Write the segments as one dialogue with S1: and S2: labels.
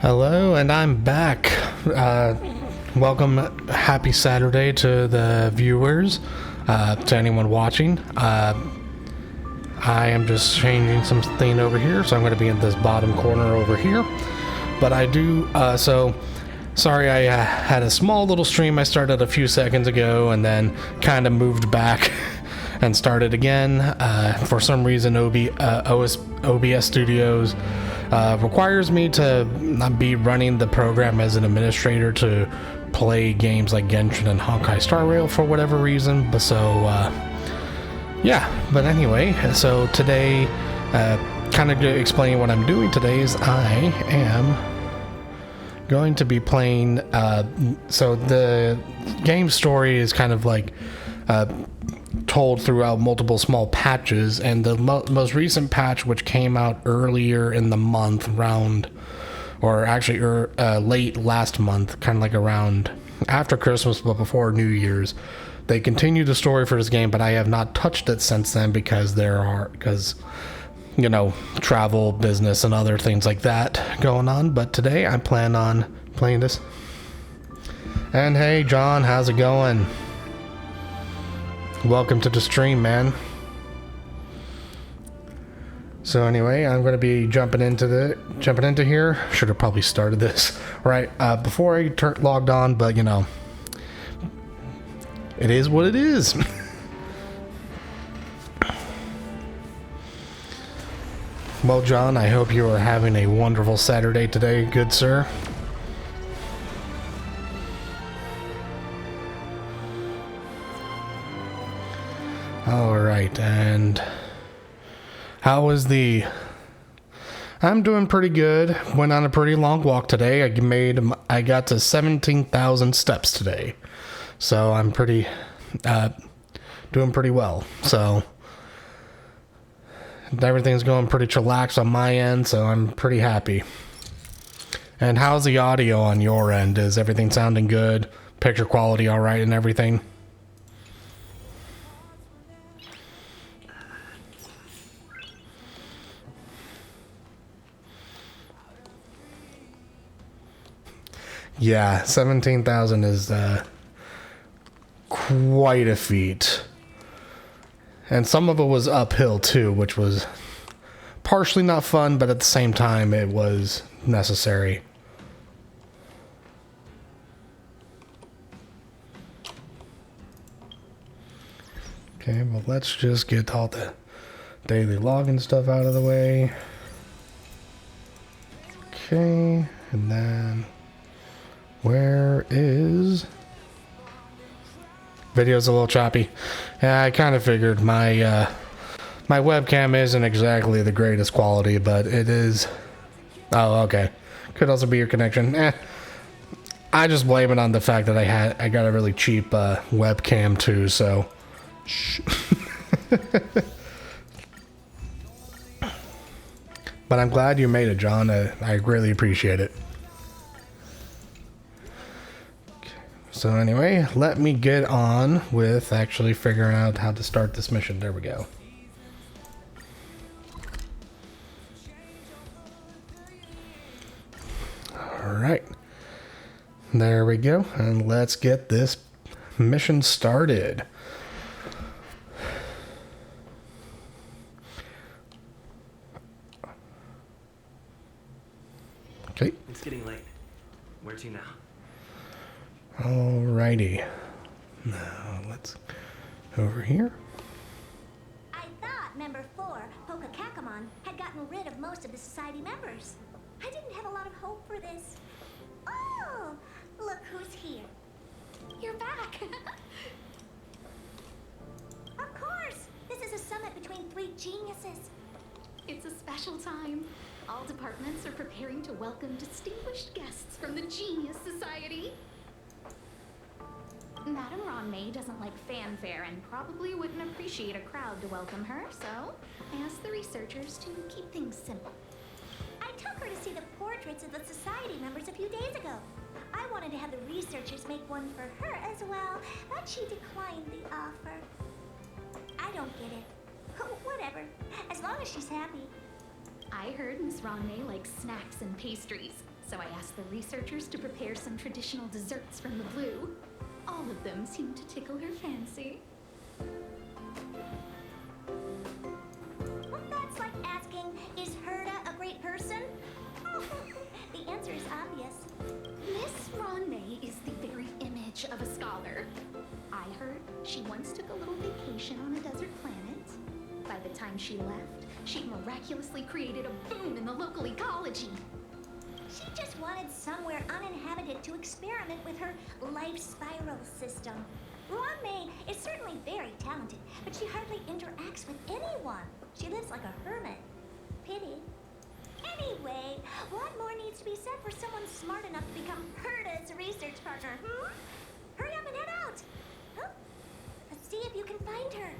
S1: Hello, and I'm back. Welcome, happy Saturday to the viewers, to anyone watching. I am just changing something over here, so I'm going to be in this bottom corner over here. But I do, sorry, I had a small little stream I started a few seconds ago and then kind of moved back and started again. For some reason, OBS Studios requires me to not be running the program as an administrator to play games like Genshin and Honkai Star Rail for whatever reason. But so, yeah. But anyway, so today, kind of explaining what I'm doing today is I am going to be playing. So the game story is kind of like told throughout multiple small patches, and the most recent patch, which came out earlier in the month, late last month, kind of like around after Christmas but before New Year's, they continue the story for this game, but I have not touched it since then because you know, travel, business, and other things like that going on. But today I plan on playing this. And hey John, how's it going? Welcome to the stream, man. So anyway, I'm going to be jumping into here. Should have probably started this right before I logged on, but you know, it is what it is. Well, John, I hope you are having a wonderful Saturday today, good sir. Alright, and how was I'm doing pretty good. Went on a pretty long walk today. I got to 17,000 steps today. So I'm doing pretty well. So everything's going pretty chillax on my end, so I'm pretty happy. And how's the audio on your end? Is everything sounding good? Picture quality all right and everything? Yeah, 17,000 is quite a feat. And some of it was uphill too, which was partially not fun, but at the same time it was necessary. Okay, well let's just get all the daily login stuff out of the way. Okay, and then where is... Video's a little choppy. Yeah, I kind of figured my webcam isn't exactly the greatest quality, but it is... Oh, okay. Could also be your connection. I just blame it on the fact that I got a really cheap webcam too, so... Shh. But I'm glad you made it, John. I really appreciate it. So anyway, let me get on with actually figuring out how to start this mission. There we go. Alright. There we go. And let's get this mission started. Okay.
S2: It's getting late. Where to now?
S1: Alrighty. Now let's over here.
S3: I thought member 4, Pokakakamon, had gotten rid of most of the society members. I didn't have a lot of hope for this. Oh, look who's here. You're back. Of course. This is a summit between 3 geniuses.
S4: It's a special time. All departments are preparing to welcome distinguished guests from the Genius Society. Madame Ruan Mei doesn't like fanfare and probably wouldn't appreciate a crowd to welcome her, so I asked the researchers to keep things simple.
S3: I took her to see the portraits of the society members a few days ago. I wanted to have the researchers make one for her as well, but she declined the offer. I don't get it. Whatever, as long as she's happy.
S4: I heard Miss Ruan Mei likes snacks and pastries, so I asked the researchers to prepare some traditional desserts from the blue. All of them seemed to tickle her fancy.
S3: Well, that's like asking, is Herda a great person? The answer is obvious.
S4: Miss Ruan Mei is the very image of a scholar. I heard she once took a little vacation on a desert planet. By the time she left, she miraculously created a boom in the local ecology.
S3: She just wanted somewhere uninhabited to experiment with her life spiral system. Ruan Mei is certainly very talented, but she hardly interacts with anyone. She lives like a hermit. Pity. Anyway, what more needs to be said for someone smart enough to become Herda's research partner, Hurry up and head out! Huh? Let's see if you can find her.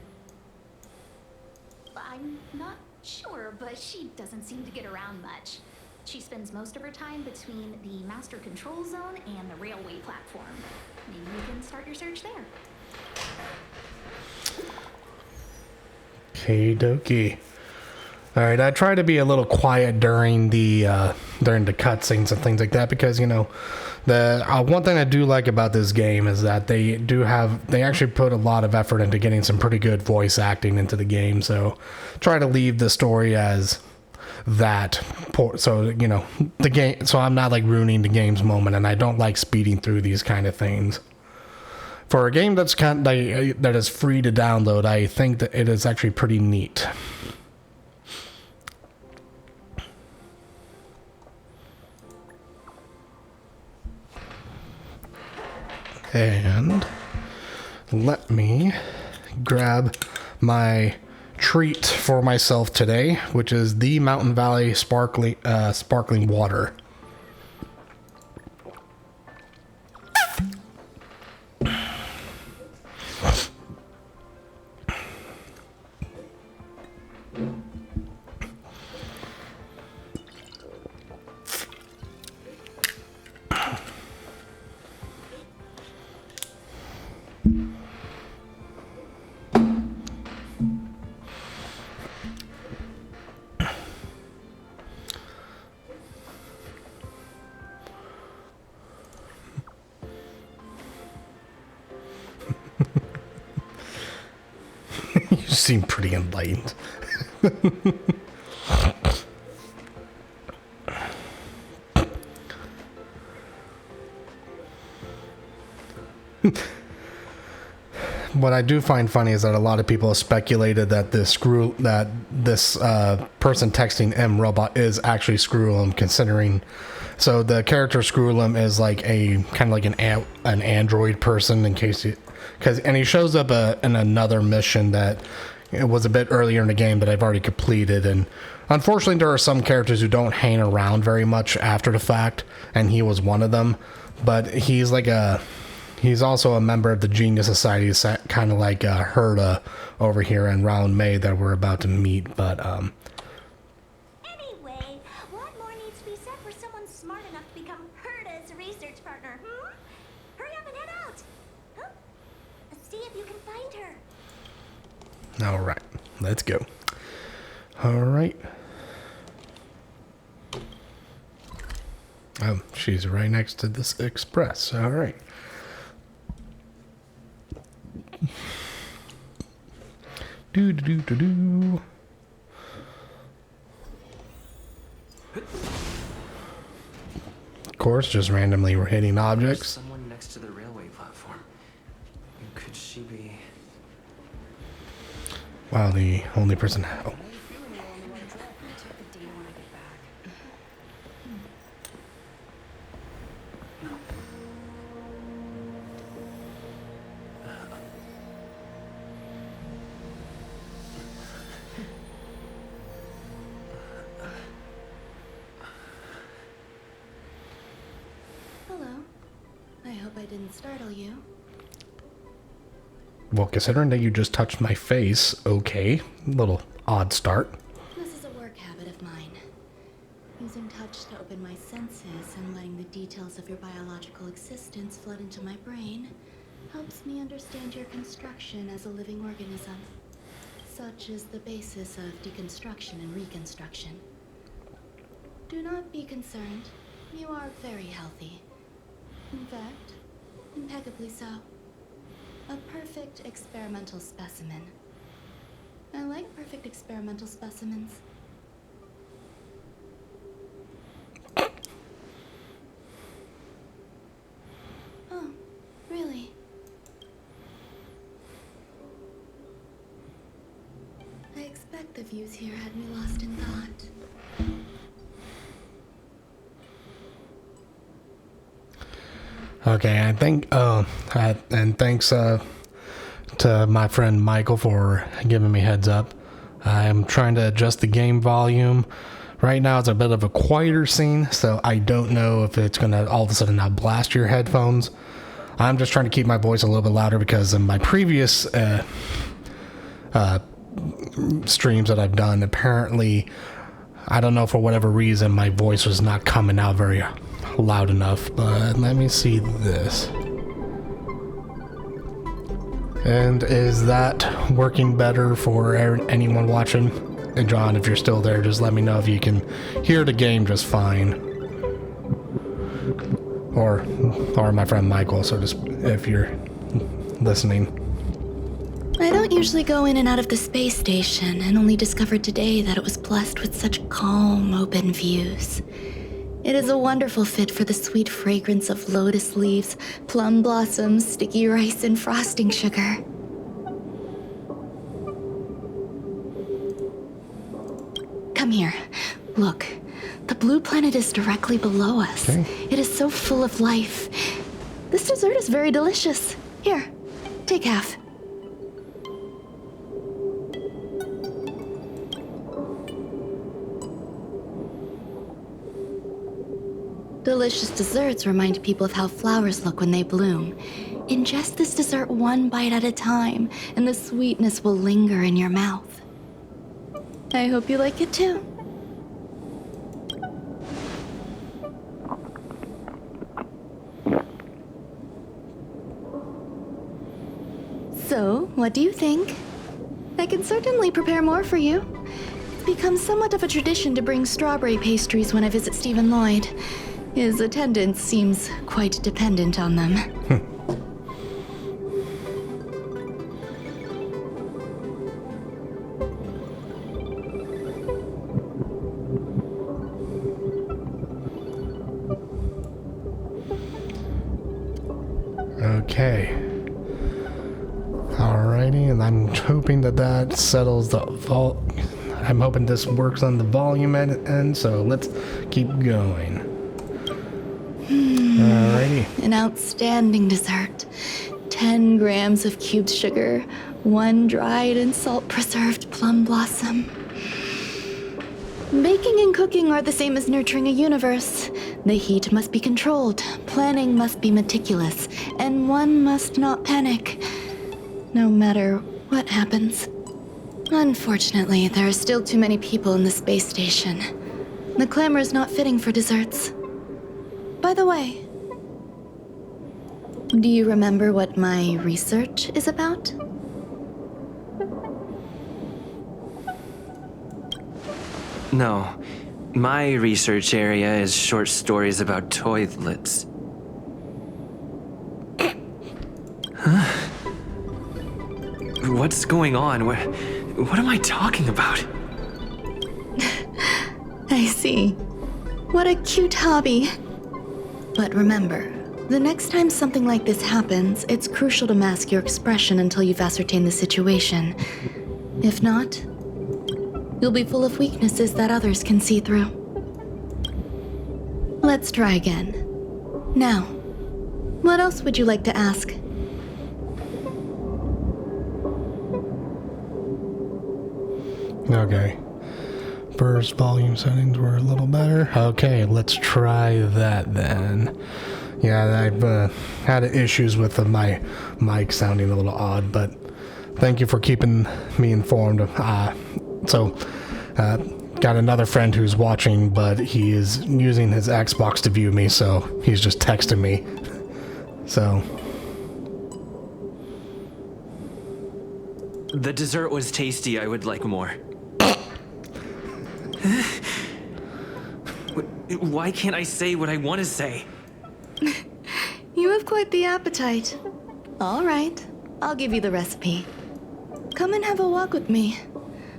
S4: I'm not sure, but she doesn't seem to get around much. She spends most of her time between the master control zone and the railway platform. Maybe you can start your search there.
S1: Okie dokie. Alright, I try to be a little quiet during the cutscenes and things like that because, you know, the one thing I do like about this game is that they actually put a lot of effort into getting some pretty good voice acting into the game, so try to leave the story as that, so, you know, the game, so I'm not like ruining the game's moment, and I don't like speeding through these kind of things. For a game that is free to download, I think that it is actually pretty neat. And let me grab my treat for myself today, which is the Mountain Valley sparkling water. You seem pretty enlightened. What I do find funny is that a lot of people have speculated that this person texting M Robot is actually Screw'em, considering. So the character Screw'em is like a kind of like an android person, in case you, and he shows up in another mission that it was a bit earlier in the game that I've already completed, and unfortunately there are some characters who don't hang around very much after the fact, and he was one of them. But he's also a member of the Genius Society, kind of like Herda over here and Ruan Mei that we're about to meet. But
S3: Anyway, what more needs to be said for someone smart enough to become Herda's research partner, Hurry up and head out! Huh? Let's see if you can find her.
S1: all right, let's go. All right. Oh, she's right next to this express. All right. Do do do do do. Of course, just randomly we're hitting objects.
S2: Someone next to the railway platform. Could she be?
S1: Wow, the only person. Oh.
S5: I hope I didn't startle you.
S1: Well, considering that you just touched my face, okay. Little odd start.
S5: This is a work habit of mine. Using touch to open my senses and letting the details of your biological existence flood into my brain helps me understand your construction as a living organism. Such is the basis of deconstruction and reconstruction. Do not be concerned. You are very healthy. In fact, impeccably so. A perfect experimental specimen. I like perfect experimental specimens. Oh, really? I expect the views here had me lost in thought.
S1: Okay, I think, and thanks to my friend Michael for giving me heads up. I'm trying to adjust the game volume. Right now it's a bit of a quieter scene, so I don't know if it's going to all of a sudden now blast your headphones. I'm just trying to keep my voice a little bit louder because in my previous streams that I've done, apparently, I don't know, for whatever reason, my voice was not coming out very loud enough. But let me see this. And is that working better for anyone watching? And John, if you're still there, just let me know if you can hear the game just fine. Or my friend Michael, so just if you're listening.
S5: I don't usually go in and out of the space station, and only discovered today that it was blessed with such calm, open views. It is a wonderful fit for the sweet fragrance of lotus leaves, plum blossoms, sticky rice, and frosting sugar. Come here. Look. The blue planet is directly below us.
S1: Okay.
S5: It is so full of life. This dessert is very delicious. Here, take half. Delicious desserts remind people of how flowers look when they bloom. Ingest this dessert one bite at a time, and the sweetness will linger in your mouth. I hope you like it too. So, what do you think? I can certainly prepare more for you. It's become somewhat of a tradition to bring strawberry pastries when I visit Stephen Lloyd. His attendance seems quite dependent on them.
S1: Okay. Alrighty, and I'm hoping that settles the I'm hoping this works on the volume end, so let's keep going. Alrighty.
S5: An outstanding dessert. 10 grams of cubed sugar, 1 dried and salt-preserved plum blossom. Baking and cooking are the same as nurturing a universe. The heat must be controlled, planning must be meticulous, and one must not panic, no matter what happens. Unfortunately, there are still too many people in the space station. The clamor is not fitting for desserts. By the way, do you remember what my research is about?
S2: No. My research area is short stories about toilets. Huh? What's going on? What am I talking about?
S5: I see. What a cute hobby. But remember, the next time something like this happens, it's crucial to mask your expression until you've ascertained the situation. If not, you'll be full of weaknesses that others can see through. Let's try again. Now, what else would you like to ask?
S1: Okay. Burst volume settings were a little better. Okay, let's try that then. Yeah, I've had issues with my mic sounding a little odd, but thank you for keeping me informed. Got another friend who's watching, but he is using his Xbox to view me, so he's just texting me. So.
S2: The dessert was tasty. I would like more. Why can't I say what I want to say?
S5: You have quite the appetite. All right, I'll give you the recipe. Come and have a walk with me.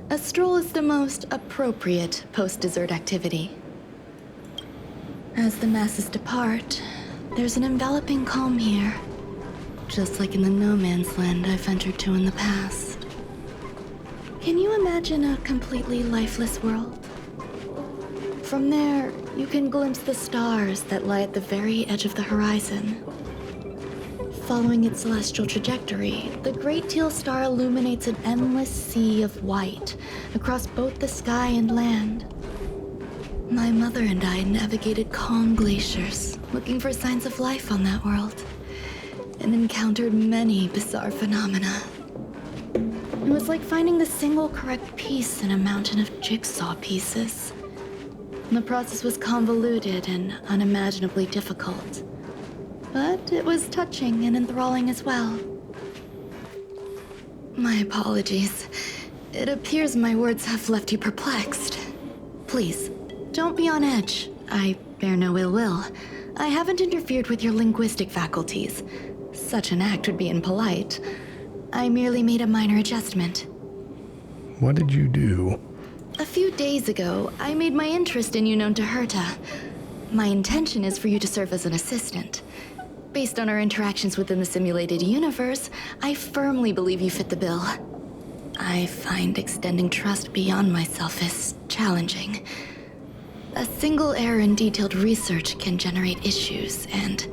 S5: A stroll is the most appropriate post-dessert activity. As the masses depart, there's an enveloping calm here, just like in the no man's land I've ventured to in the past. Can you imagine a completely lifeless world? From there, you can glimpse the stars that lie at the very edge of the horizon. Following its celestial trajectory, the Great Teal Star illuminates an endless sea of white across both the sky and land. My mother and I navigated calm glaciers, looking for signs of life on that world, and encountered many bizarre phenomena. It was like finding the single correct piece in a mountain of jigsaw pieces. The process was convoluted and unimaginably difficult, but it was touching and enthralling as well. My apologies. It appears my words have left you perplexed. Please, don't be on edge. I bear no ill will. I haven't interfered with your linguistic faculties. Such an act would be impolite. I merely made a minor adjustment.
S1: What did you do?
S5: A few days ago, I made my interest in you known to Herta. My intention is for you to serve as an assistant. Based on our interactions within the simulated universe, I firmly believe you fit the bill. I find extending trust beyond myself is challenging. A single error in detailed research can generate issues, and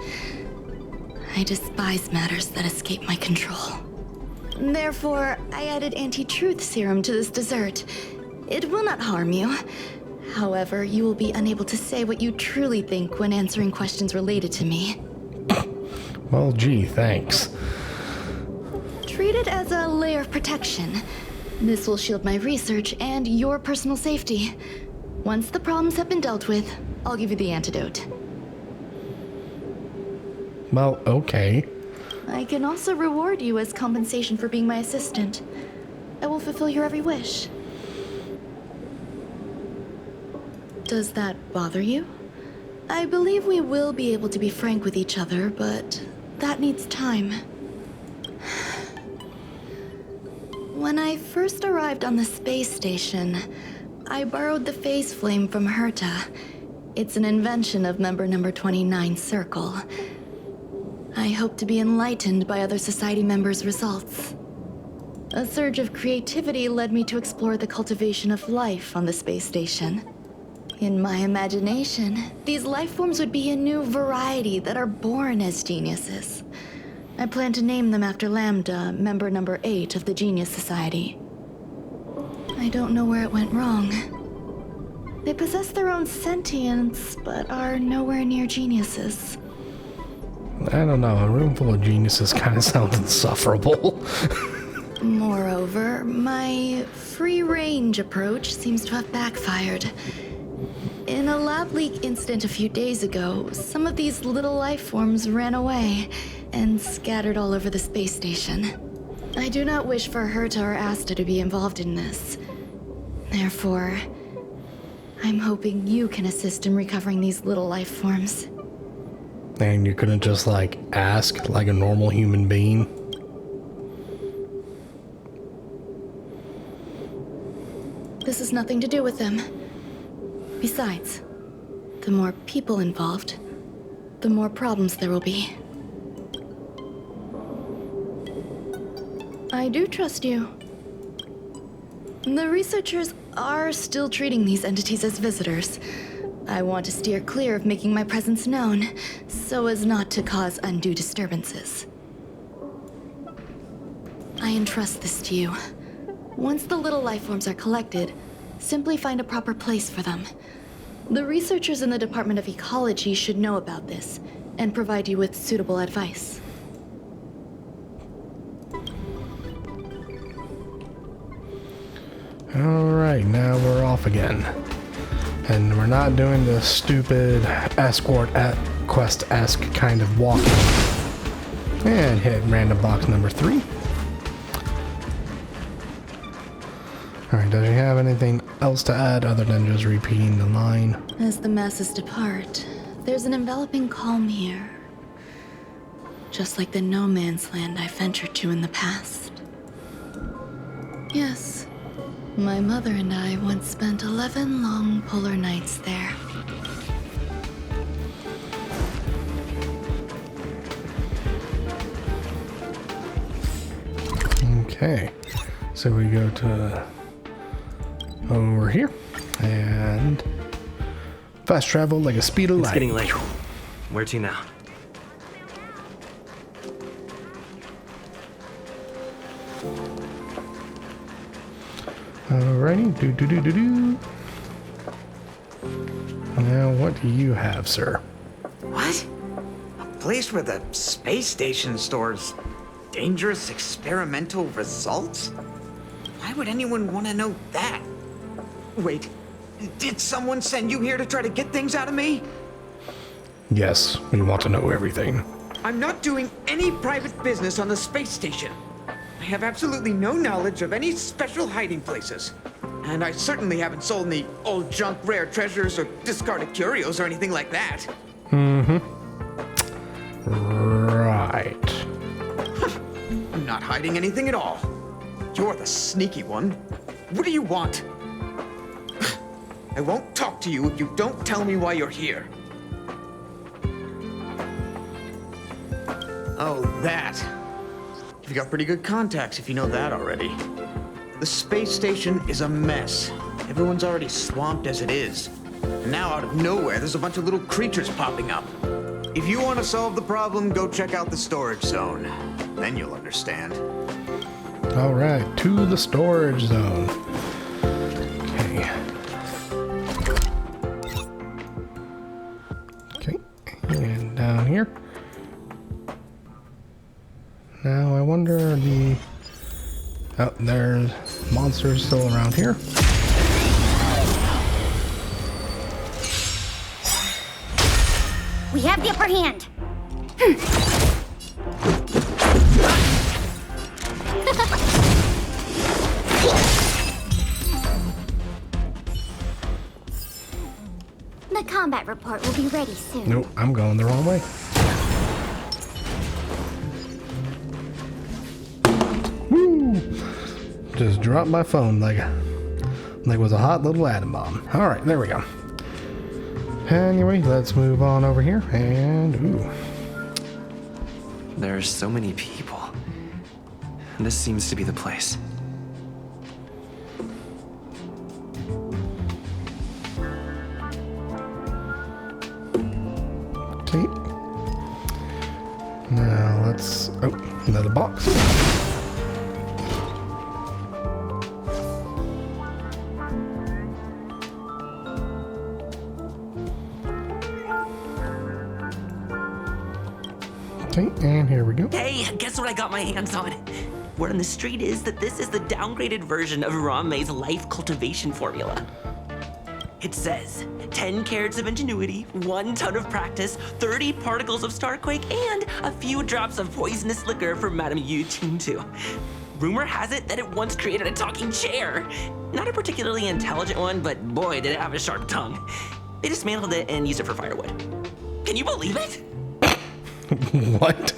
S5: I despise matters that escape my control. Therefore, I added anti-truth serum to this dessert. It will not harm you. However, you will be unable to say what you truly think when answering questions related to me.
S1: Well, gee, thanks.
S5: Treat it as a layer of protection. This will shield my research and your personal safety. Once the problems have been dealt with, I'll give you the antidote.
S1: Well, okay.
S5: I can also reward you as compensation for being my assistant. I will fulfill your every wish. Does that bother you? I believe we will be able to be frank with each other, but that needs time. When I first arrived on the space station, I borrowed the phase flame from Herta. It's an invention of member number 29 Circle. I hope to be enlightened by other society members' results. A surge of creativity led me to explore the cultivation of life on the space station. In my imagination, these life forms would be a new variety that are born as geniuses. I plan to name them after Lambda, member number 8 of the Genius Society. I don't know where it went wrong. They possess their own sentience, but are nowhere near geniuses.
S1: I don't know, a room full of geniuses kind of sounds insufferable.
S5: Moreover, my free-range approach seems to have backfired. In a lab leak incident a few days ago, some of these little life forms ran away and scattered all over the space station. I do not wish for Herta or Asta to be involved in this. Therefore, I'm hoping you can assist in recovering these little life forms.
S1: And you couldn't just, like, ask like a normal human being?
S5: This has nothing to do with them. Besides, the more people involved, the more problems there will be. I do trust you. The researchers are still treating these entities as visitors. I want to steer clear of making my presence known, so as not to cause undue disturbances. I entrust this to you. Once the little life forms are collected, simply find a proper place for them. The researchers in the Department of Ecology should know about this, and provide you with suitable advice.
S1: Alright, now we're off again. And we're not doing the stupid escort quest-esque kind of walking. And hit random box number 3. Alright, does he have have anything else to add other than just repeating the line.
S5: As the masses depart, there's an enveloping calm here. Just like the no man's land I ventured to in the past. Yes, my mother and I once spent 11 long polar nights there.
S1: Okay, so we go to over here and fast travel like a speed of light.
S2: It's getting late. Where to now?
S1: Alrighty, do. Now, what do you have, sir?
S6: What? A place where the space station stores dangerous experimental results? Why would anyone want to know that? Wait, did someone send you here to try to get things out of me?
S1: Yes, we want to know everything.
S6: I'm not doing any private business on the space station. I have absolutely no knowledge of any special hiding places. And I certainly haven't sold any old junk rare treasures or discarded curios or anything like that.
S1: Right.
S6: I'm not hiding anything at all. You're the sneaky one. What do you want? I won't talk to you if you don't tell me why you're here. Oh, that. You've got pretty good contacts if you know that already. The space station is a mess. Everyone's already swamped as it is. And now out of nowhere, there's a bunch of little creatures popping up. If you want to solve the problem, go check out the storage zone. Then you'll understand.
S1: Alright, to the storage zone. Okay. Okay, and down here. Now I wonder the... Oh, there's monsters still around here.
S3: We have the upper hand. The combat report will be ready soon.
S1: Nope, I'm going the wrong way. Woo! Just dropped my phone like it was a hot little atom bomb. All right, there we go. Anyway, let's move on over here and ooh.
S2: There are so many people. This seems to be the place.
S1: Okay. Now let's... Oh, another box. Okay, and here we go.
S7: Hey, guess what I got my hands on? Word on the street is that this is the downgraded version of Ruan Mei's life cultivation formula. It says 10 carats of ingenuity, 1 ton of practice, 30 particles of starquake, and a few drops of poisonous liquor for Madame Yu Ting Tu. Rumor has it that it once created a talking chair. Not a particularly intelligent one, but boy, did it have a sharp tongue. They dismantled it and used it for firewood. Can you believe it?
S1: What?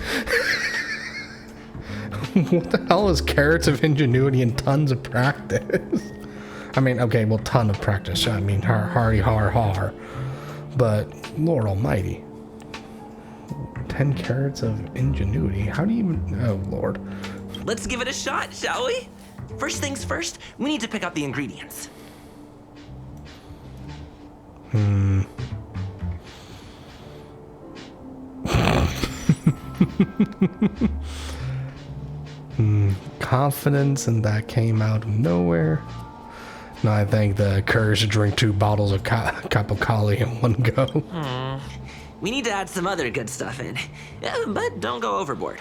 S1: What the hell is carrots of ingenuity and tons of practice? I mean, okay, well, ton of practice. I mean, hardy har. But, Lord almighty. 10 carats of ingenuity. How do you even... Oh, Lord.
S7: Let's give it a shot, shall we? First things first, we need to pick out the ingredients.
S1: Confidence, and that came out of nowhere. No, I think the courage to drink 2 bottles of Capocali in one go.
S7: We need to add some other good stuff in, but don't go overboard.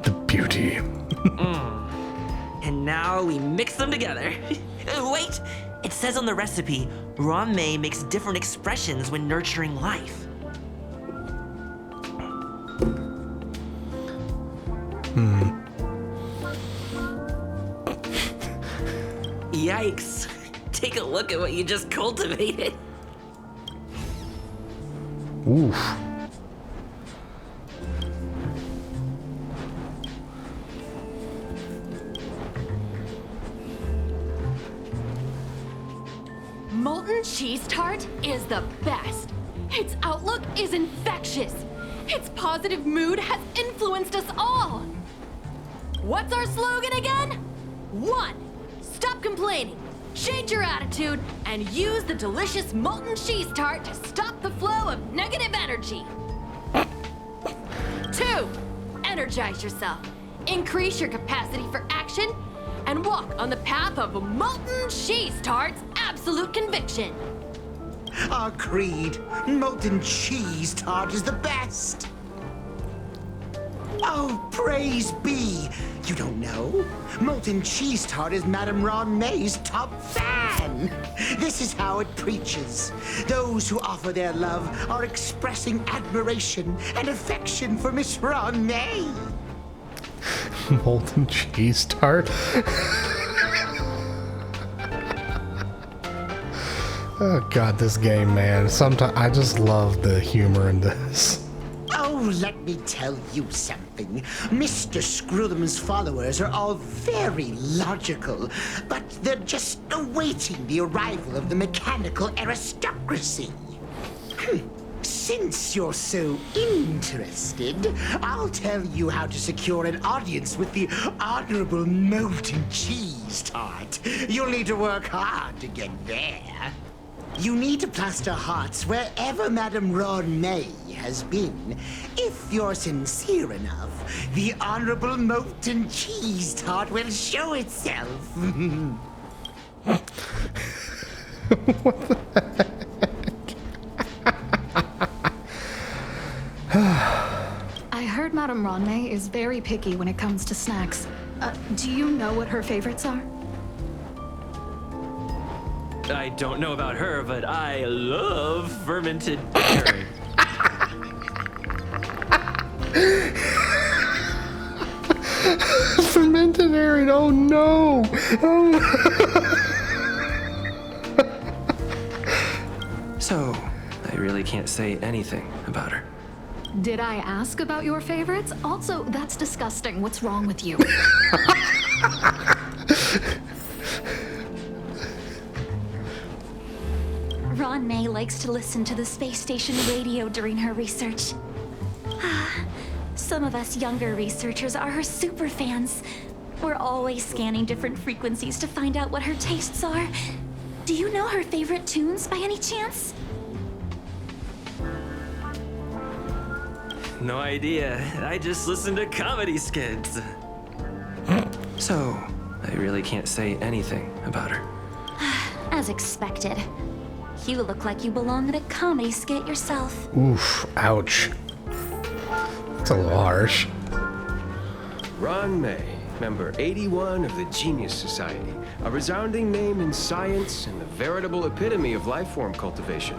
S1: The beauty.
S7: And now we mix them together. Wait! It says on the recipe, Ruan Mei makes different expressions when nurturing life. Yikes. Take a look at what you just cultivated.
S1: Oof.
S8: Molten cheese tart is the best. Its outlook is infectious. Its positive mood has influenced us all. What's our slogan again? 1. Stop complaining. Change your attitude and use the delicious molten cheese tart to stop the flow of negative energy. 2. Energize yourself. Increase your capacity for action and walk on the path of molten cheese tart's absolute conviction.
S6: Our creed, molten cheese tart is the best. Oh, praise be. You don't know? Molten cheese tart is Madame Ruan Mei's top fan. This is how it preaches. Those who offer their love are expressing admiration and affection for Miss Ruan Mei.
S1: Molten cheese tart. Oh god, this game, man. Sometimes I just love the humor in this.
S6: Oh, let me tell you something. Mr. Screwthum's followers are all very logical, but they're just awaiting the arrival of the mechanical aristocracy. Since you're so interested, I'll tell you how to secure an audience with the Honorable Molten Cheese Tart. You'll need to work hard to get there. You need to plaster hearts wherever Madame Ruan Mei has been. If you're sincere enough, the Honorable Molten Cheese Tart will show itself.
S1: What the
S9: I heard Madame Ruan Mei is very picky when it comes to snacks. Do you know what her favorites are?
S7: I don't know about her, but I love fermented dairy.
S1: fermented dairy? Oh no! Oh.
S2: So, I really can't say anything about her.
S9: Did I ask about your favorites? Also, that's disgusting. What's wrong with you?
S3: Ruan Mei likes to listen to the space station radio during her research. Some of us younger researchers are her super fans. We're always scanning different frequencies to find out what her tastes are. Do you know her favorite tunes by any chance?
S2: No idea. I just listen to comedy skits. So, I really can't say anything about her.
S3: As expected. You look like you belong in a comedy skit yourself.
S1: Oof, ouch. That's a little harsh.
S10: Ruan Mei, member 81 of the Genius Society, a resounding name in science and the veritable epitome of life form cultivation.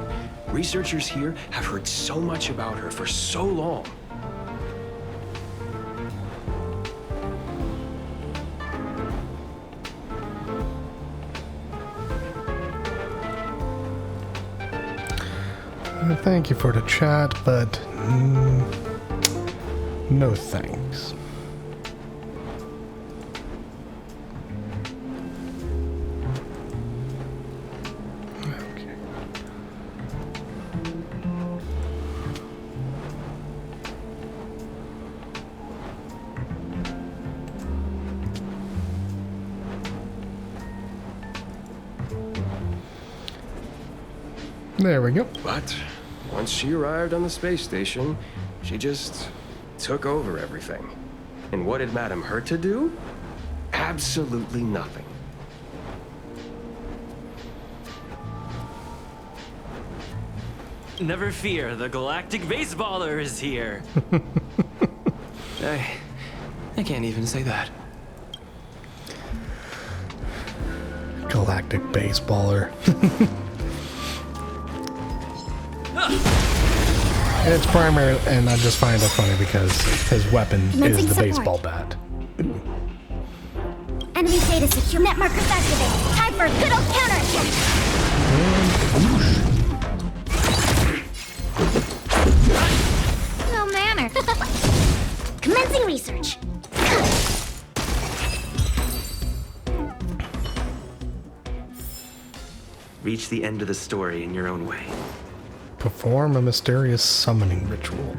S10: Researchers here have heard so much about her for so long.
S1: Thank you for the chat, but no thanks. Okay. There we go.
S10: But once she arrived on the space station, she just took over everything. And what did Madame hurt to do? Absolutely nothing.
S2: Never fear, the galactic baseballer is here. I can't even say that.
S1: Galactic baseballer. It's primary, and I just find it funny because his weapon is the baseball bat.
S3: Enemy data secure. Net markers activated. Time for a good old counterattack. No manner. Commencing research.
S2: Reach the end of the story in your own way.
S1: Perform a mysterious summoning ritual.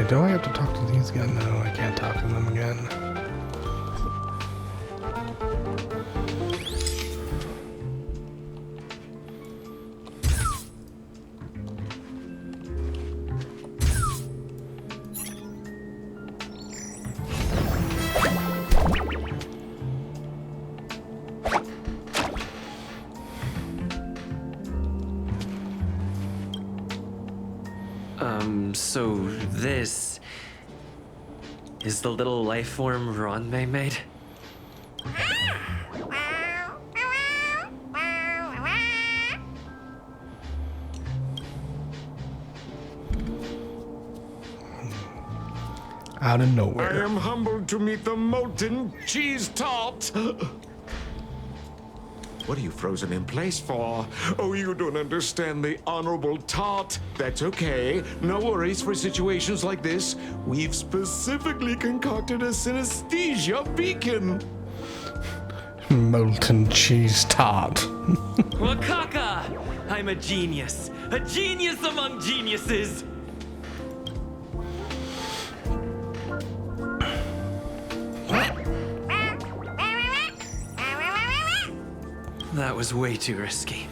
S1: Do I have to talk to these guys? No, I can't talk to them again.
S2: So this is the little life form Ruan Mei made?
S1: Out of nowhere.
S11: I am humbled to meet the molten cheese tart. What are you frozen in place for? Oh, you don't understand the honorable tart. That's okay. No worries for situations like this. We've specifically concocted a synesthesia beacon.
S1: Molten cheese tart.
S2: Wakaka! I'm a genius among geniuses! That was way too risky.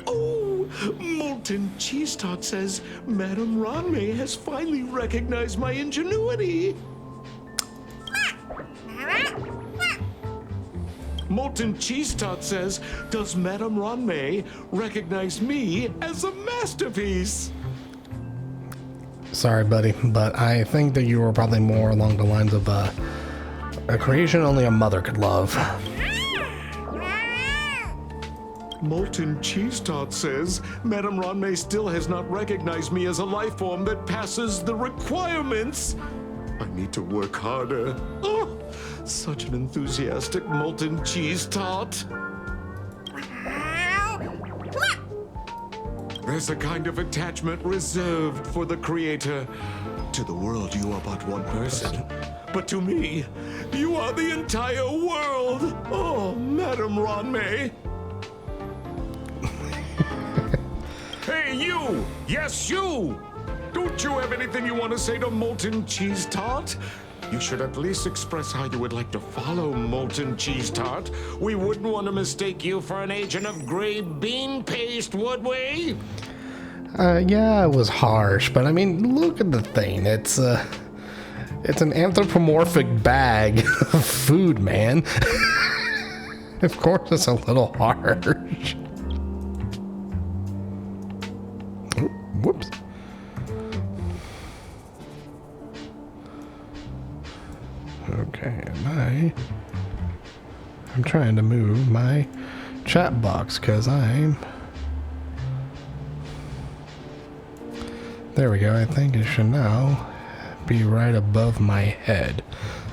S11: Oh, molten cheese tart says Madame Ruan Mei has finally recognized my ingenuity. Molten cheese tart says, does Madame Ruan Mei recognize me as a masterpiece?
S1: Sorry, buddy, but I think that you were probably more along the lines of a creation only a mother could love.
S11: Molten cheese tart says Madame Ruan Mei still has not recognized me as a life form that passes the requirements. I need to work harder. Oh, such an enthusiastic molten cheese tart. There's a kind of attachment reserved for the creator. To the world, you are but one person. But to me, you are the entire world. Oh, Madame Ruan Mei. Hey, you! Yes, you! Don't you have anything you want to say to Molten Cheese Tart? You should at least express how you would like to follow Molten Cheese Tart. We wouldn't want to mistake you for an agent of gray bean paste, would we?
S1: Yeah, it was harsh, but I mean, look at the thing. It's an anthropomorphic bag of food, man. Of course, it's a little harsh. Oh, whoops. Okay, I'm trying to move my chat box because there we go. I think it should now be right above my head.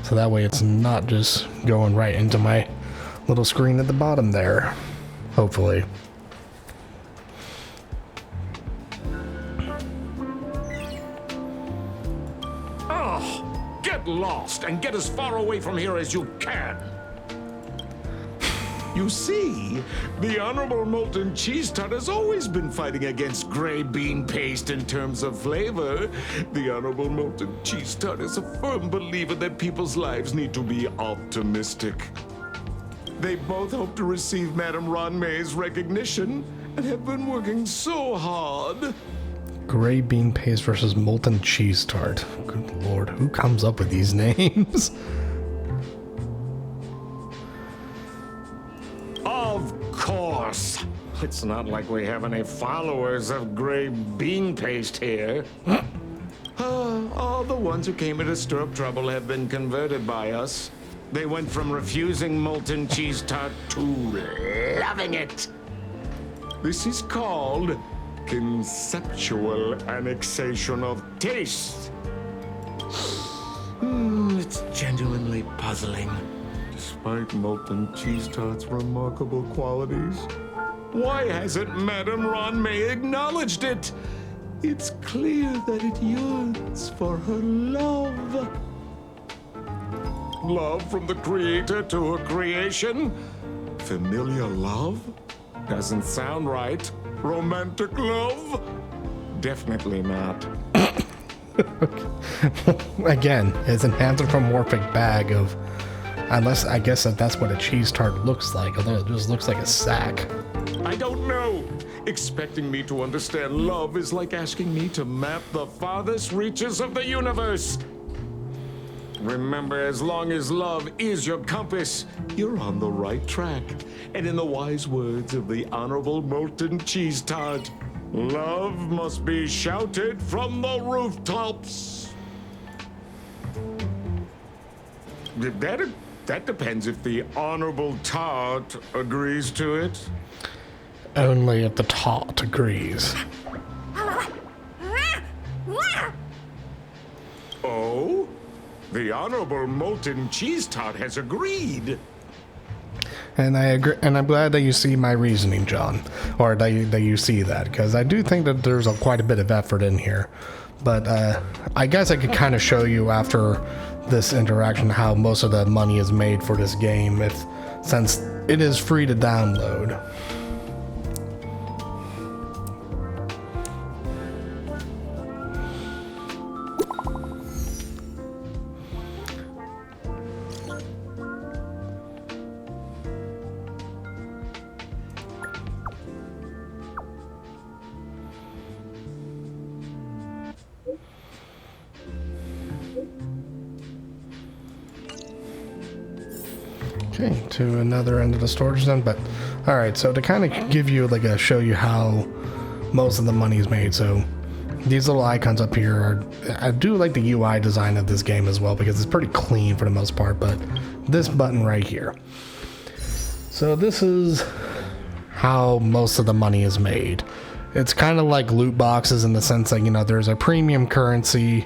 S1: So that way it's not just going right into my little screen at the bottom there. Hopefully.
S11: get lost and get as far away from here as you can. You see, the Honorable Molten Cheese Tart has always been fighting against gray bean paste in terms of flavor. The Honorable Molten Cheese Tart is a firm believer that people's lives need to be optimistic. They both hope to receive Madame Ruan Mei's recognition and have been working so hard.
S1: Gray bean paste versus molten cheese tart. Good lord, who comes up with these names?
S11: Of course. It's not like we have any followers of gray bean paste here. All the ones who came here to stir up trouble have been converted by us. They went from refusing molten cheese tart to loving it. This is called conceptual annexation of taste. It's genuinely puzzling. Despite molten cheese tart's remarkable qualities, why hasn't Madame Ruan Mei acknowledged it? It's clear that it yearns for her love. Love from the creator to her creation? Familiar love? Doesn't sound right. Romantic love? Definitely not.
S1: Again, it's an anthropomorphic bag of... Unless, I guess that's what a cheese tart looks like, although it just looks like a sack.
S11: I don't know. Expecting me to understand love is like asking me to map the farthest reaches of the universe. Remember, as long as love is your compass, you're on the right track. And in the wise words of the Honorable Molten Cheese Tart, love must be shouted from the rooftops. That depends if the Honorable Tart agrees to it.
S1: Only if the tart agrees.
S11: Oh? The Honorable Molten Cheese Tart has agreed.
S1: And I agree, and I'm glad that you see my reasoning, John, or that you see that, because I do think that there's quite a bit of effort in here. But I guess I could kind of show you after this interaction how most of the money is made for this game, since it is free to download. Okay, to another end of the storage then, but alright, so to kind of give you show you how most of the money is made, so these little icons up here are, I do like the UI design of this game as well because it's pretty clean for the most part, but this button right here. So this is how most of the money is made. It's kind of like loot boxes in the sense that, you know, there's a premium currency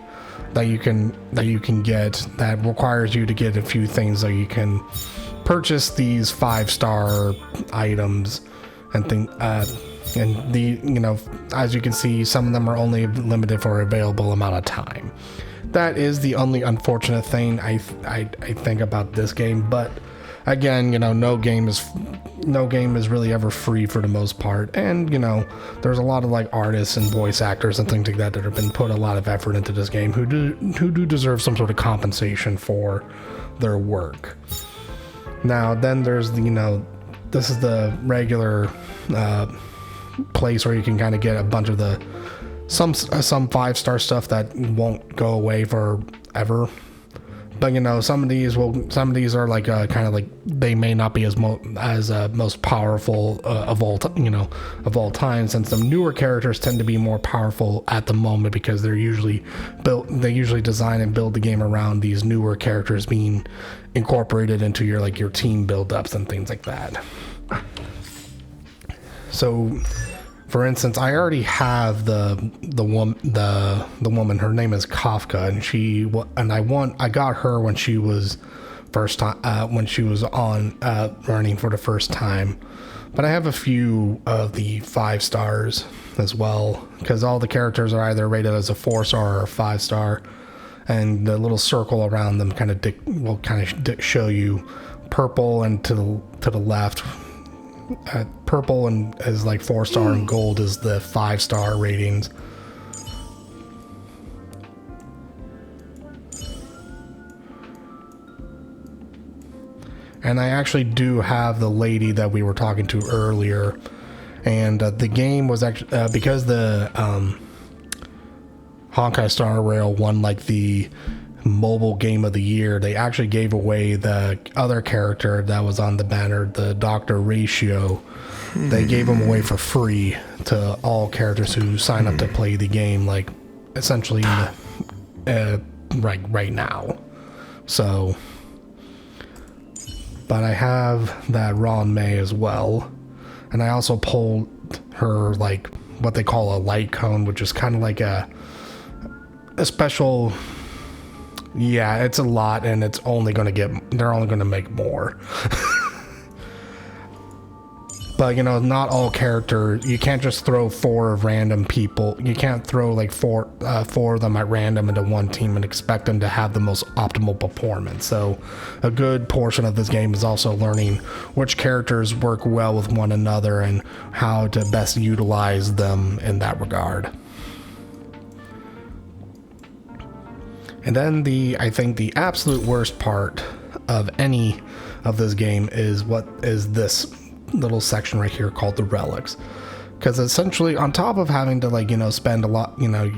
S1: that you can get that requires you to get a few things, so you can purchase these 5-star items and and the, you know, as you can see, some of them are only limited for a available amount of time. That is the only unfortunate thing I think about this game, but again, you know, no game is really ever free for the most part, and you know, there's a lot of artists and voice actors and things like that have been put a lot of effort into this game who do deserve some sort of compensation for their work. Now then there's the, you know, this is the regular place where you can kind of get a bunch of the some 5-star stuff that won't go away forever. But you know, some of these are kind of they may not be as most powerful of all time, since the newer characters tend to be more powerful at the moment because they usually design and build the game around these newer characters being incorporated into your team build-ups and things like that. So, for instance, I already have the woman. Her name is Kafka, and I got her when she was on running for the first time. But I have a few of the 5 stars as well, because all the characters are either rated as a 4-star or a 5-star. and the little circle around them kind of will show you purple, and to the left, purple and is like 4-star, and gold is the 5-star ratings. And I actually do have the lady that we were talking to earlier, and the game was actually because the Honkai Star Rail won like the mobile game of the year. They actually gave away the other character that was on the banner, the Dr. Ratio. They gave him away for free to all characters who sign up to play the game, like essentially right now. So, but I have that Ruan Mei as well, and I also pulled her like what they call a light cone, which is kind of like a special. Yeah, it's a lot, and it's only going to get, they're only going to make more. But, you know, not all characters, you can't just throw 4 random people. You can't throw like four of them at random into one team and expect them to have the most optimal performance. So a good portion of this game is also learning which characters work well with one another and how to best utilize them in that regard. And then I think the absolute worst part of any of this game is what is this little section right here called the relics. Because essentially, on top of having to like, you know, spend a lot, you know,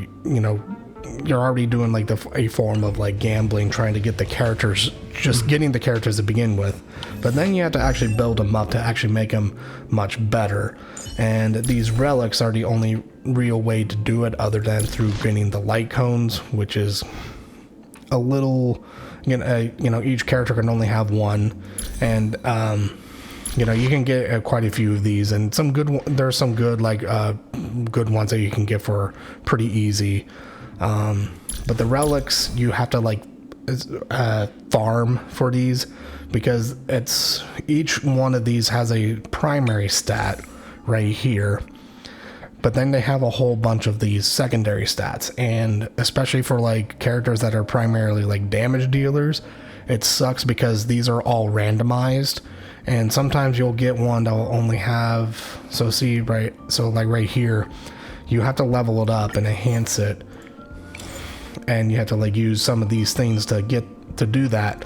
S1: you're already doing like a form of like gambling, trying to get the characters, just getting the characters to begin with. But then you have to actually build them up to actually make them much better. And these relics are the only real way to do it, other than through getting the light cones, which is a little, you know, each character can only have one, and you know, you can get quite a few of these, and some good. There's some good like good ones that you can get for pretty easy. But the relics, you have to like farm for these, because it's each one of these has a primary stat right here. But then they have a whole bunch of these secondary stats, and especially for like characters that are primarily like damage dealers, it sucks because these are all randomized, and sometimes you'll get one that will only have, so like right here, you have to level it up and enhance it, and you have to like use some of these things to do that,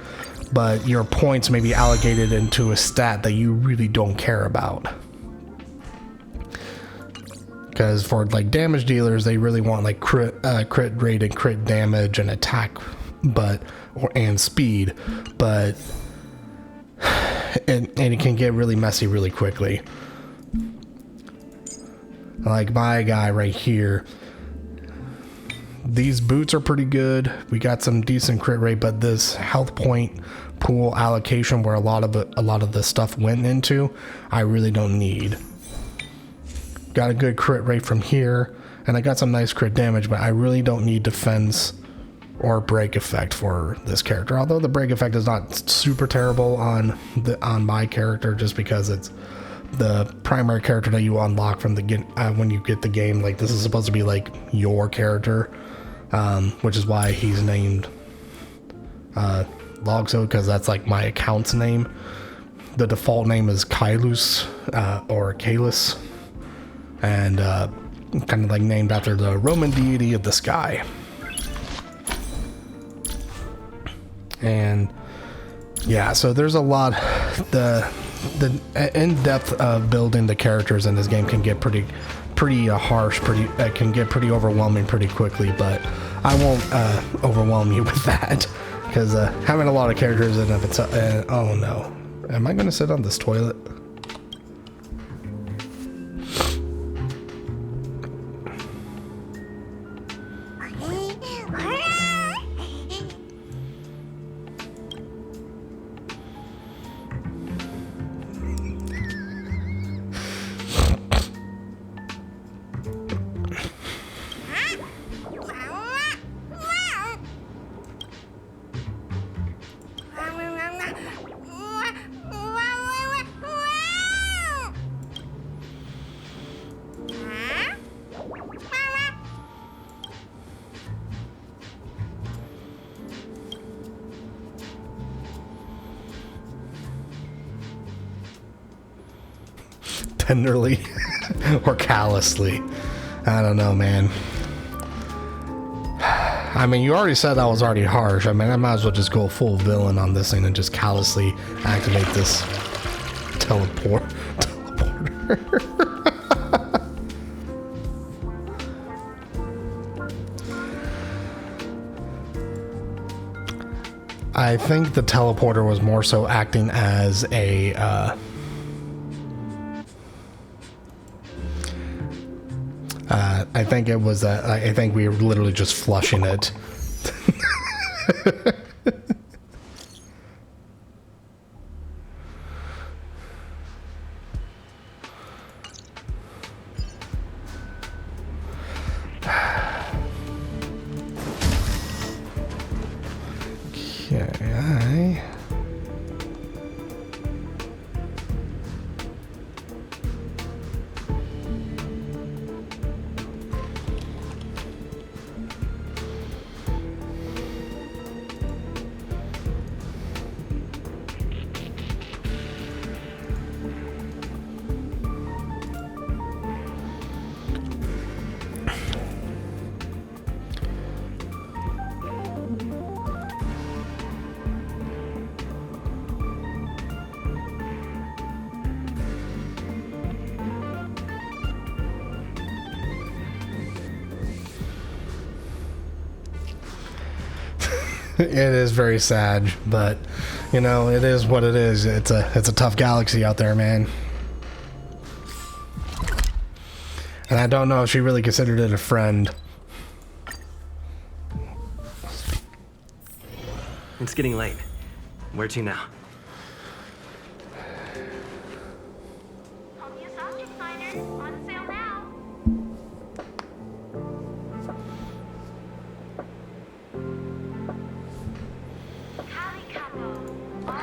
S1: but your points may be allocated into a stat that you really don't care about. Because for like damage dealers, they really want like crit rate and crit damage and attack, and speed, but and it can get really messy really quickly. Like my guy right here, these boots are pretty good. We got some decent crit rate, but this health point pool allocation, where a lot of the stuff went into, I really don't need. Got a good crit rate from here, and I got some nice crit damage, but I really don't need defense or break effect for this character. Although the break effect is not super terrible on my character, just because it's the primary character that you unlock from when you get the game. Like, this is supposed to be like your character, which is why he's named Logso, because that's like my account's name. The default name is Kailus or Kalis, and kind of like named after the Roman deity of the sky. And yeah, so there's a lot. The in-depth of building the characters in this game can get pretty harsh, can get pretty overwhelming pretty quickly, but I won't overwhelm you with that, because having a lot of characters in of itself. Oh no, am I gonna sit on this toilet? tenderly or callously. I don't know, man. I mean, you already said that was already harsh. I mean, I might as well just go full villain on this thing and just callously activate this teleporter. I think the teleporter was more so acting as a I think it was I think we were literally just flushing it. Okay. It is very sad, but you know, it is what it is. It's a tough galaxy out there, man. And I don't know if she really considered it a friend.
S2: It's getting late. Where to now?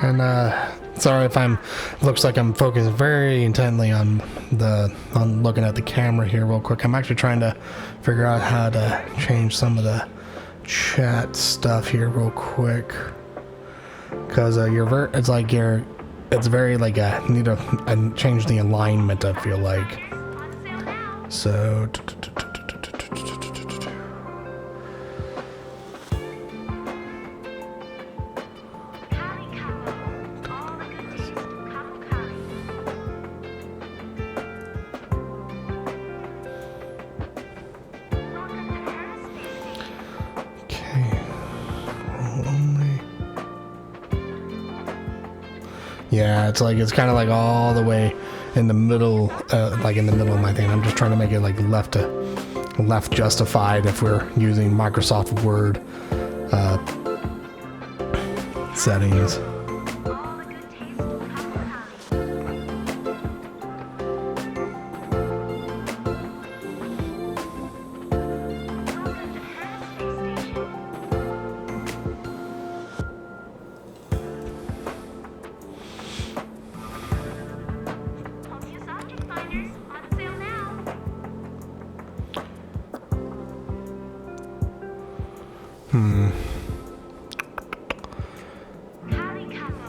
S1: And sorry if looks like I'm focusing very intently on looking at the camera here real quick. I'm actually trying to figure out how to change some of the chat stuff here real quick, because it's very like I need to change the alignment, I feel like. So yeah, it's kind of like all the way in the middle, like in the middle of my thing. I'm just trying to make it like left justified if we're using Microsoft Word settings.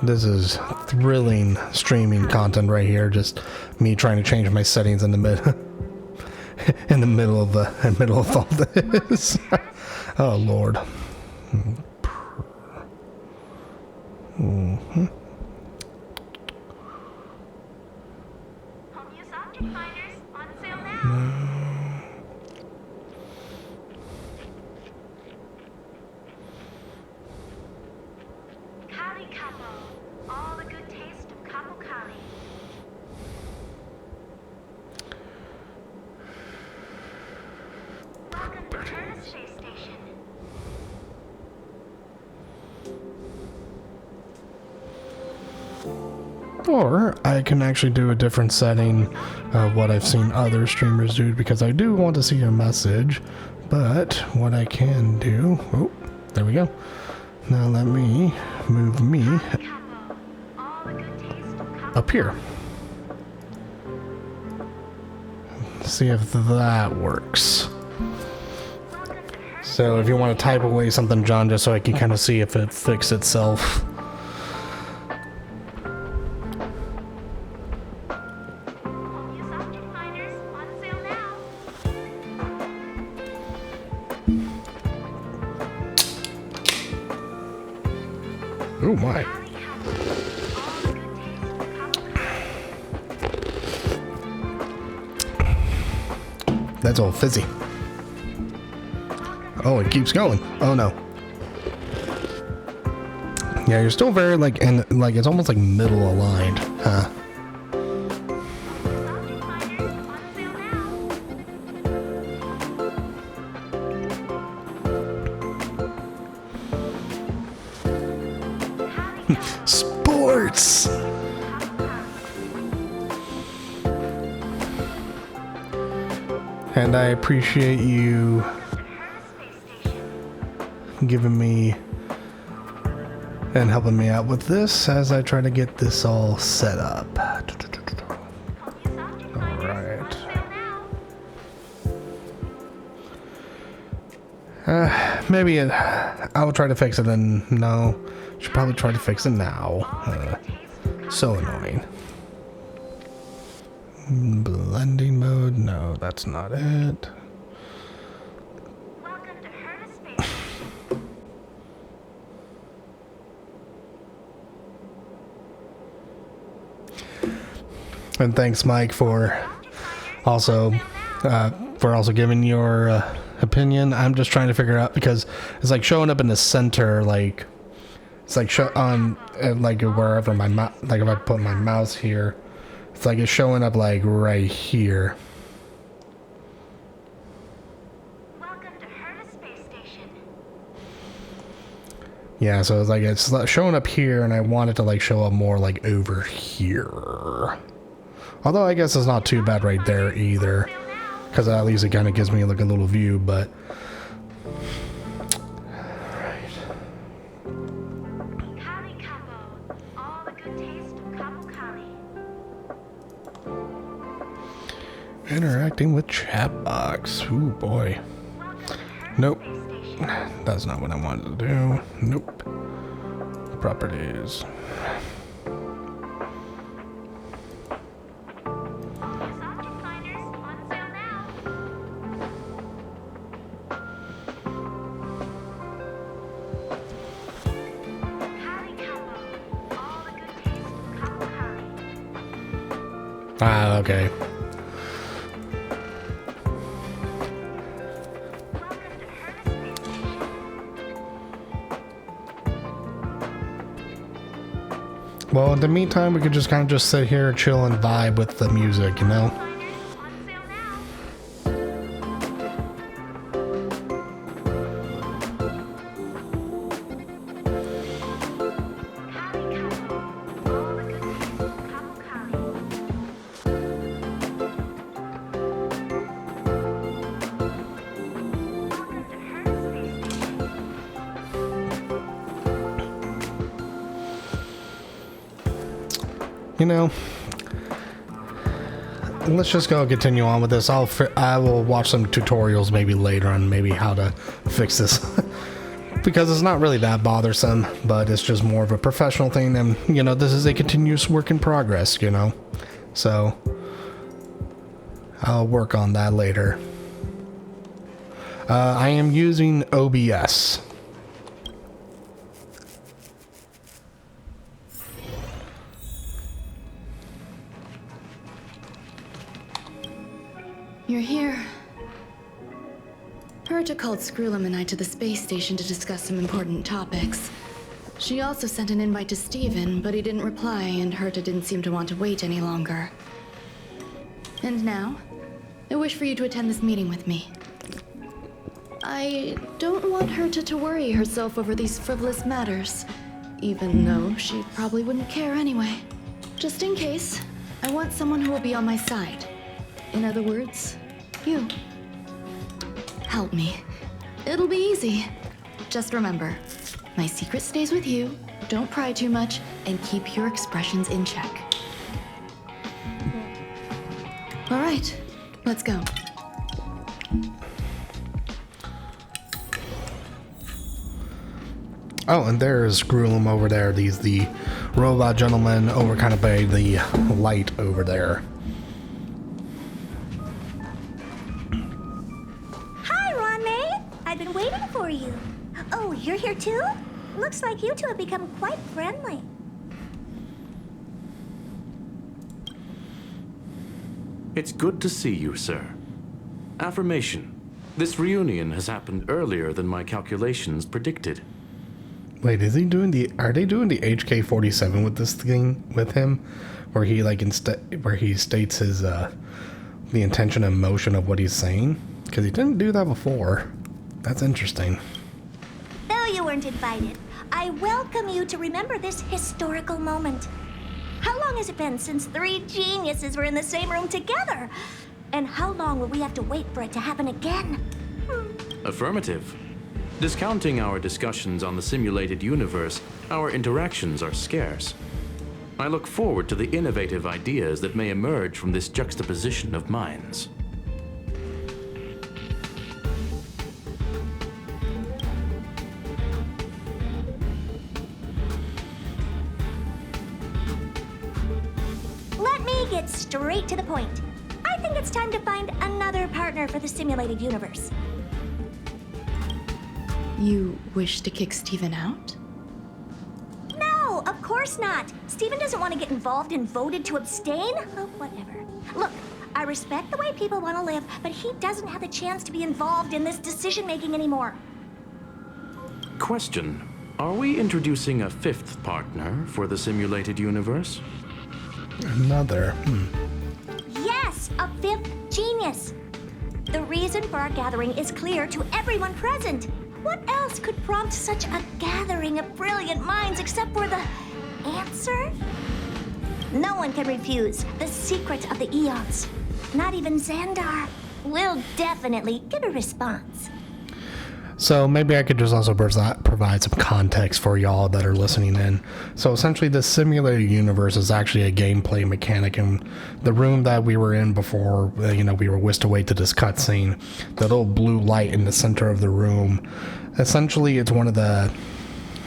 S1: This is thrilling streaming content right here. Just me trying to change my settings in the middle of all this. Oh Lord. Mm-hmm. Or I can actually do a different setting of what I've seen other streamers do, because I do want to see a message. But what I can do, oh, there we go. Now let me move me up here. See if that works. So if you want to type away something, John, just so I can kind of see if it fixed itself. Oh my. That's all fizzy. Oh, it keeps going. Oh no. Yeah, you're still very like it's almost like middle aligned, huh? Sports. And I appreciate you giving me and helping me out with this as I try to get this all set up. Alright. Maybe I'll try to fix it and no. Should probably try to fix it now. So annoying. Blending mode? No, that's not it. And thanks, Mike, for also giving your opinion. I'm just trying to figure out because it's like showing up in the center, like it's like on like wherever my like if I put my mouse here. It's like it's showing up like right here.
S3: Welcome to Hermes Space Station.
S1: Yeah, so it's like it's showing up here, and I want it to like show up more like over here. Although I guess it's not too bad right there either, because at least it kind of gives me like a little view. But interacting with chat box. Ooh boy. Nope. That's not what I wanted to do. Nope. Properties. Ah, okay. Well, in the meantime, we could just kind of just sit here, chill, and vibe with the music, you know? You know, let's just go continue on with this. I will watch some tutorials maybe later on maybe how to fix this because it's not really that bothersome, but it's just more of a professional thing. And you know, this is a continuous work in progress, you know, so I'll work on that later. I am using OBS.
S5: You're here. Herta called Screwlum and I to the space station to discuss some important topics. She also sent an invite to Steven, but he didn't reply, and Herta didn't seem to want to wait any longer. And now, I wish for you to attend this meeting with me. I don't want Herta to worry herself over these frivolous matters, even though she probably wouldn't care anyway. Just in case, I want someone who will be on my side. In other words, you. Help me. It'll be easy. Just remember, my secret stays with you, don't pry too much, and keep your expressions in check. All right, let's go.
S1: Oh, and there's Screwlum over there. He's the robot gentleman over kind of by the light over there.
S3: Hi, Ruan Mei. I've been waiting for you. Oh, you're here too? Looks like you two have become quite friendly.
S12: It's good to see you, sir. Affirmation. This reunion has happened earlier than my calculations predicted.
S1: Wait, is he doing are they doing the HK-47 with this thing with him? Where he like where he states his the intention and motion of what he's saying? Because he didn't do that before. That's interesting.
S3: Though you weren't invited, I welcome you to remember this historical moment. How long has it been since 3 geniuses were in the same room together? And how long will we have to wait for it to happen again?
S12: Affirmative. Discounting our discussions on the simulated universe, our interactions are scarce. I look forward to the innovative ideas that may emerge from this juxtaposition of minds.
S3: Let me get straight to the point. I think it's time to find another partner for the simulated universe.
S5: You wish to kick Steven out?
S3: No, of course not. Steven doesn't want to get involved and voted to abstain. Oh, whatever. Look, I respect the way people want to live, but he doesn't have the chance to be involved in this decision-making anymore.
S12: Question. Are we introducing a 5th partner for the simulated universe?
S1: Another.
S3: Yes, a 5th genius. The reason for our gathering is clear to everyone present. What else could prompt such a gathering of brilliant minds except for the answer? No one can refuse the secret of the eons. Not even Xandar. We'll definitely get a response.
S1: So maybe I could just also provide some context for y'all that are listening in. So essentially the simulated universe is actually a gameplay mechanic, and the room that we were in before, we were whisked away to this cutscene, the little blue light in the center of the room, essentially it's one of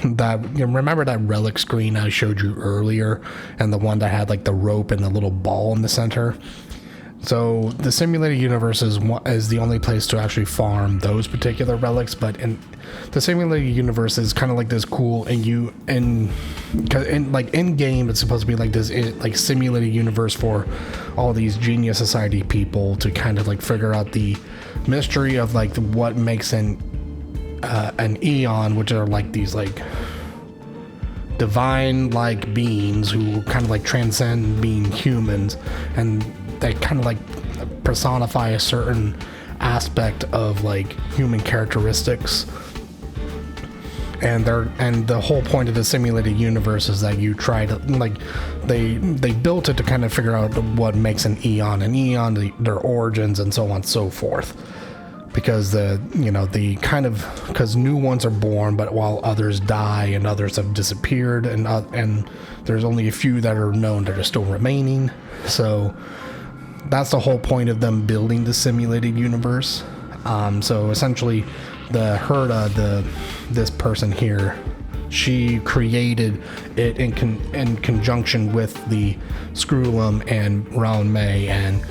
S1: remember that relic screen I showed you earlier, and the one that had like the rope and the little ball in the center? So the simulated universe is the only place to actually farm those particular relics, but in the simulated universe is kind of like this cool, and in game it's supposed to be like this like simulated universe for all these Genius Society people to kind of like figure out the mystery of like what makes an eon, which are like these like divine like beings who kind of like transcend being humans, and they kind of like personify a certain aspect of like human characteristics, and the whole point of the simulated universe is that you try to like they built it to kind of figure out what makes an eon, their origins, and so on and so forth, because because new ones are born, but while others die and others have disappeared, and there's only a few that are known that are still remaining. So that's the whole point of them building the simulated universe. So essentially, this person here, she created it in conjunction with the Screwlum and Ruan Mei, and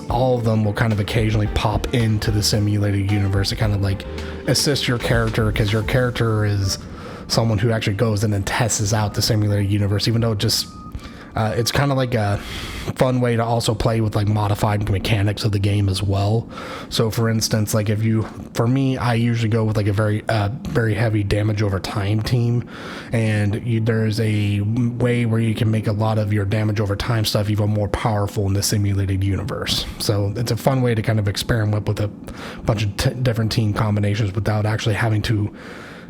S1: all of them will kind of occasionally pop into the simulated universe to kind of like assist your character, because your character is someone who actually goes in and tests out the simulated universe, even though it's kind of like a fun way to also play with like modified mechanics of the game as well. So for instance, like for me, I usually go with like a very heavy damage over time team, and there's a way where you can make a lot of your damage over time stuff even more powerful in the simulated universe. So it's a fun way to kind of experiment with a bunch of different team combinations without actually having to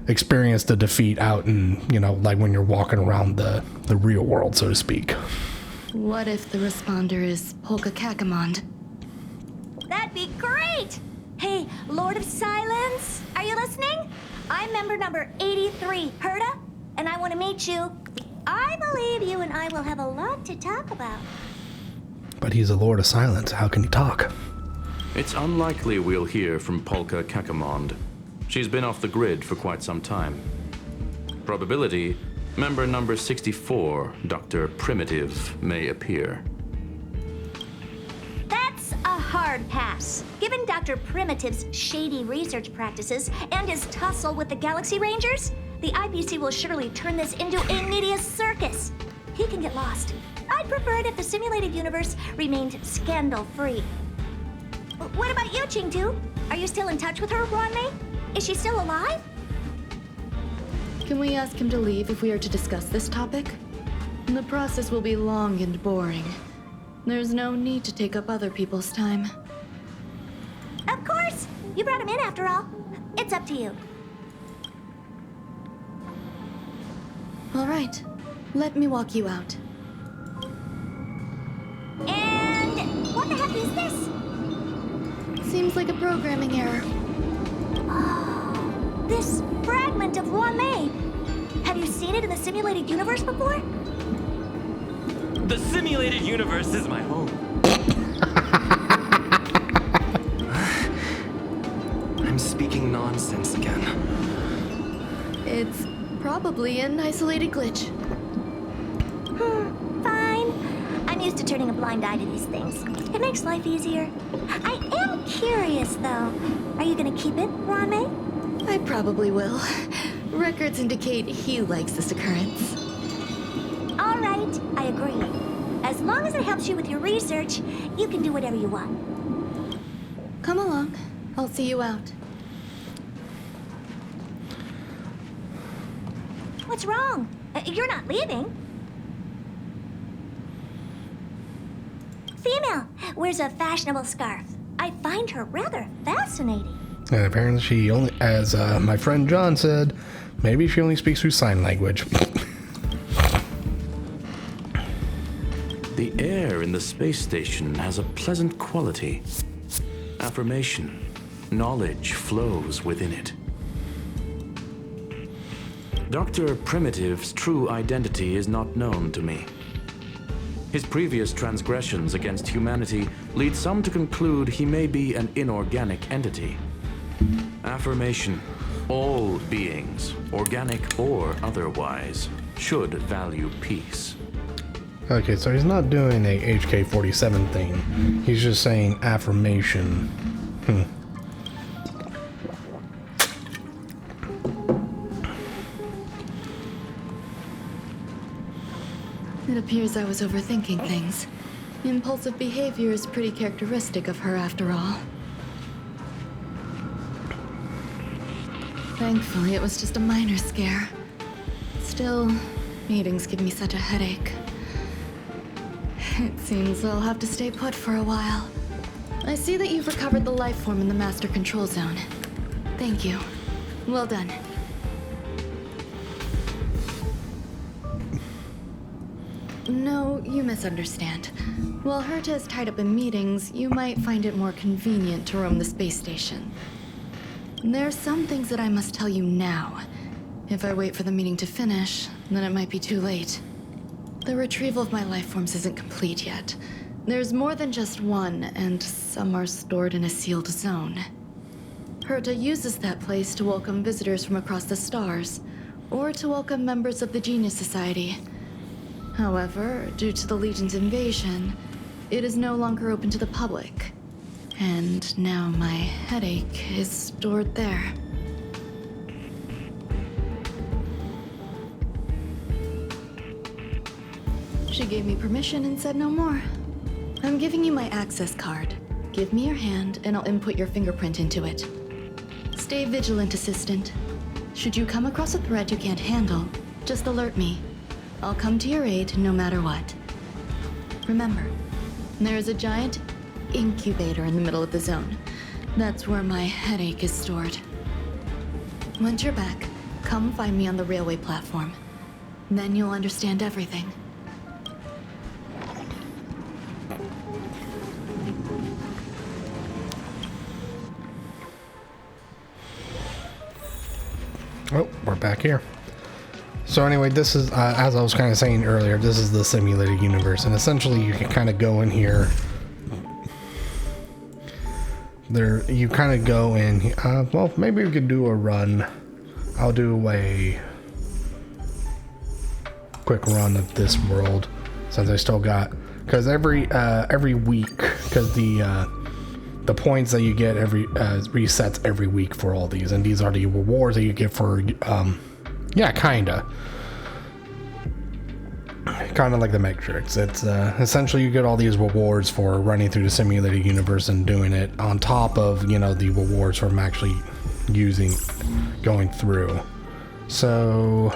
S1: experience the defeat out in, like when you're walking around the real world, so to speak.
S5: What if the responder is Polka Kakamond?
S3: That'd be great! Hey, Lord of Silence, are you listening? I'm member number 83, Herda, and I want to meet you. I believe you and I will have a lot to talk about.
S1: But he's a Lord of Silence. How can he talk?
S12: It's unlikely we'll hear from Polka Kakamond. She's been off the grid for quite some time. Probability, member number 64, Dr. Primitive, may appear.
S3: That's a hard hard pass. Given Dr. Primitive's shady research practices and his tussle with the Galaxy Rangers, the IPC will surely turn this into a media circus. He can get lost. I'd prefer it if the simulated universe remained scandal-free. What about you, Ching-Tu? Are you still in touch with her, Ruan Mei? Is she still alive?
S5: Can we ask him to leave if we are to discuss this topic? The process will be long and boring. There's no need to take up other people's time.
S3: Of course! You brought him in after all. It's up to you.
S5: All right. Let me walk you out.
S3: And what the heck is this?
S5: Seems like a programming error.
S3: This fragment of Ruan Mei. Have you seen it in the simulated universe before?
S2: The simulated universe is my home. I'm speaking nonsense again.
S5: It's probably an isolated glitch.
S3: Fine. I'm used to turning a blind eye to these things. It makes life easier. I am curious, though. Are you gonna keep it, Ruan Mei?
S5: I probably will. Records indicate he likes this occurrence.
S3: All right, I agree. As long as it helps you with your research, you can do whatever you want.
S5: Come along. I'll see you out.
S3: What's wrong? You're not leaving. Female wears a fashionable scarf. I find her rather fascinating.
S1: And apparently she only, as my friend John said, maybe she only speaks through sign language.
S12: The air in the space station has a pleasant quality. Affirmation. Knowledge flows within it. Dr. Primitive's true identity is not known to me. His previous transgressions against humanity lead some to conclude he may be an inorganic entity. Affirmation. All beings, organic or otherwise, should value peace.
S1: Okay, so he's not doing a HK-47 thing. He's just saying affirmation.
S5: It appears I was overthinking things. Impulsive behavior is pretty characteristic of her after all. Thankfully, it was just a minor scare. Still, meetings give me such a headache. It seems I'll have to stay put for a while. I see that you've recovered the life form in the master control zone. Thank you. Well done. No, you misunderstand. While Herta is tied up in meetings, you might find it more convenient to roam the space station. There are some things that I must tell you now. If I wait for the meeting to finish, then it might be too late. The retrieval of my life forms isn't complete yet. There's more than just one, and some are stored in a sealed zone. Herta uses that place to welcome visitors from across the stars, or to welcome members of the Genius Society. However, due to the Legion's invasion, it is no longer open to the public. And now my headache is stored there. She gave me permission and said no more. I'm giving you my access card. Give me your hand and I'll input your fingerprint into it. Stay vigilant, Assistant. Should you come across a threat you can't handle, just alert me. I'll come to your aid no matter what. Remember, there is a giant incubator in the middle of the zone. That's where my headache is stored. Once you're back, come find me on the railway platform. Then you'll understand everything.
S1: Oh, we're back here. So anyway, this is, as I was kind of saying earlier, this is the simulated universe, and essentially you can kind of go in here. You kind of go in, well, maybe we could do a run. I'll do a quick run of this world, since I still got, because every week, because the the points that you get every resets every week for all these, and these are the rewards that you get for yeah, kind of like the Matrix. It's essentially you get all these rewards for running through the simulated universe and doing it on top of, you know, the rewards from actually going through. So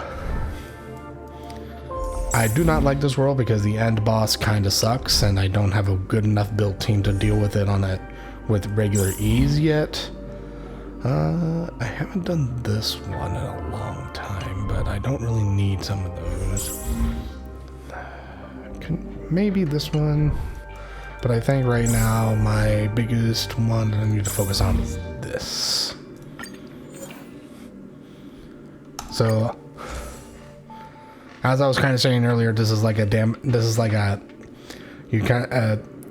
S1: I do not like this world because the end boss kind of sucks, and I don't have a good enough built team to deal with it with regular ease yet. I haven't done this one in a long time, but I don't really need some of those. Maybe this one, but I think right now my biggest one that I need to focus on is this. So, as I was kind of saying earlier,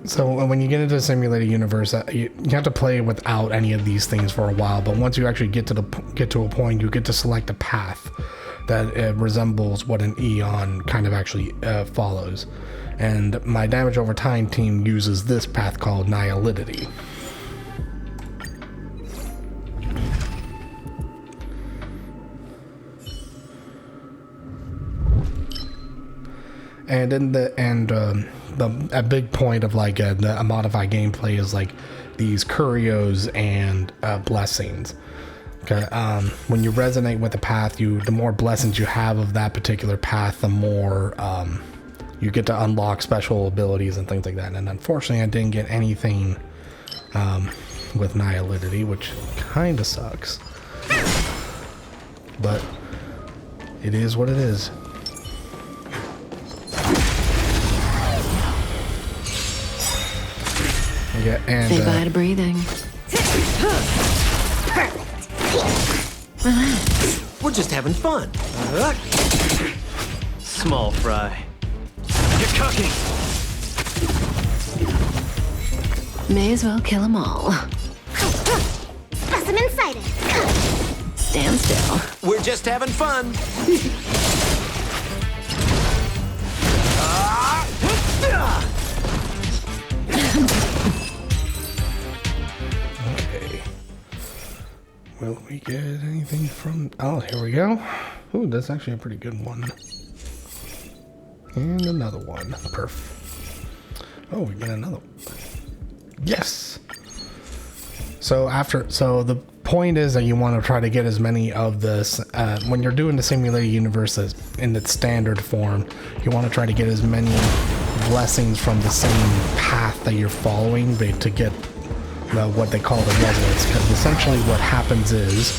S1: so when you get into the simulated universe, you have to play without any of these things for a while. But once you actually get to a point, you get to select a path that resembles what an Eon kind of actually follows. And my damage over time team uses this path called Nihility. And a big point of like a modified gameplay is like these curios and blessings. Okay, when you resonate with the path, the more blessings you have of that particular path, the more you get to unlock special abilities and things like that. And unfortunately, I didn't get anything with Nihility, which kind of sucks. But it is what it is. Yeah, and
S5: say bye to breathing.
S13: We're just having fun. Small fry. You're cooking.
S5: May as well kill them all.
S3: Specimen sighted.
S5: Stand still.
S13: We're just having fun.
S1: Okay. Will we get anything from... Oh, here we go. Ooh, that's actually a pretty good one. And another one. Perf. Oh, we get another one. Yes! So the point is that you want to try to get as many of this, when you're doing the simulated universe in its standard form, you want to try to get as many blessings from the same path that you're following to get what they call the resonance, because essentially what happens is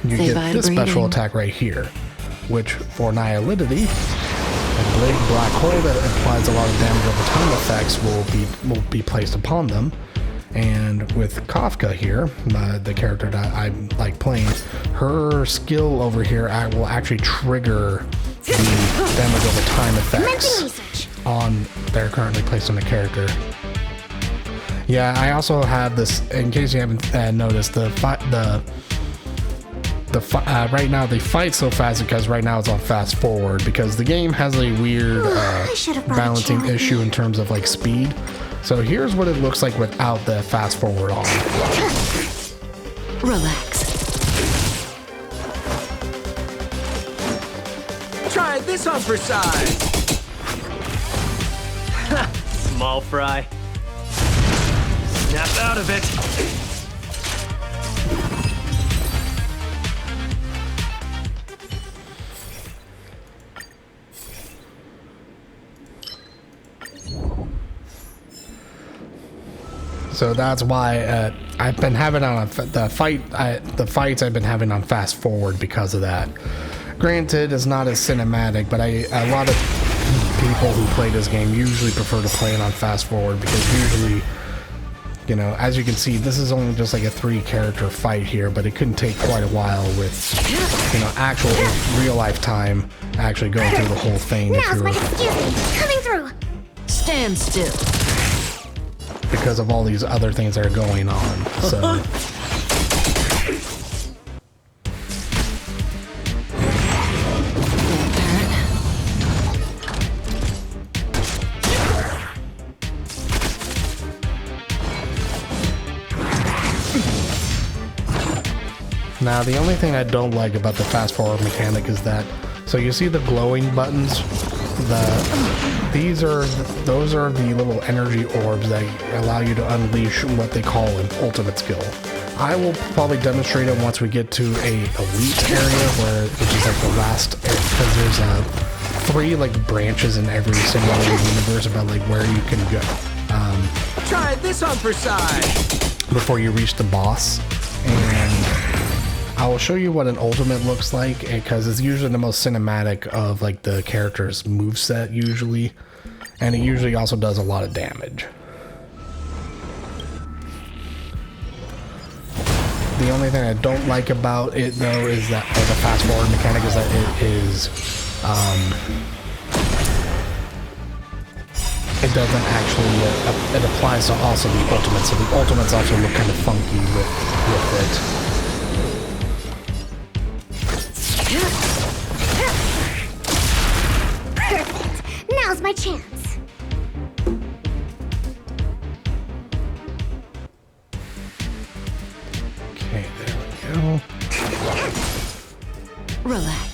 S1: you get this special attack right here, which for Nihility, a big black hole that implies a lot of damage over time effects will be placed upon them. And with Kafka here, the character that I like playing, her skill over here will actually trigger the damage over time effects that are currently placed on the character. Yeah, I also have this, in case you haven't noticed, right now the fight's so fast because right now it's on fast forward because the game has a weird balancing issue in terms of like speed. So here's what it looks like without the fast forward on.
S5: Relax.
S13: Try this on for size. Small fry. Snap out of it.
S1: So that's why I've been having on the fights I've been having on fast forward because of that. Granted, it's not as cinematic, but a lot of people who play this game usually prefer to play it on fast forward because usually, you know, as you can see, this is only just like a 3-character fight here, but it couldn't take quite a while with, you know, actual real-life time actually going through the whole thing.
S3: Now's my excuse me. Coming through.
S5: Stand still.
S1: Because of all these other things that are going on. So. Now, the only thing I don't like about the fast forward mechanic is that, so you see the glowing buttons? Those are the little energy orbs that allow you to unleash what they call an ultimate skill. I will probably demonstrate it once we get to a elite area, which is like the last, because there's 3 like branches in every simulated universe about like where you can go.
S13: Try this on for size.
S1: Before you reach the boss, and I will show you what an ultimate looks like, because it's usually the most cinematic of like the character's moveset usually, and it usually also does a lot of damage. The only thing I don't like about it though is that the fast forward mechanic is that it doesn't actually, it applies to also the ultimate, so the ultimates also look kind of funky with it.
S3: Perfect. Now's my chance.
S1: Okay, there we go.
S5: Relax.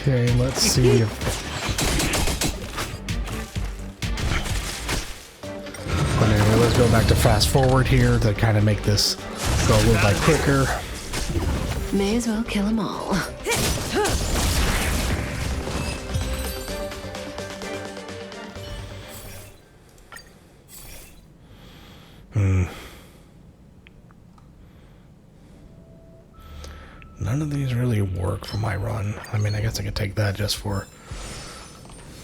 S1: Okay, let's see if... But anyway, let's go back to fast forward here to kind of make this go a little bit quicker.
S5: May as well kill them all.
S1: None of these really work for my run. I mean, I guess I could take that just for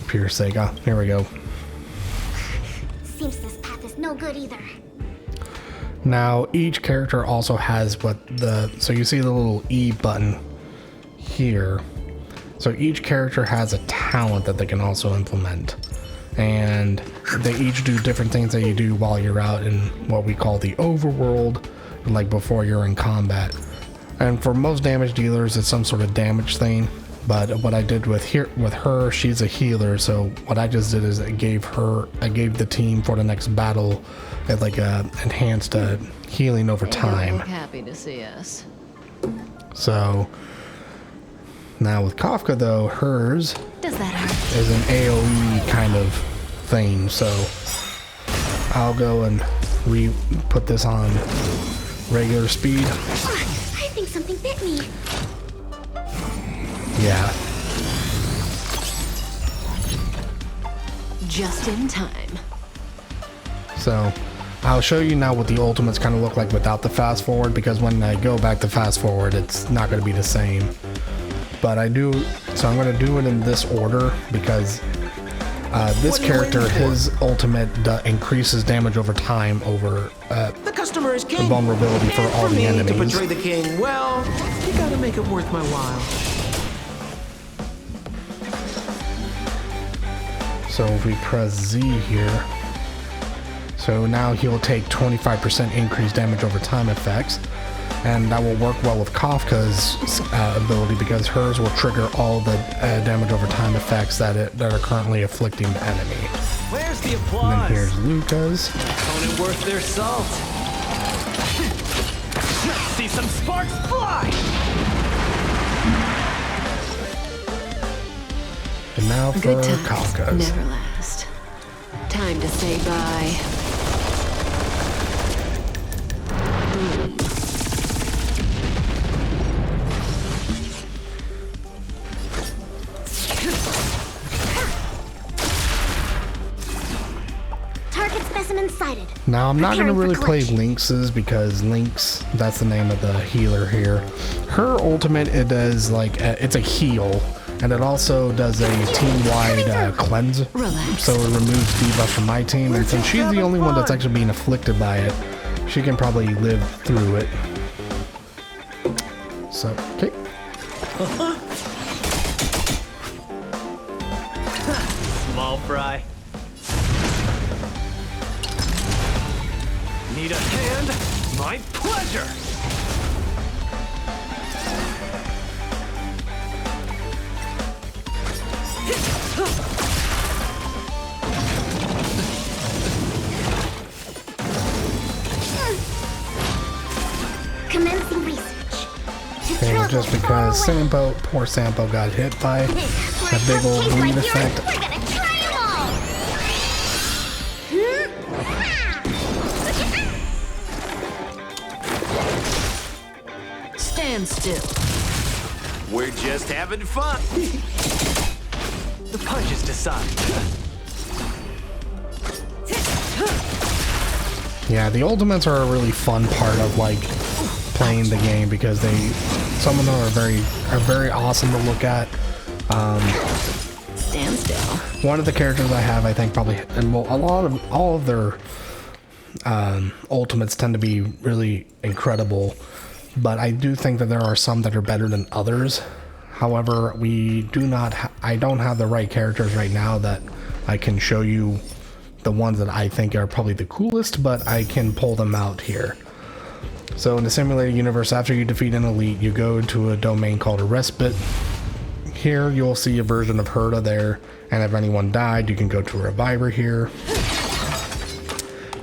S1: pure sake. Oh, here we go.
S3: Seems this path is no good either.
S1: Now, each character also has so you see the little E button here. So each character has a talent that they can also implement. And they each do different things that you do while you're out in what we call the overworld, like before you're in combat. And for most damage dealers, it's some sort of damage thing. But what I did with her, she's a healer. So what I just did is I gave the team for the next battle like a enhanced healing over time.
S5: Happy to see us.
S1: So now with Kafka though, hers
S5: Does that hurt?
S1: is an AoE kind of thing. So I'll go and put this on regular speed.
S3: I think something bit me.
S1: Yeah.
S5: Just in time.
S1: So I'll show you now what the ultimates kind of look like without the fast forward, because when I go back to fast forward, it's not going to be the same. But I'm going to do it in this order because this character, his ultimate increases damage over time over
S13: The customer is king.
S1: the vulnerability for all the
S13: me
S1: enemies.
S13: to betray the king, well, you gotta make it worth my while.
S1: So if we press Z here, so now he'll take 25% increased damage over time effects, and that will work well with Kafka's ability because hers will trigger all the damage over time effects that are currently afflicting the enemy.
S13: Where's the
S1: And
S13: applause?
S1: then here's Luca's.
S13: Opponent worth their salt. See some sparks fly!
S1: And now for
S5: Good times
S1: Kafka's.
S5: never last. Time to say bye.
S3: Target specimen sighted.
S1: Now I'm not going to
S3: Preparing
S1: really
S3: for
S1: play
S3: glitch.
S1: Lynx's because Lynx, that's the name of the healer here. Her ultimate, it does like, it's a heal. And it also does a team-wide cleanse.
S5: Relax.
S1: So it removes debuffs from my team. And since she's the only one that's actually being afflicted by it, she can probably live through it. So, okay.
S13: Small fry. Need a hand? My pleasure!
S1: just because poor Sampo got hit by a big old bleed effect.
S3: We're gonna try 'em all.
S8: Stand still.
S13: We're just having fun.
S2: The punches decide.
S1: Yeah, the ultimates are a really fun part of like playing the game because some of them are very awesome to look at.
S8: Stand still.
S1: One of the characters I have, I think probably, and well, all of their ultimates tend to be really incredible, but I do think that there are some that are better than others. However, I don't have the right characters right now that I can show you the ones that I think are probably the coolest, but I can pull them out here. So in the simulated universe, after you defeat an elite, you go to a domain called a respite. Here you'll see a version of Herta there, and if anyone died, you can go to a reviver here.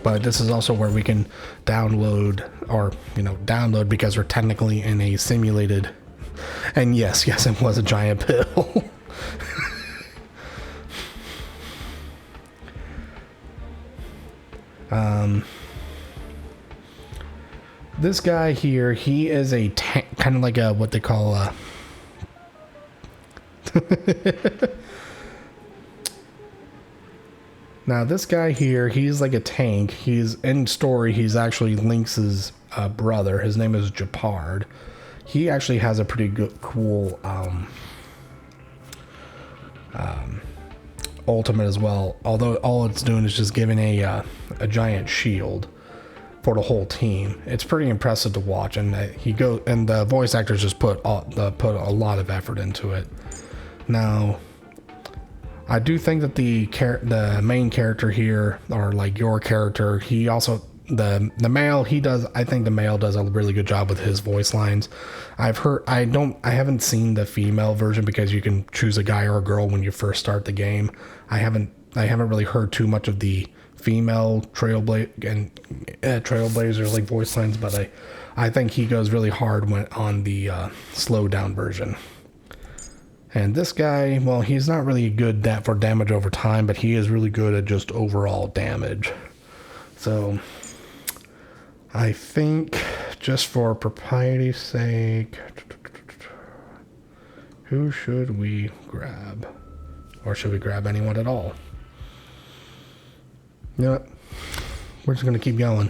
S1: But this is also where we can download, because we're technically in a simulated. And yes, it was a giant pill. This guy here, he is a tank, kind of like a what they call a. Now this guy here, he's like a tank. He's in story. He's actually Lynx's brother. His name is Japard. He actually has a pretty good, cool ultimate as well. Although all it's doing is just giving a giant shield for the whole team. It's pretty impressive to watch, and the voice actors just put a lot of effort into it. Now, I do think that the main character here, or like your character, he also the male, I think the male does a really good job with his voice lines. I haven't seen the female version because you can choose a guy or a girl when you first start the game. I haven't really heard too much of the female Trailblazers like voice lines, but I think he goes really hard on the slow down version. And this guy, well, he's not really good for damage over time, but he is really good at just overall damage. So I think just for propriety's sake, who should we grab? Or should we grab anyone at all? You know what? We're just going to keep going.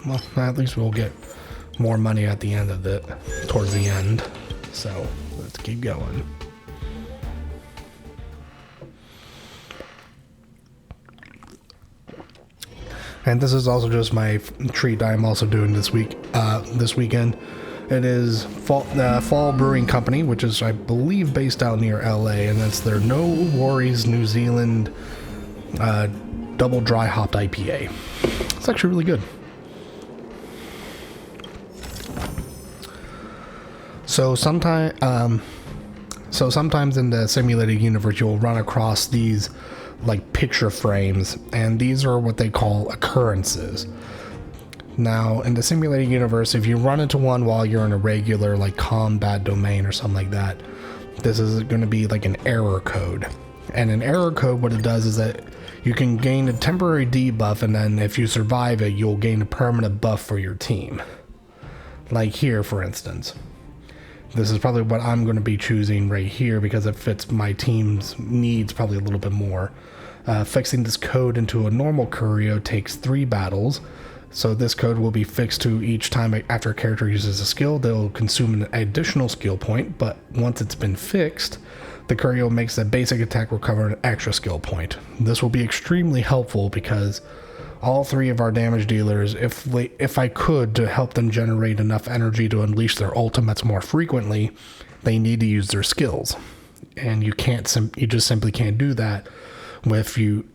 S1: Well, at least we'll get more money at the end of it, towards the end. So, let's keep going. And this is also just my treat I'm also doing this weekend. It is Fall Brewing Company, which is, I believe, based out near LA, and that's their No Worries New Zealand double dry hopped IPA. It's actually really good. So sometimes in the simulated universe, you'll run across these like picture frames, and these are what they call occurrences. Now, in the simulated universe, if you run into one while you're in a regular like combat domain or something like that, this is going to be like an error code. And an error code, what it does is that you can gain a temporary debuff, and then if you survive it, you'll gain a permanent buff for your team. Like here, for instance. This is probably what I'm going to be choosing right here because it fits my team's needs probably a little bit more. Fixing this code into a normal curio takes 3 battles. So this code will be fixed to each time after a character uses a skill, they'll consume an additional skill point, but once it's been fixed, the curio makes the basic attack recover an extra skill point. This will be extremely helpful because all 3 of our damage dealers, if I could, to help them generate enough energy to unleash their ultimates more frequently, they need to use their skills. And you just simply can't do that if you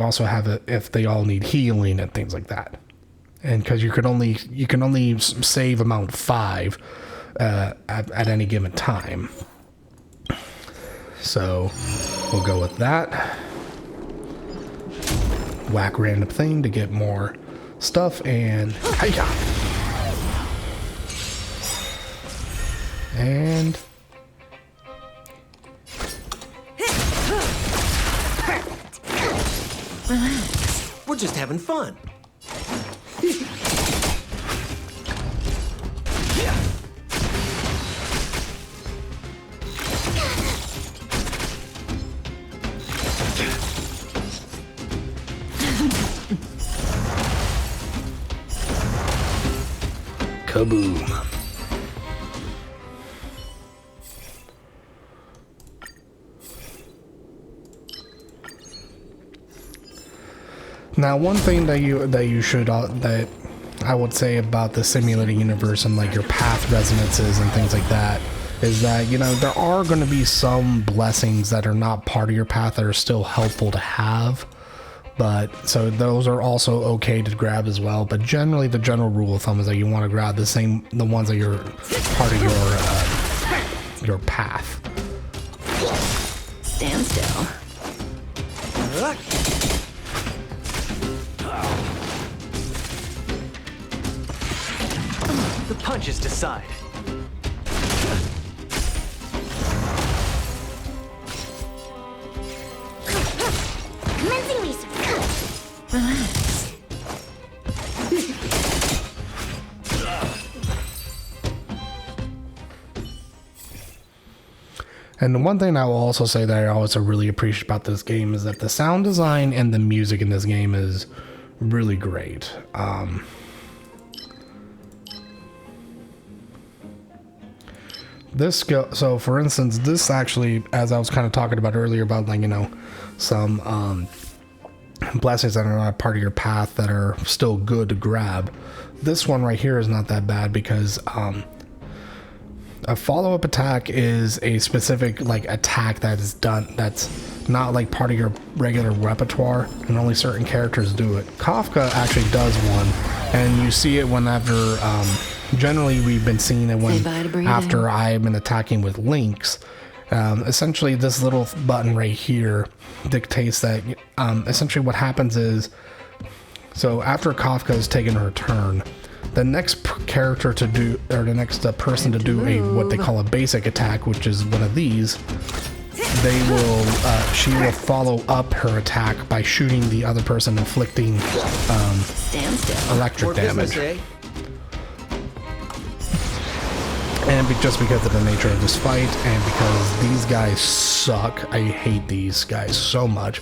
S1: also have if they all need healing and things like that. And because you can only save amount 5 at any given time. So we'll go with that. Whack random thing to get more stuff, and hiya! And
S13: Relax. We're just having fun.
S1: kaboom. Now, one thing that you should that I would say about the simulated universe and like your path resonances and things like that is that, you know, there are going to be some blessings that are not part of your path that are still helpful to have. But so those are also okay to grab as well. But generally, the general rule of thumb is that you want to grab the ones that are part of your path.
S7: Stand still.
S14: The punches decide.
S3: Commencing research.
S5: Relax.
S1: And the one thing I will also say that I also really appreciate about this game is that the sound design and the music in this game is really great. So for instance, this actually, as I was kind of talking about earlier about, like, you know, some blessings that are not part of your path that are still good to grab. This one right here is not that bad because a follow-up attack is a specific like attack that is done that's not like part of your regular repertoire, and only certain characters do it. Kafka actually does one, and you see it whenever generally we've been seeing it when after I've been attacking with links. Essentially this little button right here dictates that essentially what happens is, so after Kafka has taken her turn, the next character to do, or the next person to do a what they call a basic attack, which is one of these, they will she will follow up her attack by shooting the other person, inflicting electric damage. And just because of the nature of this fight, and because these guys suck, I hate these guys so much,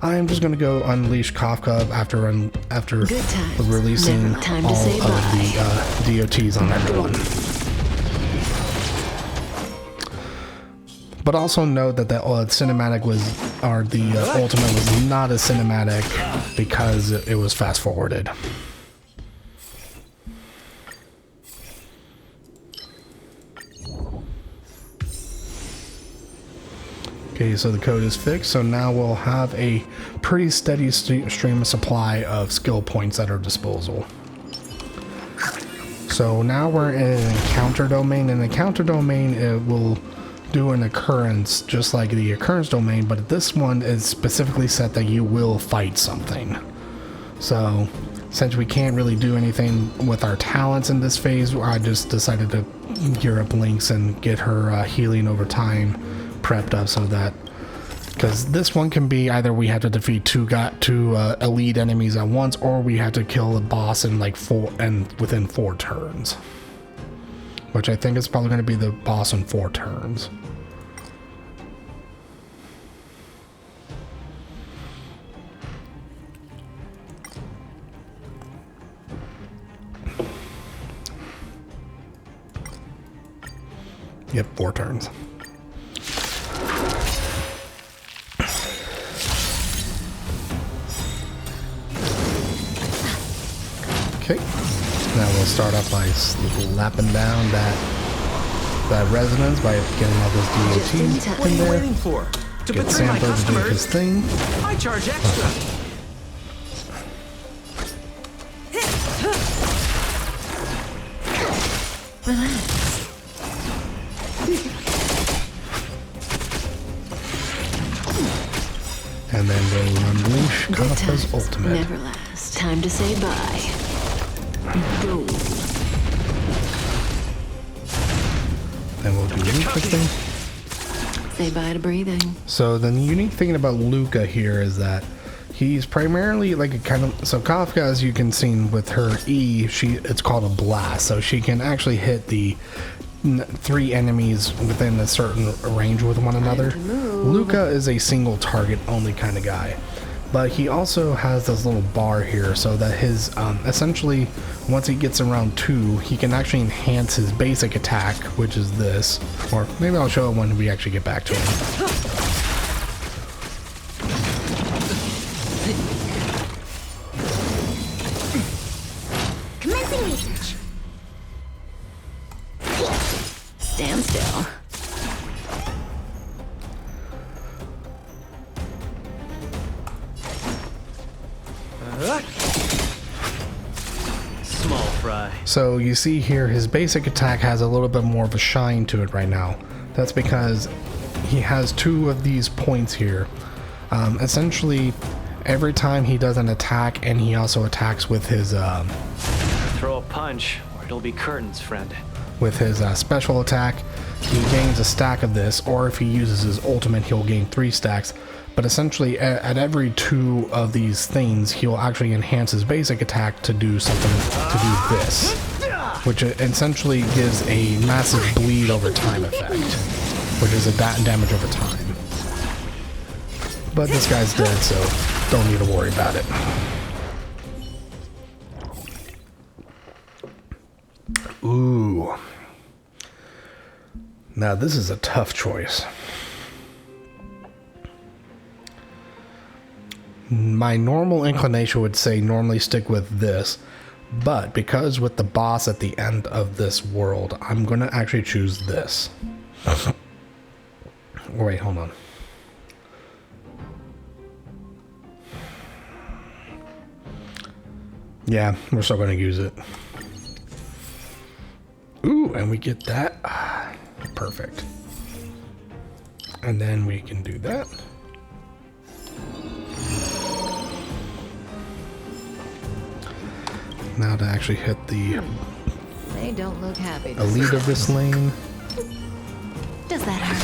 S1: I'm just gonna go unleash Kafka after releasing all of the DOTs on everyone. But also note that the cinematic the ultimate was not as cinematic because it was fast forwarded. Okay, so the code is fixed, so now we'll have a pretty steady stream of supply of skill points at our disposal. So now we're in an encounter domain. In the encounter domain, it will do an occurrence just like the occurrence domain, but this one is specifically set that you will fight something. So since we can't really do anything with our talents in this phase, I just decided to gear up Lynx and get her healing over time prepped up, so that, because this one can be either we have to defeat two elite enemies at once, or we have to kill the boss in like within 4 turns, which I think is probably going to be the boss in 4 turns. Yep, 4 turns. Okay, now we'll start off by slapping down that resonance by getting all those DOTs in there. Get Sampo to do his thing.
S13: I charge extra.
S5: Relax.
S1: And then we'll unleash
S5: Good
S1: Kafka's
S5: times
S1: ultimate.
S5: never last. Time to say bye. Boom.
S1: Then we'll do Luca's thing.
S5: Say bye to breathing.
S1: So the unique thing about Luca here is that he's primarily like a kind of, so Kafka, as you can see with her E, it's called a blast, so she can actually hit the 3 enemies within a certain range with one another. Luca is a single target only kind of guy, but he also has this little bar here so that his essentially once he gets around 2, he can actually enhance his basic attack, which is this, or maybe I'll show it when we actually get back to him.
S3: Commencing research.
S5: Stand still.
S2: Small fry.
S1: So you see here his basic attack has a little bit more of a shine to it right now. That's because he has 2 of these points here. Essentially every time he does an attack, and he also attacks with his
S2: Throw a punch, or it'll be curtains, friend.
S1: with his special attack, he gains a stack of this, or if he uses his ultimate, he'll gain 3 stacks. But essentially, at every 2 of these things, he'll actually enhance his basic attack to do something, to do this, which essentially gives a massive bleed over time effect, which is a damage over time. But this guy's dead, so don't need to worry about it. Ooh. Now this is a tough choice. My normal inclination would say normally stick with this, but because with the boss at the end of this world, I'm gonna actually choose this. Wait, hold on. Yeah, we're still gonna use it. Ooh, and we get that. Perfect. And then we can do that. Now to actually hit the
S5: They don't look happy.
S1: elite of this lane.
S5: Does that hurt?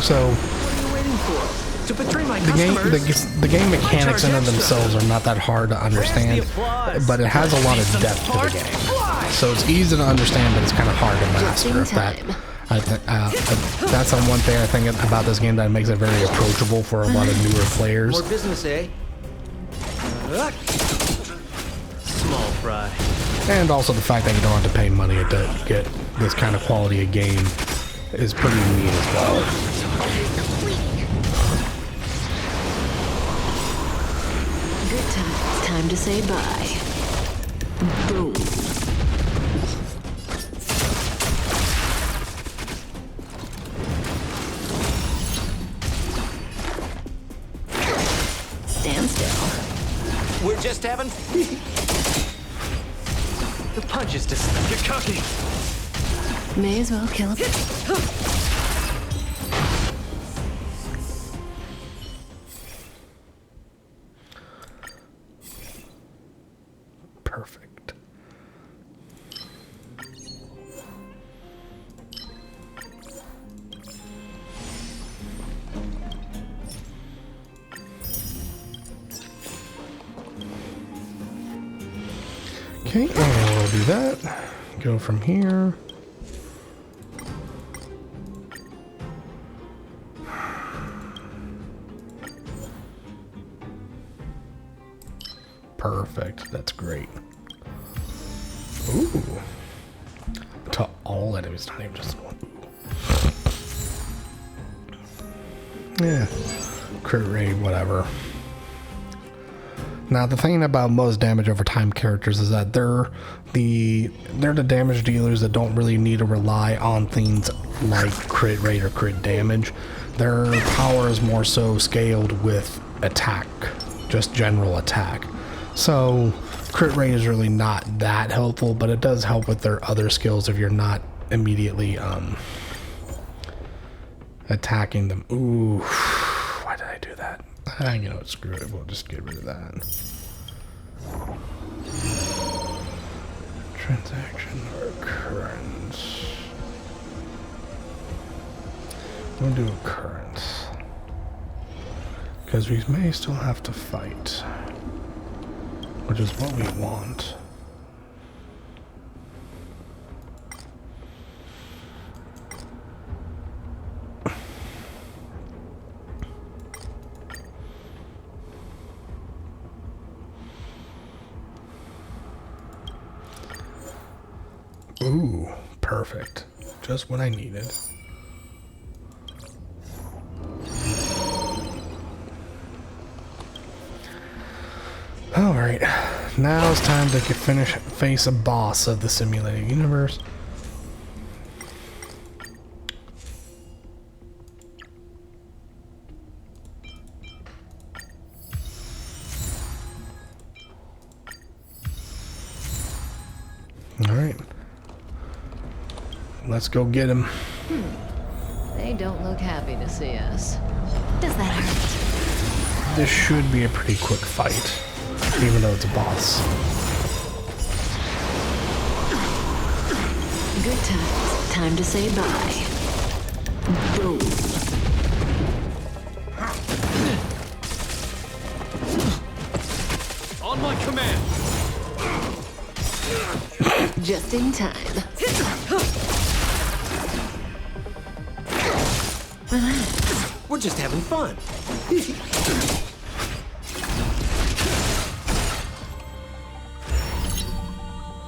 S1: So
S2: What are you waiting for? To betray my
S1: the
S2: customers?
S1: the game mechanics in and of themselves are not that hard to understand, but it has a lot of depth to the game. So it's easy to understand, but it's kind of hard to master. That's the one thing I think about this game that makes it very approachable for a lot of newer players.
S13: More business, eh?
S2: Small fry.
S1: And also the fact that you don't have to pay money to get this kind of quality of game is pretty neat as well.
S5: Good time. Time to say bye. Boom. Stand still.
S13: We're just having.
S2: The punch is just. You're cooking.
S5: May as well kill it.
S1: Perfect. Okay, and we'll do that. Go from here. Perfect. That's great. Ooh. To all enemies, not even just one. Yeah. Crit rate, whatever. Now the thing about most damage over time characters is that they're the damage dealers that don't really need to rely on things like crit rate or crit damage. Their power is more so scaled with attack, just general attack. So crit rate is really not that helpful, but it does help with their other skills if you're not immediately attacking them. Ooh, why did I do that? You know what, screw it, we'll just get rid of that. Transaction or occurrence. We'll do occurrence. Because we may still have to fight. Which is what we want. Ooh, perfect. Just what I needed. Alright, now it's time to face a boss of the simulated universe. Alright. Let's go get him.
S14: They don't look happy to see us. Does that hurt?
S1: This should be a pretty quick fight, even though it's a boss.
S14: Good times. Time to say bye. Boom.
S15: On my command.
S14: Just in time.
S13: We're just having fun.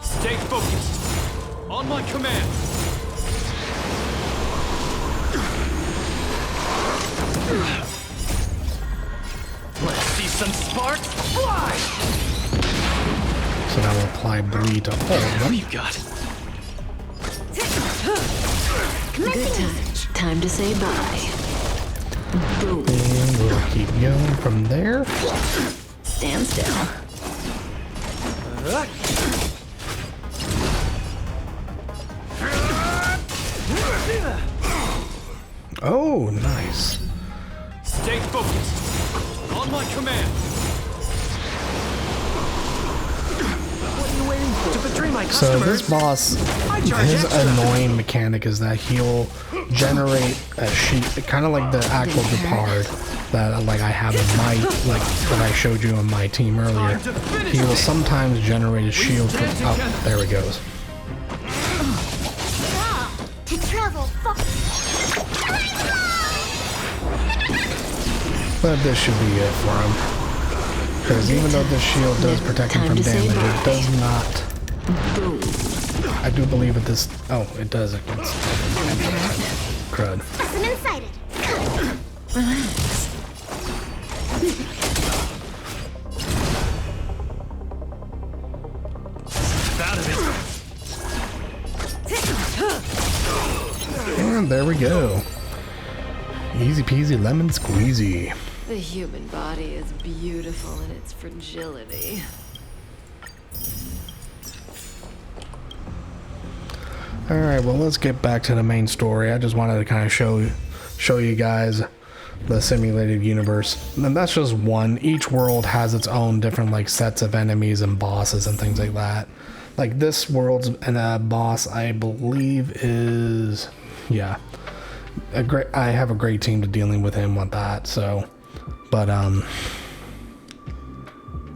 S15: Stay focused. On my command. Let's see some sparks fly.
S1: So now we'll apply bleed to all of them.
S15: You got it.
S14: Good times. Time to say bye. Boom.
S1: And we'll keep going from there.
S14: Stand still.
S1: Oh, nice.
S15: Stay focused. On my command.
S13: What are you waiting for? To betray my
S1: So
S13: customers?
S1: this boss, his annoying mechanic is that he'll generate a sheet, kind of like the actual Depard that like I have in my, like that I showed you on my team earlier. He will sometimes generate a shield from, oh, there it goes.
S3: To travel
S1: But this should be it for him. Because even though this shield does protect him from damage, it does not. I do believe it does. Oh, it does against crud.
S3: Lesson incited.
S14: Relax.
S15: Out of it.
S1: And there we go. Easy peasy lemon squeezy.
S14: The human body is beautiful in its fragility.
S1: Alright, well let's get back to the main story. I just wanted to kind of show you guys the simulated universe. And that's just one. Each world has its own different like sets of enemies and bosses and things like that. Like this world's boss, I believe is, yeah, I have a great team to dealing with him with that. So, but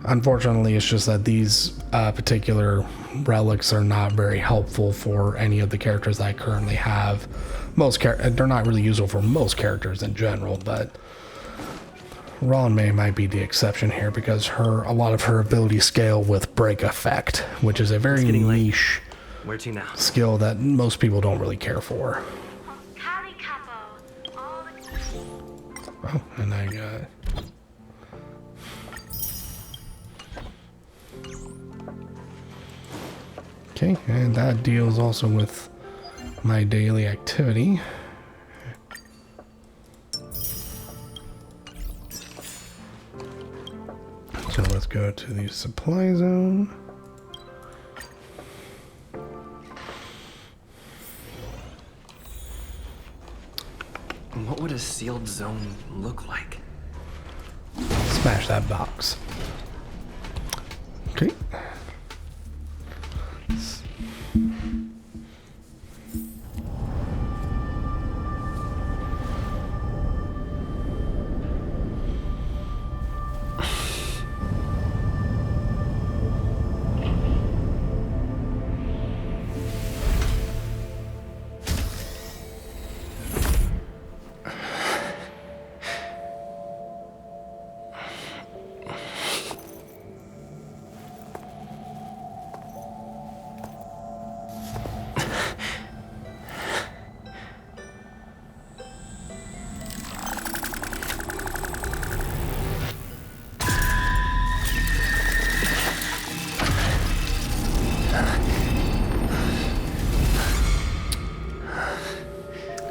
S1: unfortunately, it's just that these particular relics are not very helpful for any of the characters that I currently have. They're not really useful for most characters in general, but Ruan Mei might be the exception here because a lot of her abilities scale with break effect, which is a very niche
S2: Where to now?
S1: skill that most people don't really care for. Oh, and I got. Okay, and that deals also with my daily activity. So let's go go to the supply zone.
S2: What would a sealed zone look like?
S1: Smash that box. Okay.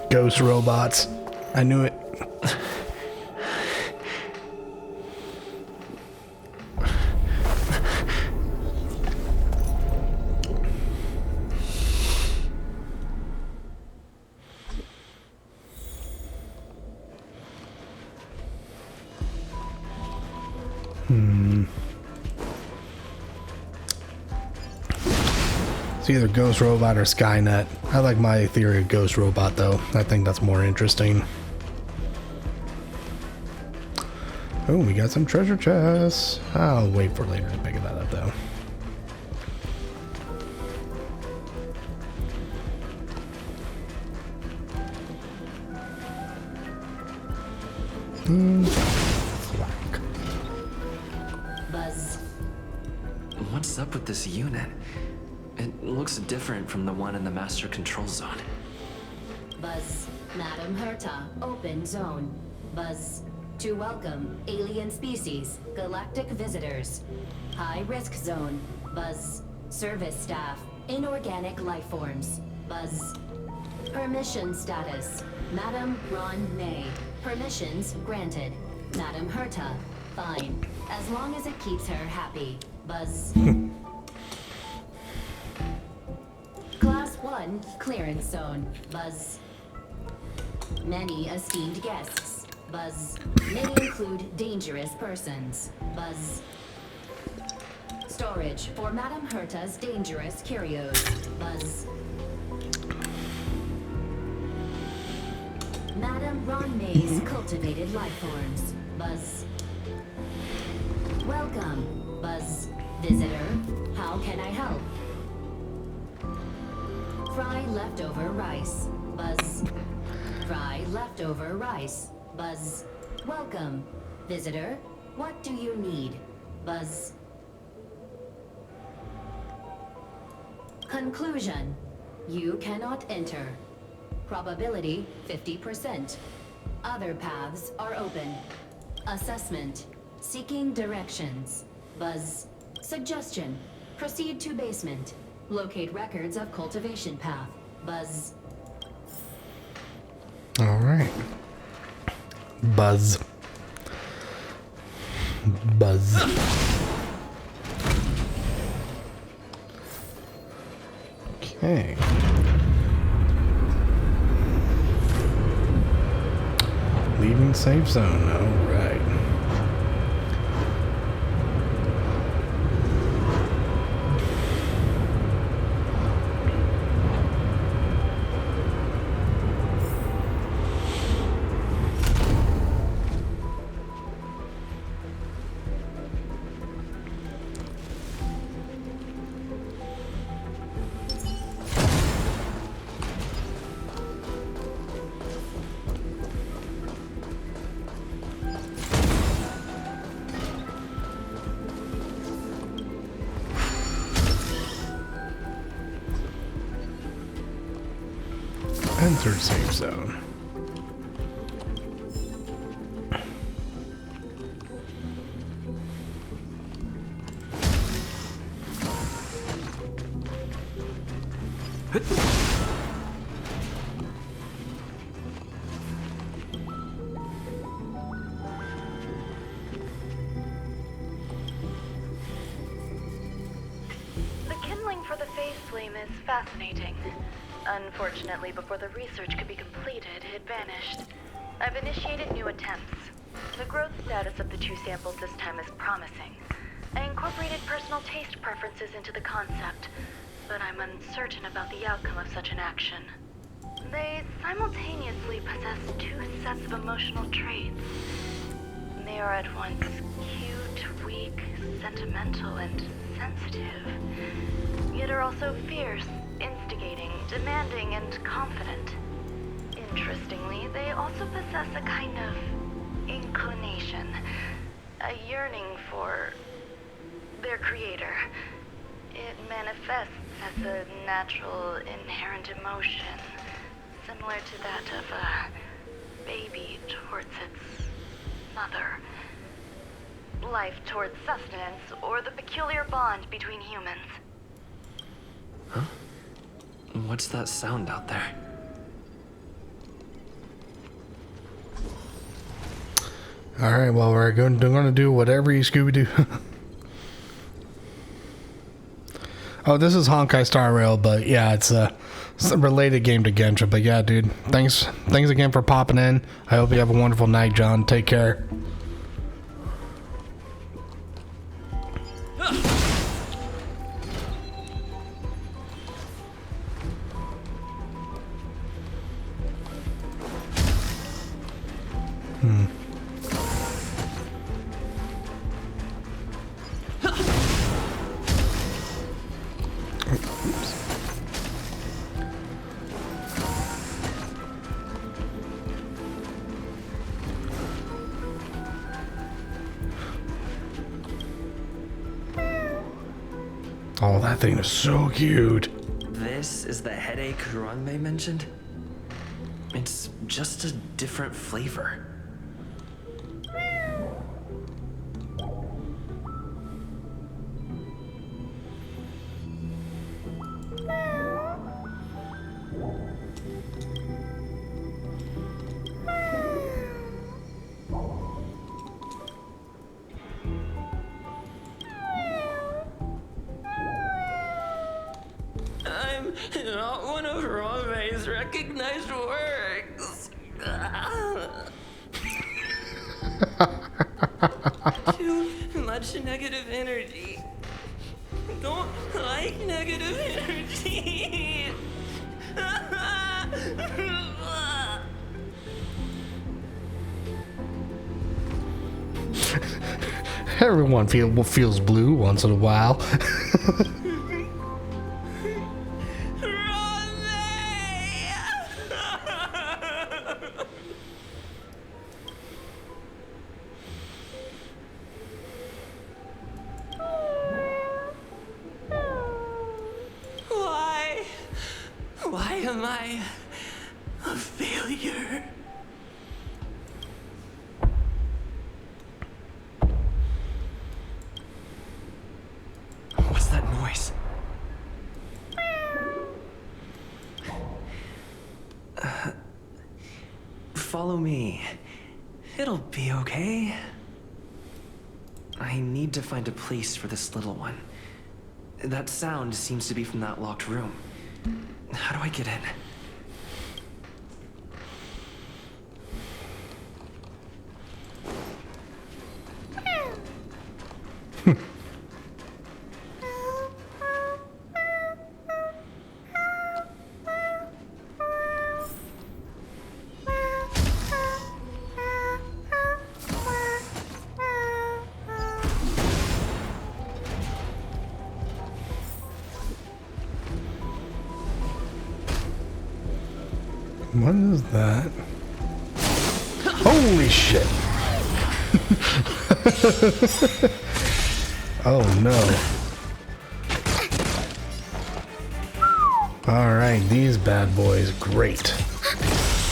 S1: Ghost robots. I knew it. It's either Ghost Robot or Skynet. I like my theory of Ghost Robot though. I think that's more interesting. Oh, we got some treasure chests. I'll wait for later to pick that up though. Flak.
S2: Buzz. What's up with this unit? It looks different from the one in the master control zone.
S16: Buzz. Madam Herta, open zone. Buzz. To welcome alien species, galactic visitors. High risk zone. Buzz. Service staff, inorganic life forms. Buzz. Permission status. Madam Ruan Mei. Permissions granted. Madam Herta. Fine. As long as it keeps her happy. Buzz. Class 1 clearance zone. Buzz. Many esteemed guests. Buzz. May include dangerous persons. Buzz. Storage for Madam Herta's dangerous curios. Buzz. Madam Ruan Mei's cultivated life forms. Buzz. Welcome, Buzz. Visitor, how can I help? Fry leftover rice. Buzz. Fry leftover rice. Buzz. Welcome. Visitor, what do you need? Buzz. Conclusion. You cannot enter. Probability 50%. Other paths are open. Assessment. Seeking directions. Buzz. Suggestion. Proceed to basement. Locate records of cultivation path. Buzz.
S1: All right. Buzz. Buzz. Okay. Leaving safe zone. All right. Enter safe zone.
S17: phase flame is fascinating. Unfortunately, before the research could be completed, it vanished. I've initiated new attempts. The growth status of the 2 samples this time is promising. I incorporated personal taste preferences into the concept, but I'm uncertain about the outcome of such an action. They simultaneously possess 2 sets of emotional traits. They are at once cute, weak, sentimental, and sensitive, yet are also fierce, instigating, demanding, and confident. Interestingly, they also possess a kind of inclination, a yearning for their creator. It manifests as a natural, inherent emotion, similar to that of a baby towards its mother. Life towards sustenance, or the peculiar bond between humans.
S2: Huh? What's that sound out there?
S1: Alright, well, we're going to do whatever you Scooby-Doo. Oh, this is Honkai Star Rail, but yeah, it's a related game to Genshin. But yeah, dude, thanks again for popping in. I hope you have a wonderful night, John. Take care. Oh, that thing is so cute.
S2: This is the headache Ruan Mei mentioned? It's just a different flavor. I'm not one of Ruan Mei's recognized works. Too much negative energy. Don't like negative energy.
S1: Everyone feels blue once in a while.
S2: Why am I a failure? What's that noise? Follow me. It'll be okay. I need to find a place for this little one. That sound seems to be from that locked room. How do I get in?
S1: What is that? Holy shit! Oh no. Alright, these bad boys, great.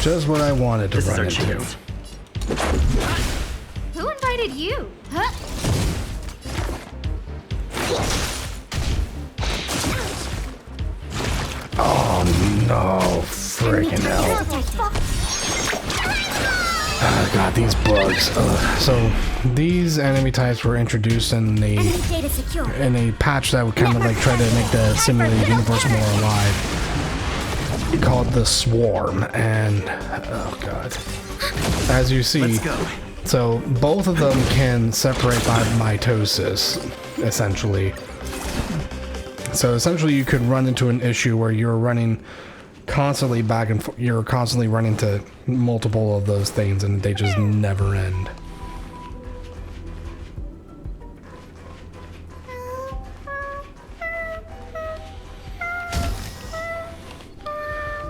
S1: Just what I wanted to run into.
S4: Who invited you? Huh?
S1: Oh no, freaking hell. God, these bugs. So these enemy types were introduced in a patch that would kind of like try to make the simulated universe more alive, called the Swarm. And oh god, as you see, so both of them can separate by mitosis, essentially. So essentially, you could run into an issue where you're running constantly back and forth. You're constantly running to multiple of those things and they just never end.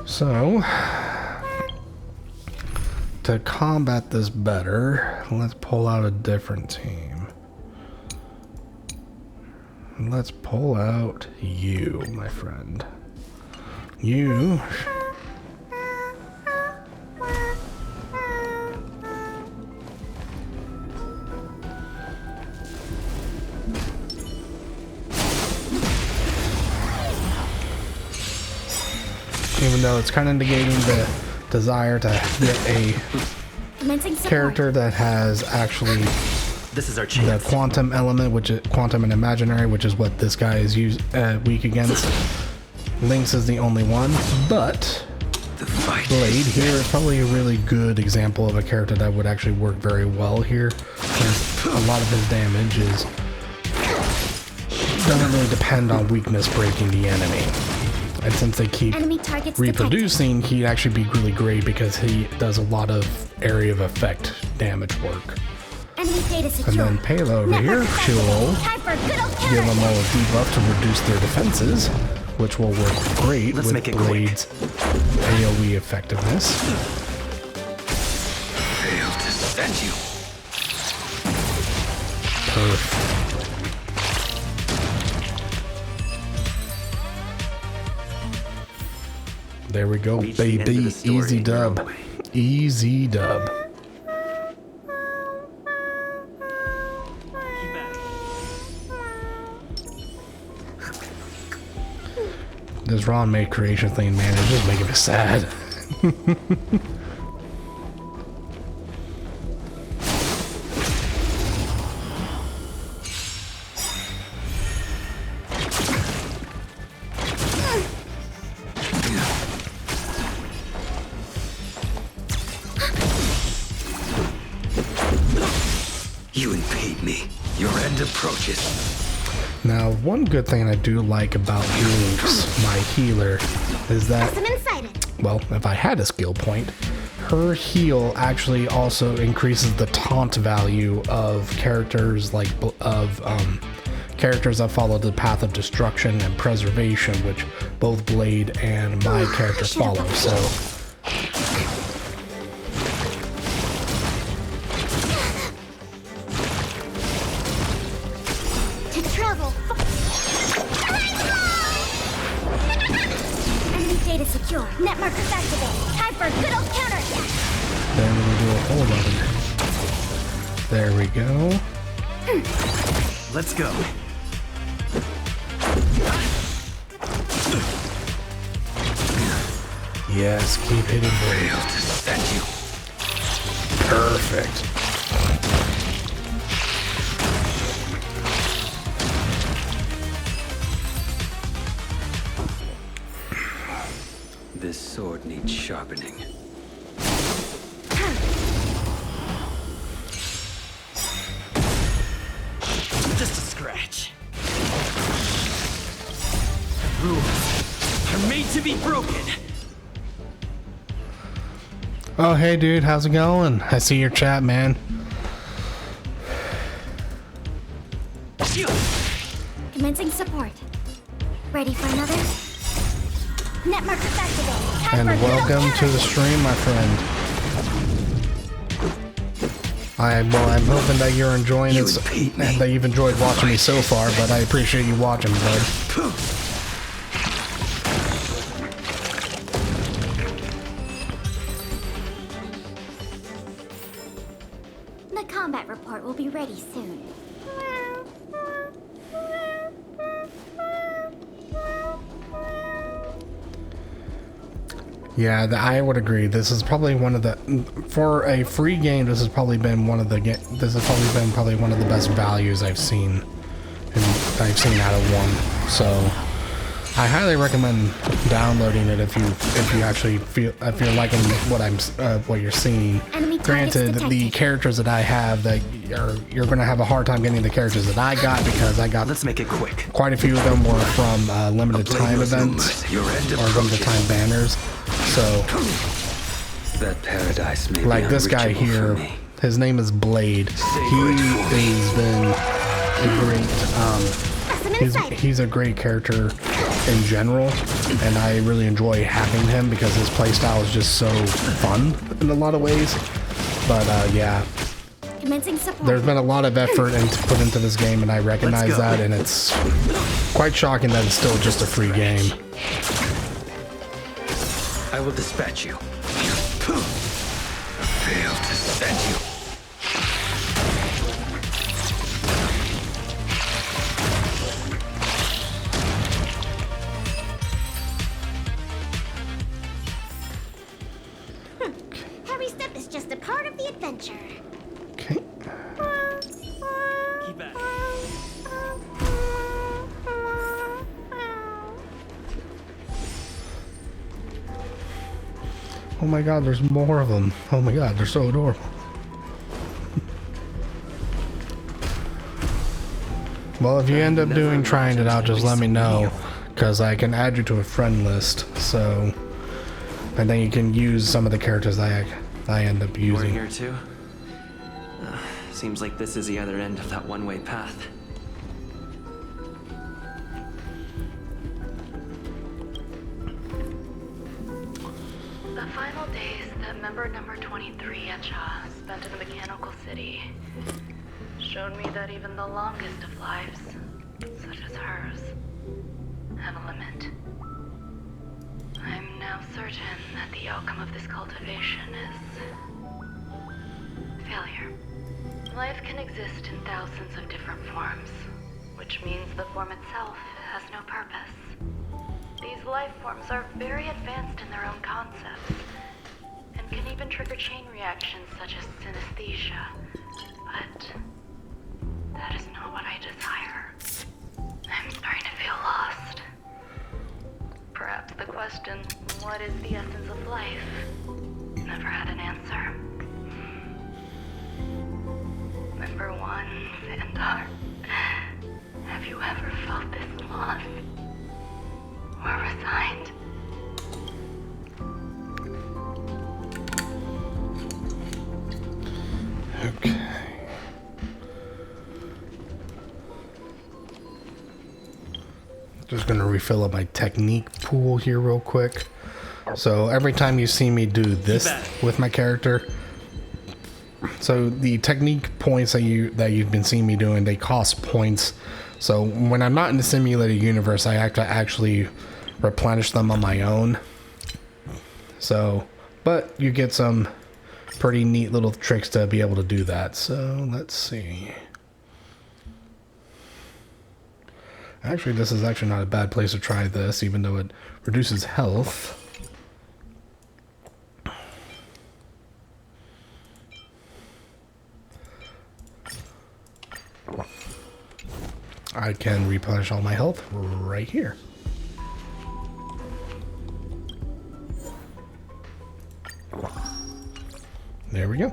S1: So to combat this better, let's pull out a different team. Let's pull out you, my friend. You. Even though it's kind of negating the desire to get a character that has actually
S2: this is our chance.
S1: The quantum element, which is quantum and imaginary, which is what this guy is weak against. Lynx is the only one, but Blade here is probably a really good example of a character that would actually work very well here, because a lot of his damage doesn't really depend on weakness breaking the enemy. And since they keep reproducing, he'd actually be really great because he does a lot of area of effect damage work. And then Payla over here, she'll give them all a debuff to reduce their defenses, which will work great with Blade's AoE effectiveness.
S15: Failed to send you.
S1: Perfect. There we go, baby. Easy dub. Easy dub. This Ruan Mei creation thing, man, is just making me sad.
S15: You impede me. Your end approaches.
S1: Now, one good thing I do like about Lynx, my healer, is that, well, if I had a skill point, her heal actually also increases the taunt value of characters like characters that follow the path of destruction and preservation, which both Blade and my character follow. So
S3: secure. Net markers activate. Time for a good old counterattack.
S1: Then we'll do a hold on. There we go.
S2: Let's go.
S1: Yes, keep hitting Blade.
S15: To send you.
S1: Perfect.
S15: This sword needs sharpening.
S2: Just a scratch. Rules are made to be broken.
S1: Oh, hey, dude, how's it going? I see your chat, man.
S3: Commencing support. Ready for another? Net markers activate.
S1: And welcome to the stream, my friend. I'm hoping that you're enjoying it and that you've enjoyed watching me so far, but I appreciate you watching, bud.
S3: The combat report will be ready soon.
S1: Yeah, I would agree. This is probably one of the, for a free game, this has probably been one of the probably one of the best values I've seen, out of one. So I highly recommend downloading it if you actually feel if you're liking what you're seeing. Granted, the characters that I have you're gonna have a hard time getting the characters that I got, because I got,
S2: let's make it quick.
S1: Quite a few of them were from limited time events or limited time banners. So
S18: that paradise may
S1: like
S18: be
S1: this guy
S18: unreachable
S1: here, his name is Blade. He's been a great he's a great character in general, and I really enjoy having him because his playstyle is just so fun in a lot of ways. But yeah, there's been a lot of effort put into this game, and I recognize that, and it's quite shocking that it's still just a free game.
S18: I will dispatch you. Fail to send you.
S3: Every step is just a part of the adventure.
S1: Okay.
S2: Keep back.
S1: Oh my god, there's more of them. Oh my god, they're so adorable. Well, if you end up trying it out, just let me know, because I can add you to a friend list. So, and then you can use some of the characters I end up
S2: You
S1: using.
S2: here too? Seems like this is the other end of that one-way path.
S17: The final days that member number 23 Echa spent in the mechanical city showed me that even the longest of lives, such as hers, have a limit. I'm now certain that the outcome of this cultivation is failure. Life can exist in thousands of different forms, which means the form itself has no purpose. These life forms are very advanced in their own concepts, and can even trigger chain reactions such as synesthesia. But that is not what I desire. I'm starting to feel lost. Perhaps the question, what is the essence of life, never had an answer. Member 1, Xandar, have you ever felt this lost? Or resigned?
S1: Okay. Just gonna refill up my technique pool here real quick. So every time you see me do this with my character, so the technique points that you've been seeing me doing, they cost points. So when I'm not in the simulated universe, I have to actually replenish them on my own. So, but you get some pretty neat little tricks to be able to do that. So let's see. Actually, this is actually not a bad place to try this, even though it reduces health. I can replenish all my health right here. There we go.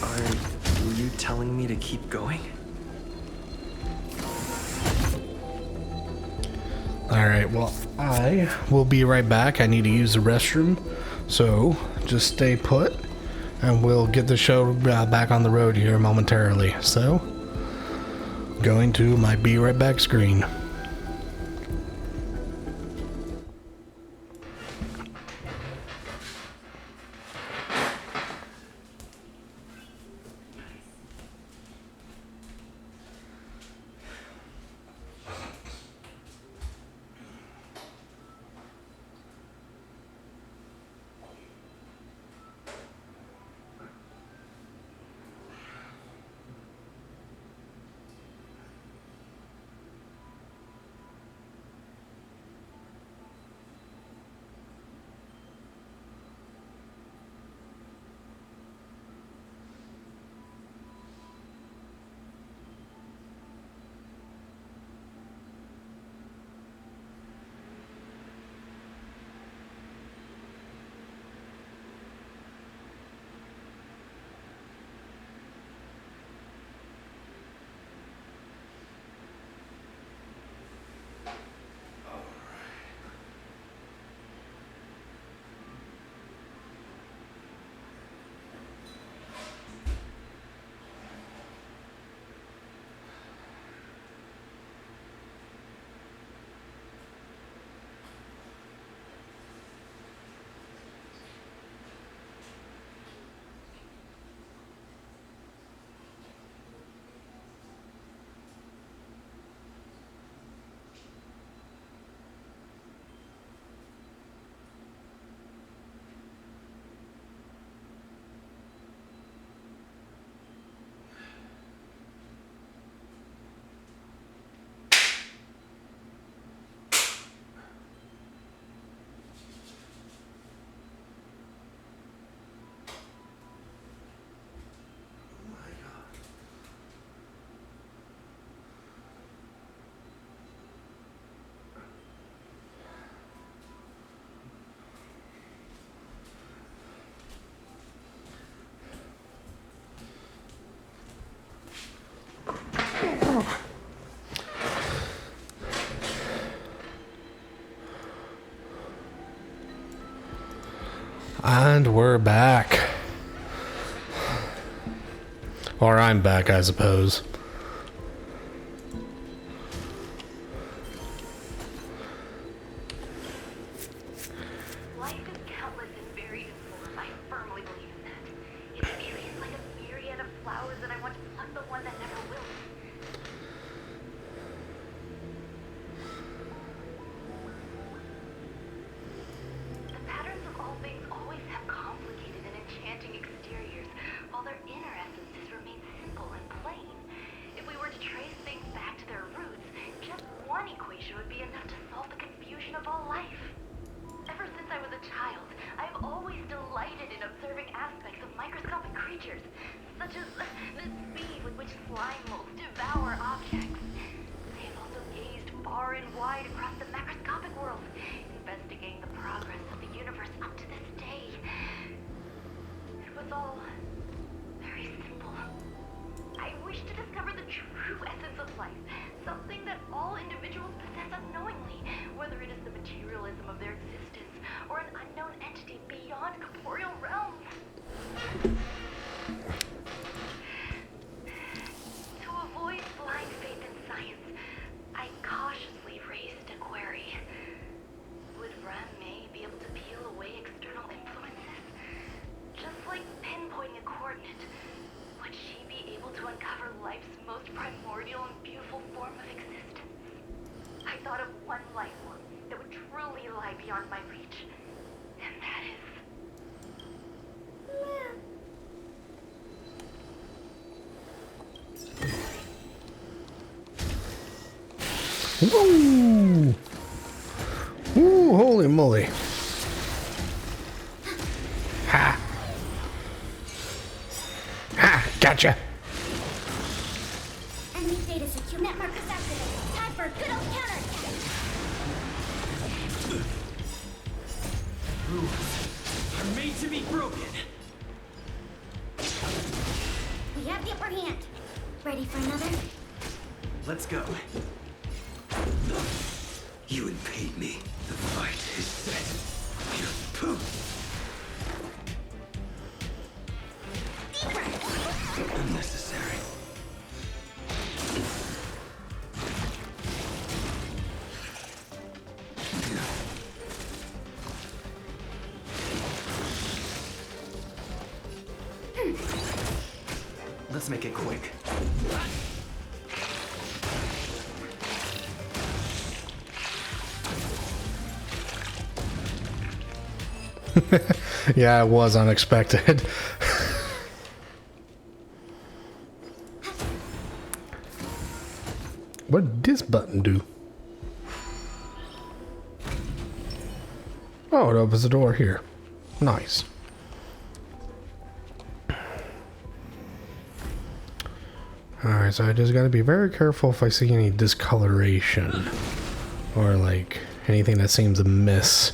S2: Are you telling me to keep going?
S1: Alright, well, I will be right back. I need to use the restroom, so just stay put, and we'll get the show back on the road here momentarily. So, going to my be right back screen. And we're back. Or I'm back, I suppose.
S17: Life is countless and varied in form. I firmly believe in that. Experience like a myriad of flowers, and I want to pluck the one that never will. The patterns of all things always have complicated and enchanting exteriors, while their inner essences remain simple and plain. If we were to trace things back to their roots, just one equation would be enough to solve the confusion of all life. Ever since I was a child, I have always delighted in observing aspects of microscopic creatures, such as the speed with which slime molds devour objects. I have also gazed far and wide across the macroscopic world, investigating the progress of the universe up to this day. It was all very simple. I wished to discover the true essence of life, something that all individuals possess unknowingly, whether it is the materialism of their existence or an unknown entity beyond corporeal realms. To avoid blind faith in science, I cautiously raised a query. Would Ruan Mei be able to peel away external influences? Just like pinpointing a coordinate, would she be able to uncover life's most primordial and beautiful form of existence? I thought of one life form that would truly lie beyond my reach, and that is...
S1: Woo! Ooh, holy moly. Ha! Ha! Gotcha!
S3: Enemy data secure net markers activated. Time for a good old counterattack.
S15: Rules are made to be broken.
S3: We have the upper hand. Ready for another?
S2: Let's go.
S18: You impede me. The fight is set. You're poof. Unnecessary.
S2: Let's make it quick.
S1: Yeah, it was unexpected. What did this button do? Oh, it opens the door here. Nice. Alright, so I just gotta be very careful if I see any discoloration or like anything that seems amiss.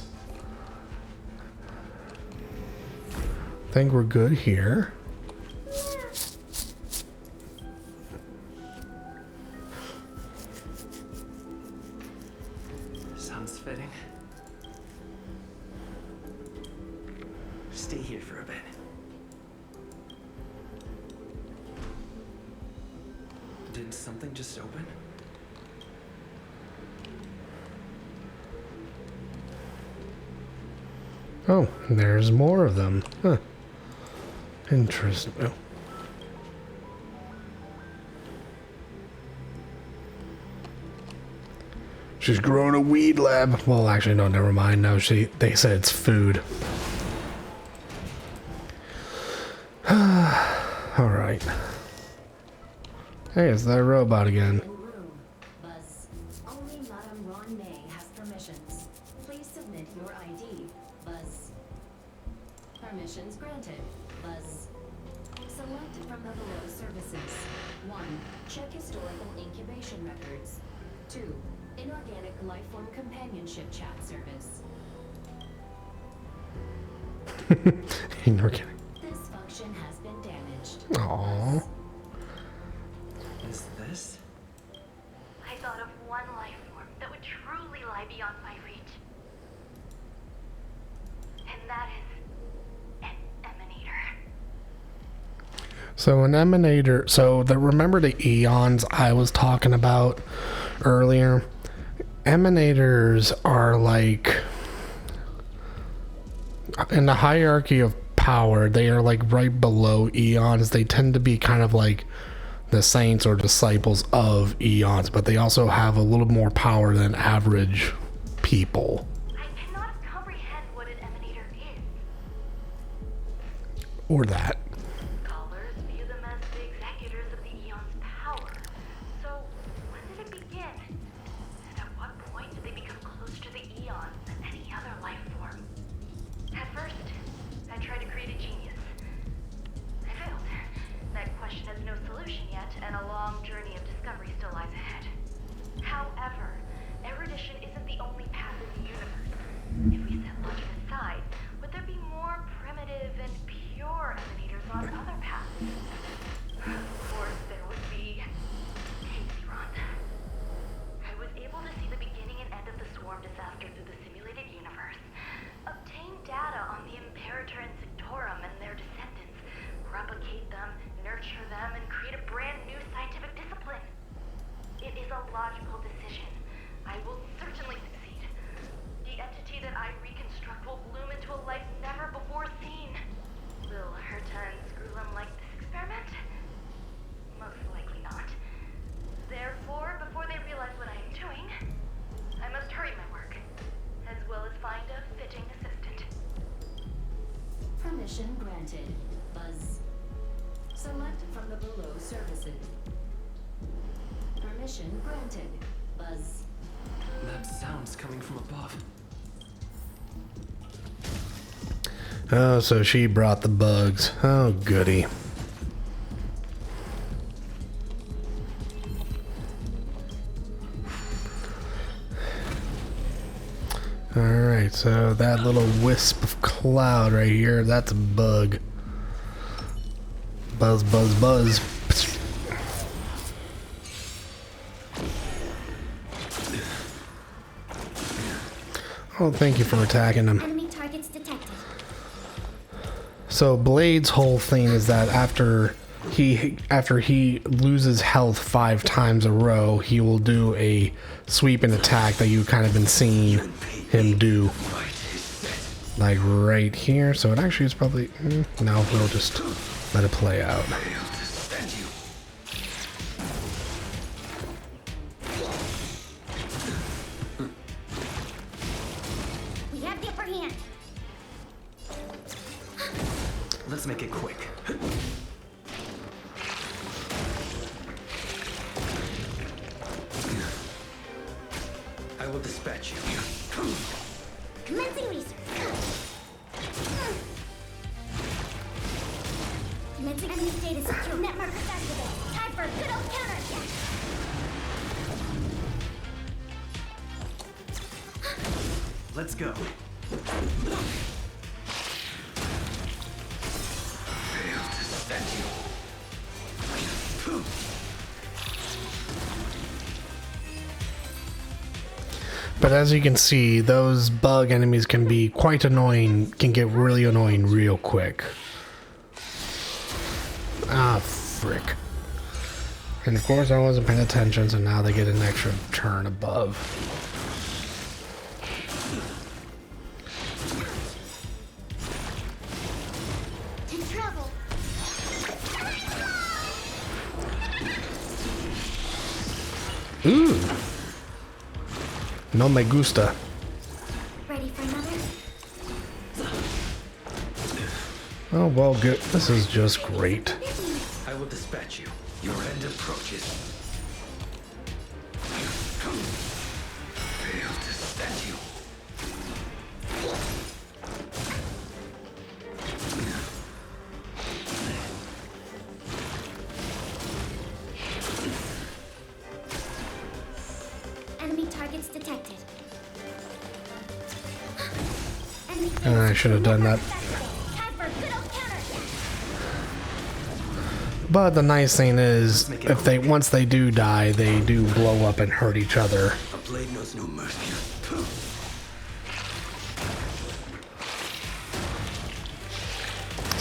S1: I think we're good here.
S2: Sounds fitting. Stay here for a bit. Did something just open?
S1: Oh, there's more of them. Huh. Interesting. Oh. She's growing a weed lab. Well, actually, no, never mind. No, they said it's food. Alright. Hey, it's that robot again.
S16: Buzz, only Madame Ruan Mei has permissions. Please submit your ID. Buzz. Permissions granted. Buzz. Select from the below services. 1. Check historical incubation records. 2. Inorganic lifeform companionship chat service.
S1: Inorganic.
S16: This function has been damaged.
S1: Aww.
S2: Is this?
S17: I thought of one life form that would truly lie beyond my reach. And that is
S1: So an emanator, remember the eons I was talking about earlier? Emanators are like, in the hierarchy of power, they are like right below eons. They tend to be kind of like the saints or disciples of eons, but they also have a little more power than average people.
S17: I cannot comprehend what an emanator is.
S1: Or that.
S17: Scholars view them as the executors of the eon's power. So, when did it begin? And at what point did they become closer to the eons than any other life form? At first, I tried to create a genius. I failed. That question has no solution yet, and a long journey of discovery still lies ahead. However, erudition isn't the only path in the universe. If we set logic aside, would there be more primitive and pure emanators on other paths? Of course, there would be. Hazy Ron. I was able to see the beginning and end of the swarm disaster through the simulated universe, obtain data on the Imperator and Sectorum and their descendants, replicate them, nurture them, and create a brand new scientific discipline. It is a logical decision. I will certainly succeed. The entity that I reconstruct will bloom into a life never before seen. Will Herta and Screwlum like this experiment? Most likely not. Therefore, before they realize what I am doing, I must hurry my work, as well as find a fitting assistant.
S16: Permission granted. Buzz. Select from the below services. Permission granted. Buzz.
S2: That sound's coming from above.
S1: Oh, so she brought the bugs. Oh, goody. Alright, so that little wisp of cloud right here, that's a bug. Buzz, buzz, buzz. Oh, thank you for attacking him.
S3: Enemy targets detected.
S1: So Blade's whole thing is that after he loses health 5 times a row, he will do a sweeping attack that you've kind of been seeing him do. Like right here. So it actually is probably... no, we'll just let it play out.
S3: We have the upper hand.
S2: Let's make it quick.
S18: I will dispatch you.
S3: Commencing research. Commencing enemy data secure. Net markers activated. Time for a good old counterattack.
S2: Let's go.
S18: Failed to stand you.
S1: But as you can see, those bug enemies can be quite annoying, can get really annoying real quick. Ah, frick. And of course I wasn't paying attention, so now they get an extra turn above.
S3: To travel.
S1: Ooh. No me gusta.
S3: Ready for another?
S1: Oh, well, good. This is just great.
S18: I will dispatch you. Your end approaches. Failed to stand you.
S3: Enemy targets detected.
S1: I should have done that. But the nice thing is, if they once they do die, they do blow up and hurt each other.
S18: A blade knows no mercy.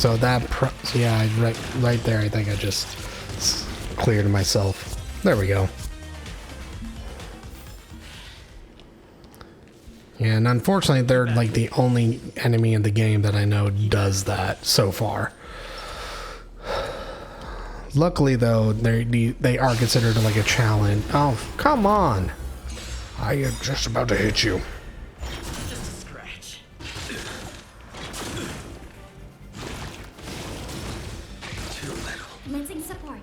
S1: So that, yeah, right there, I think I just cleared myself. There we go. Yeah, and unfortunately, they're like the only enemy in the game that I know does that so far. Luckily, though, they are considered like a challenge. Oh, come on! I am just about to hit you.
S7: Just a scratch.
S18: Too little.
S3: Commencing support.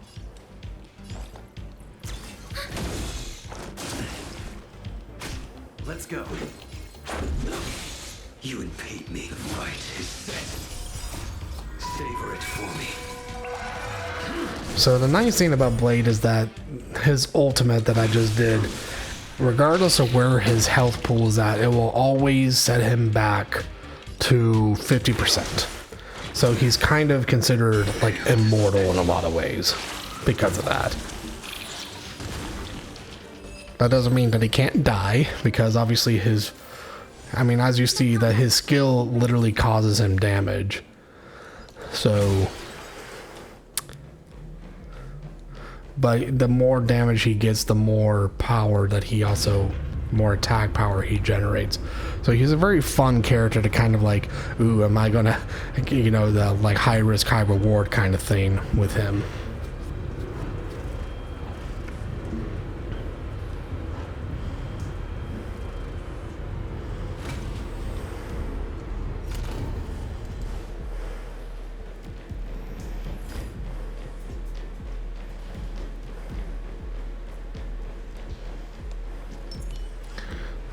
S2: Let's go.
S18: You impede me. The fight is set. Savor it for me.
S1: So the nice thing about Blade is that his ultimate that I just did, regardless of where his health pool is at, it will always set him back to 50%. So he's kind of considered like immortal in a lot of ways because of that. That doesn't mean that he can't die, because obviously his, I mean, as you see, that his skill literally causes him damage. So, but the more damage he gets, the more power that he also, more attack power he generates. So he's a very fun character to kind of like, ooh, am I gonna, you know, the like high risk, high reward kind of thing with him.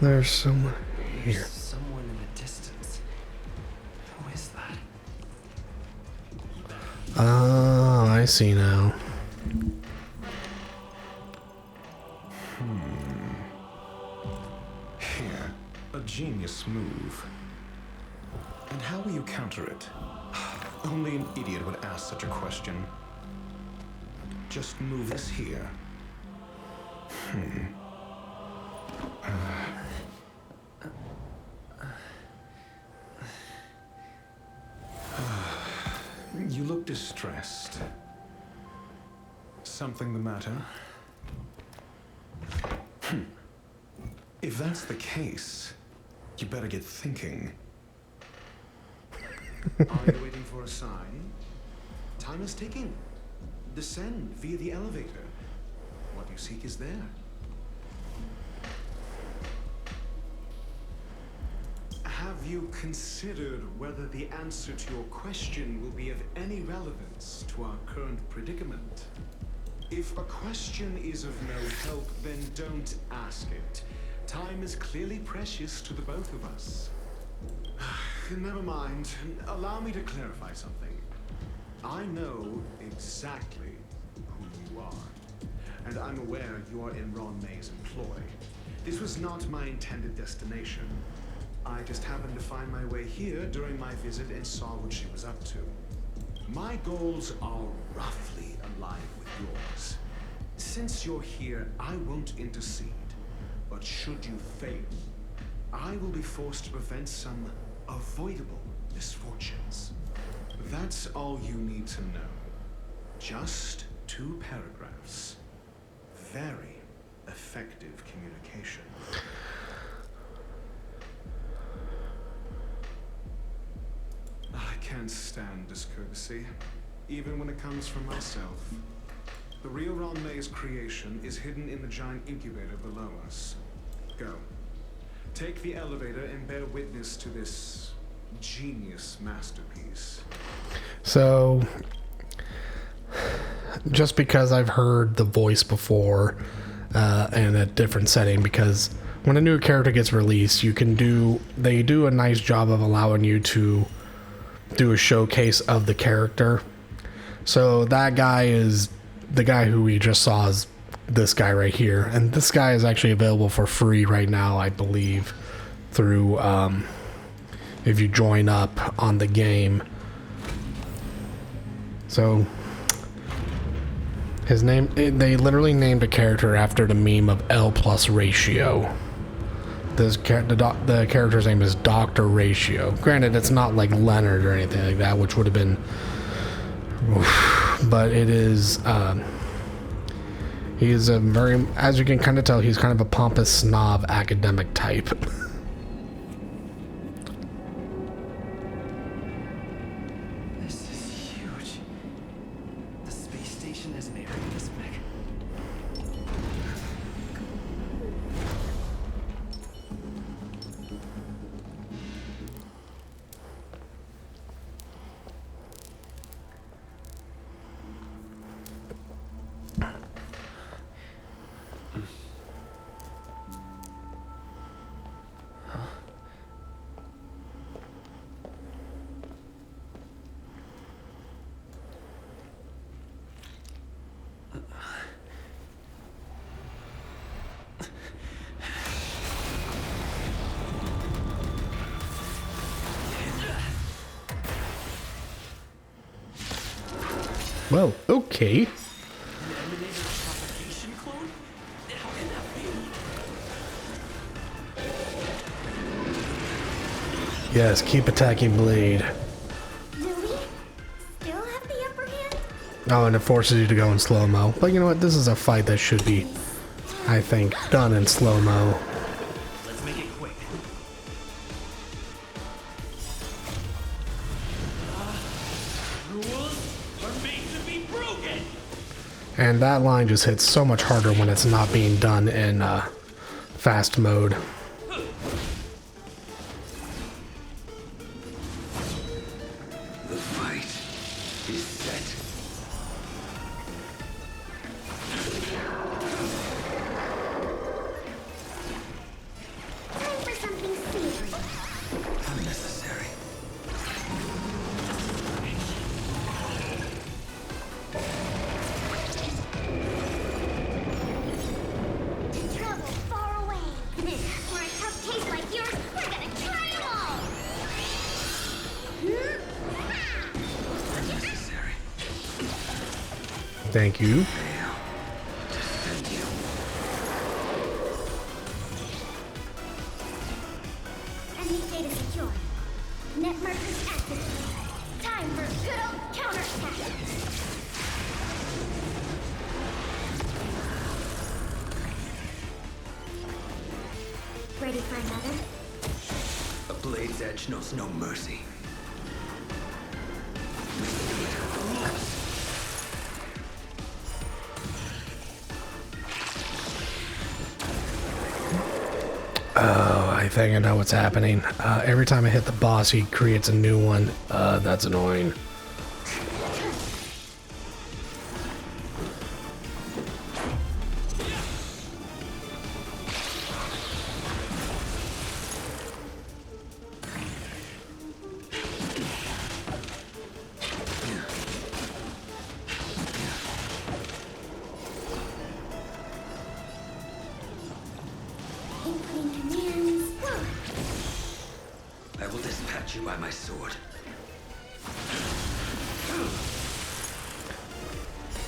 S1: There's someone here.
S2: Someone in the distance. Who is that?
S1: Oh, I see now.
S11: Here, a genius move. And how will you counter it? Only an idiot would ask such a question. Just move this here. You look distressed. Something the matter? If that's the case, you better get thinking. Are you waiting for a sign? Time is ticking. Descend via the elevator. What you seek is there. Have you considered whether the answer to your question will be of any relevance to our current predicament? If a question is of no help, then don't ask it. Time is clearly precious to the both of us. Never mind. Allow me to clarify something. I know exactly who you are, and I'm aware you are in Ruan Mei's employ. This was not my intended destination. I just happened to find my way here during my visit and saw what she was up to. My goals are roughly aligned with yours. Since you're here, I won't intercede. But should you fail, I will be forced to prevent some avoidable misfortunes. That's all you need to know. Just 2 paragraphs. Very effective communication. I can't stand discourtesy, even when it comes from myself. The real Ruan Mei's creation is hidden in the giant incubator below us. Go. Take the elevator and bear witness to this genius masterpiece.
S1: So, just because I've heard the voice before in a different setting, because when a new character gets released, they do a nice job of allowing you to do a showcase of the character. So that guy is the guy who we just saw is this guy right here, and this guy is actually available for free right now, I believe, through if you join up on the game. So his name, they literally named a character after the meme of L plus ratio. The character's name is Dr. Ratio. Granted, it's not like Leonard or anything like that, which would have been... But it is... He's a very... As you can kind of tell, he's kind of a pompous snob academic type.
S2: This is huge. The space station is an area this big.
S1: Well, okay. Yes, keep attacking Blade.
S3: Do we still have the upper hand?
S1: Oh, and it forces you to go in slow-mo. But you know what? This is a fight that should be, I think, done in slow-mo.
S2: Let's make it quick. Rules are made to be broken.
S1: And that line just hits so much harder when it's not being done in fast mode.
S18: The fight is set.
S3: Time for something savory.
S18: Unnecessary.
S3: To travel far away. For a tough taste like yours, we're gonna try them all.
S18: Unnecessary.
S1: Thank you.
S18: Defend you.
S3: Enemy data secure. Net markers activated. Time for good old counterattack. Ready for another?
S18: A blade's edge knows no mercy.
S1: Oh, I think I know what's happening. Every time I hit the boss, he creates a new one. That's annoying.
S3: Incoming commands.
S18: I will dispatch you by my sword.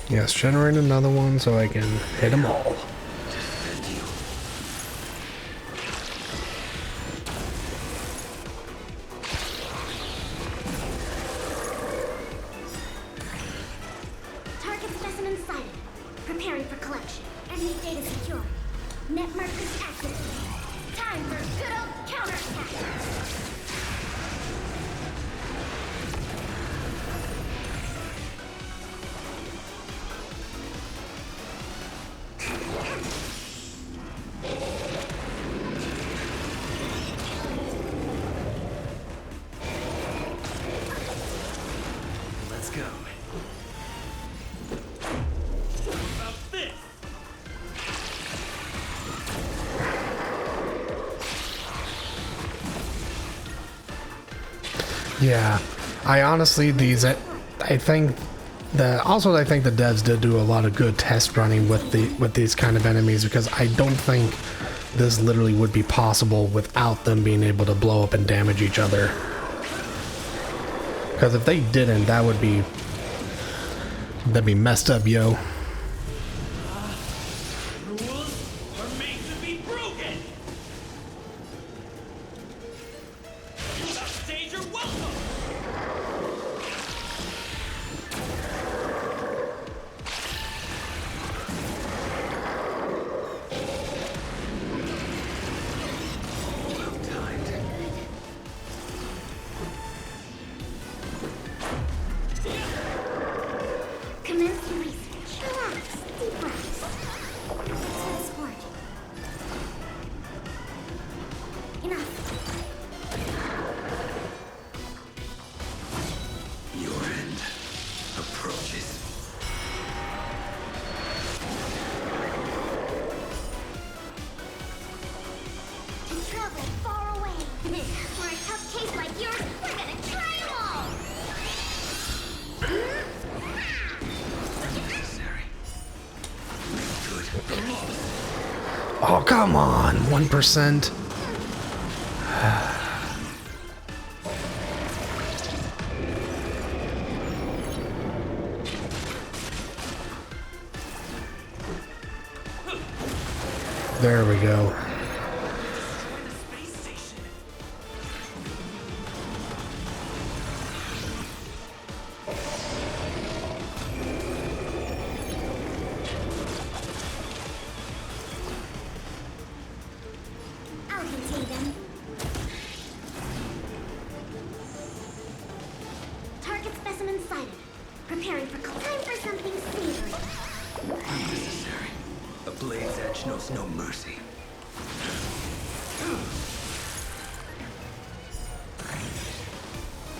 S1: Yes, generate another one so I can hit them all.
S18: Defend you.
S3: Target specimen sighted. Preparing for collection. Enemy data secure. Net markers activated. Time for good old counterattack.
S2: Let's go. What about this?
S1: Yeah, I honestly I think the devs did do a lot of good test running with these kind of enemies, because I don't think this literally would be possible without them being able to blow up and damage each other. Because if they didn't, that'd be messed up, yo.
S2: Rules are made to be broken.
S1: Oh, come on. 1%. There we go.
S3: I'll contain them. Target specimen sighted. Preparing for time for something savory.
S18: Unnecessary. A blade's edge knows no mercy.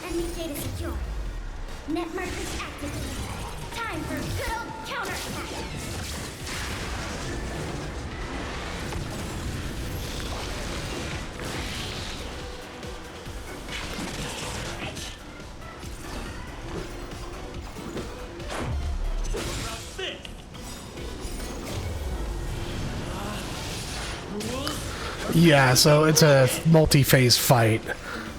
S3: Enemy data secure. Net markers activated. Time for good old counterattack.
S1: Yeah, so it's a multi-phase fight.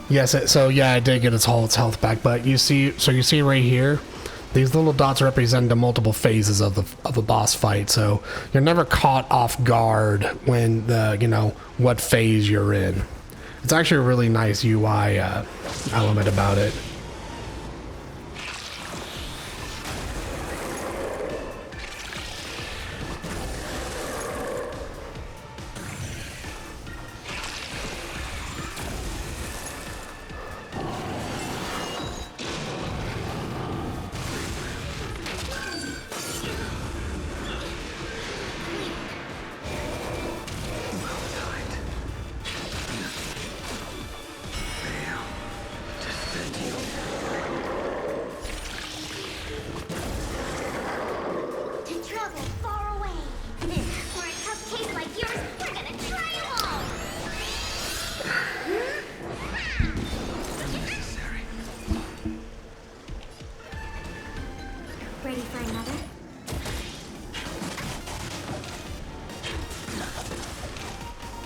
S1: Yes, so yeah, I did get its health back, but you see right here, these little dots represent the multiple phases of a boss fight. So you're never caught off guard when what phase you're in. It's actually a really nice UI element about it.
S3: To travel far away. For a tough case like yours, we're gonna try them all.
S18: Unnecessary.
S3: Ready for another?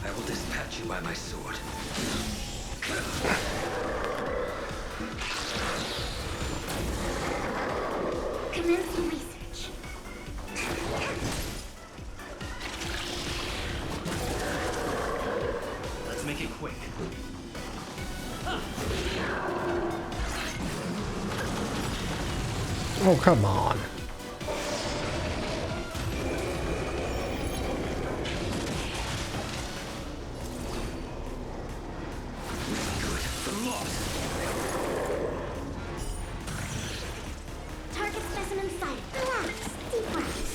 S18: I will dispatch you by my sword.
S3: Commencing research.
S15: Let's make it quick.
S1: Oh, come on.
S3: Target specimen sighted. Relax. Deep breaths.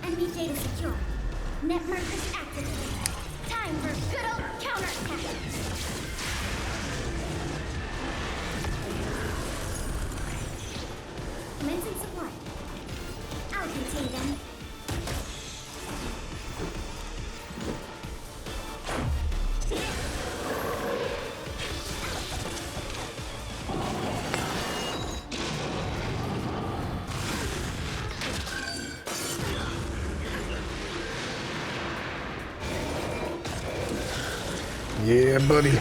S3: Enemy data secure. Net markers activated. Time for good old counterattack. Commencing supply. I'll contain them.
S1: Yeah, buddy.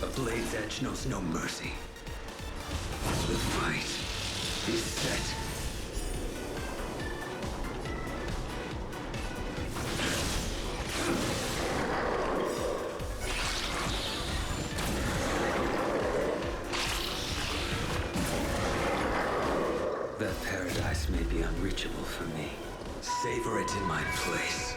S18: A blade's edge knows no mercy. The fight is set. That paradise may be unreachable for me. Savor it in my place.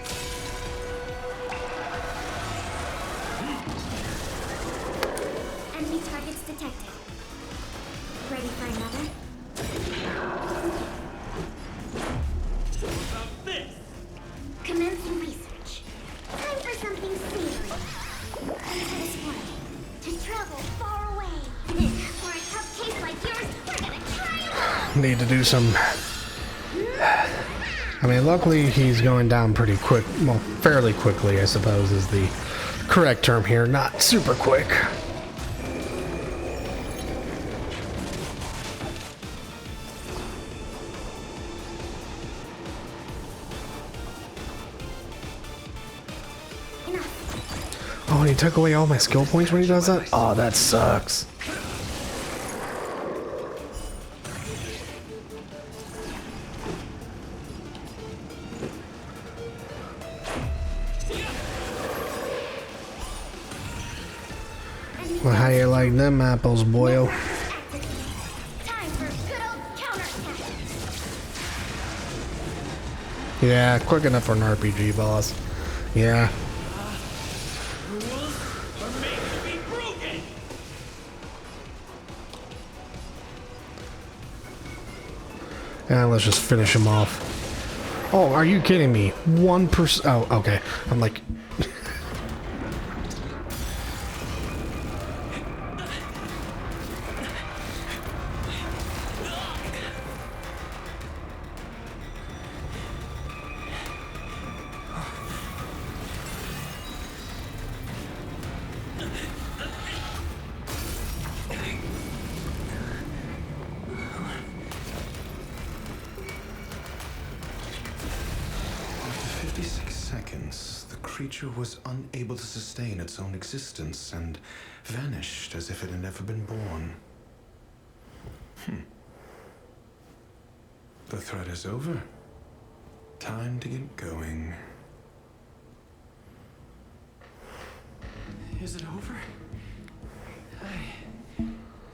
S3: Enemy targets detected. Ready for another? Commencing research. Time for something savory. Into this world. To travel far away. For a tough case like yours, we're gonna try them all.
S1: Need to do some I mean, luckily he's going down pretty quick. Well, fairly quickly, I suppose, is the correct term here. Not super quick. Oh, and he took away all my skill points when he does that? Oh, that sucks. Well, how you like them apples, boyo? Yeah, quick enough for an RPG boss. Yeah. Yeah, let's just finish him off. Oh, are you kidding me? 1%. Oh, okay. I'm like...
S19: The creature was unable to sustain its own existence and vanished as if it had never been born. The threat is over. Time to get going.
S2: Is it over?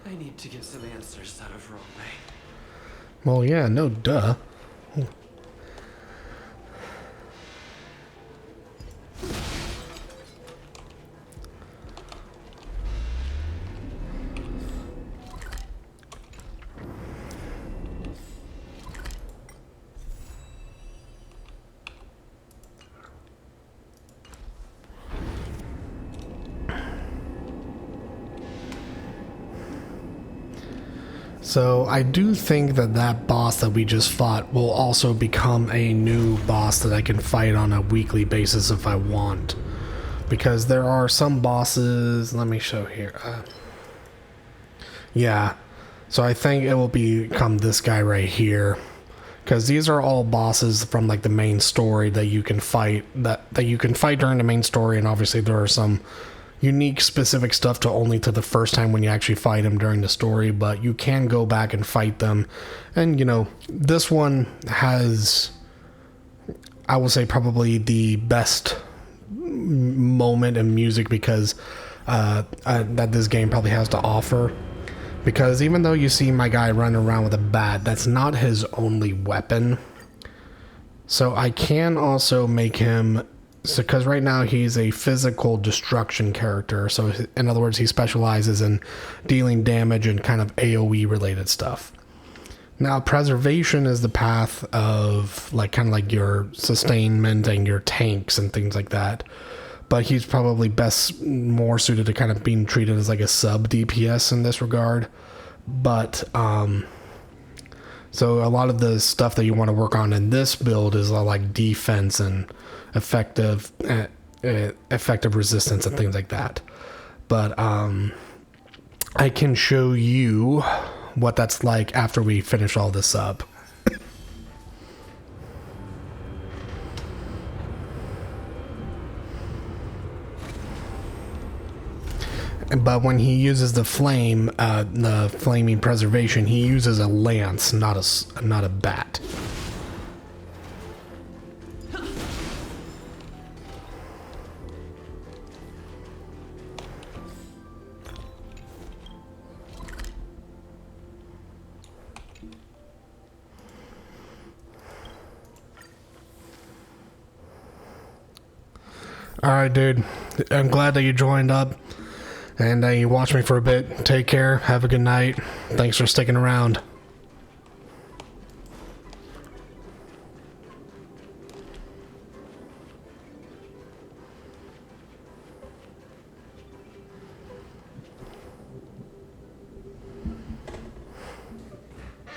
S2: I need to get some answers out of Ruan Mei.
S1: Well, yeah, no duh. So I do think that that boss that we just fought will also become a new boss that I can fight on a weekly basis if I want. Because there are some bosses, let me show here. Yeah, so I think it will become this guy right here. Because these are all bosses from like the main story that you can fight, that you can fight during the main story, and obviously there are some unique specific stuff to only to the first time when you actually fight them during the story, but you can go back and fight them. And you know, this one has, I will say, probably the best moment in music because that this game probably has to offer. Because even though you see my guy running around with a bat, that's not his only weapon. So I can also make him, because right now he's a physical destruction character. So in other words, he specializes in dealing damage and kind of AoE related stuff. Now preservation is the path of like kind of like your sustainment and your tanks and things like that. But he's probably more suited to kind of being treated as like a sub DPS in this regard. But so a lot of the stuff that you want to work on in this build is like defense and effective resistance and things like that. But I can show you what that's like after we finish all this up. But when he uses the flame, the flaming preservation, he uses a lance, not a bat. Alright, dude. I'm glad that you joined up. And you watched me for a bit. Take care. Have a good night. Thanks for sticking around.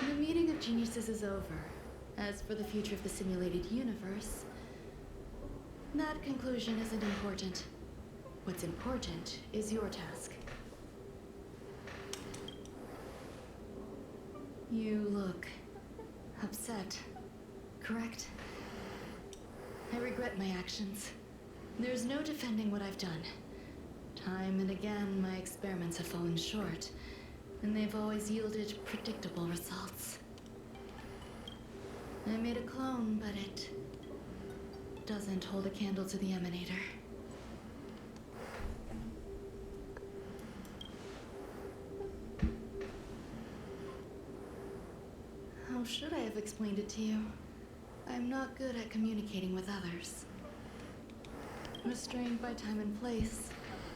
S5: The meeting of geniuses is over. As for the future of the simulated universe, that conclusion isn't important. What's important is your task. You look upset, correct? I regret my actions. There's no defending what I've done. Time and again, my experiments have fallen short, and they've always yielded predictable results. I made a clone, but it doesn't hold a candle to the emanator. How should I have explained it to you? I'm not good at communicating with others. Restrained by time and place,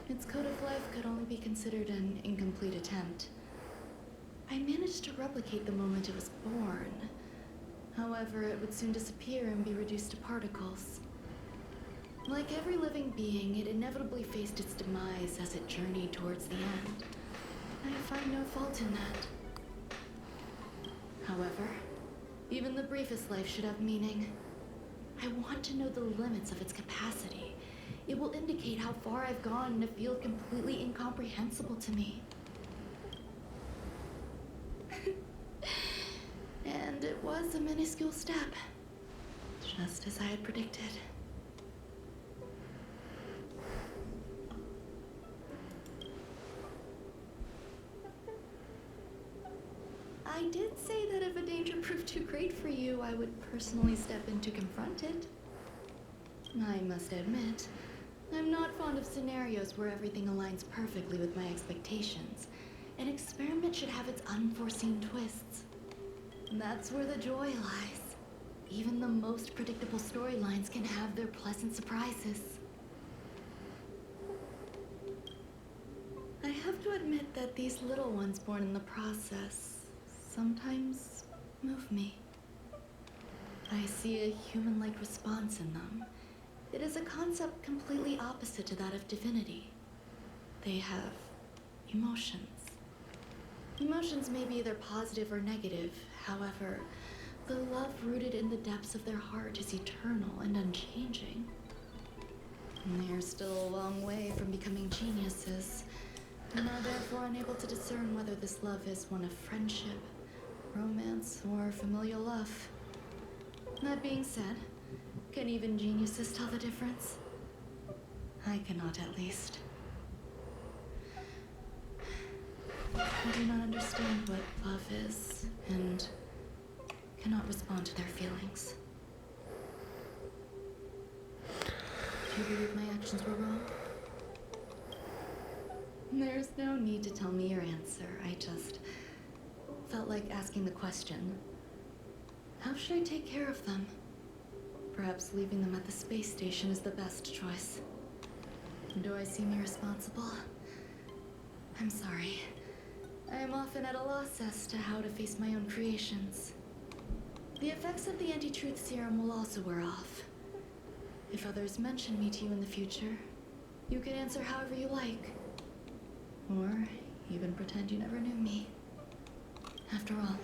S5: its code of life could only be considered an incomplete attempt. I managed to replicate the moment it was born. However, it would soon disappear and be reduced to particles. Like every living being, it inevitably faced its demise as it journeyed towards the end. I find no fault in that. However, even the briefest life should have meaning. I want to know the limits of its capacity. It will indicate how far I've gone in a field completely incomprehensible to me. And it was a minuscule step, just as I had predicted. I did say that if a danger proved too great for you, I would personally step in to confront it. I must admit, I'm not fond of scenarios where everything aligns perfectly with my expectations. An experiment should have its unforeseen twists. That's where the joy lies. Even the most predictable storylines can have their pleasant surprises. I have to admit that these little ones born in the process sometimes move me. I see a human-like response in them. It is a concept completely opposite to that of divinity. They have emotions. Emotions may be either positive or negative. However, the love rooted in the depths of their heart is eternal and unchanging. And they are still a long way from becoming geniuses, and are therefore unable to discern whether this love is one of friendship, romance, or familial love. That being said, can even geniuses tell the difference? I cannot, at least. I do not understand what love is, and cannot respond to their feelings. Do you believe my actions were wrong? There's no need to tell me your answer. I just felt like asking the question. How should I take care of them? Perhaps leaving them at the space station is the best choice. Do I seem irresponsible? I'm sorry. I am often at a loss as to how to face my own creations. The effects of the anti-truth serum will also wear off. If others mention me to you in the future, you can answer however you like. Or even pretend you never knew me. After all,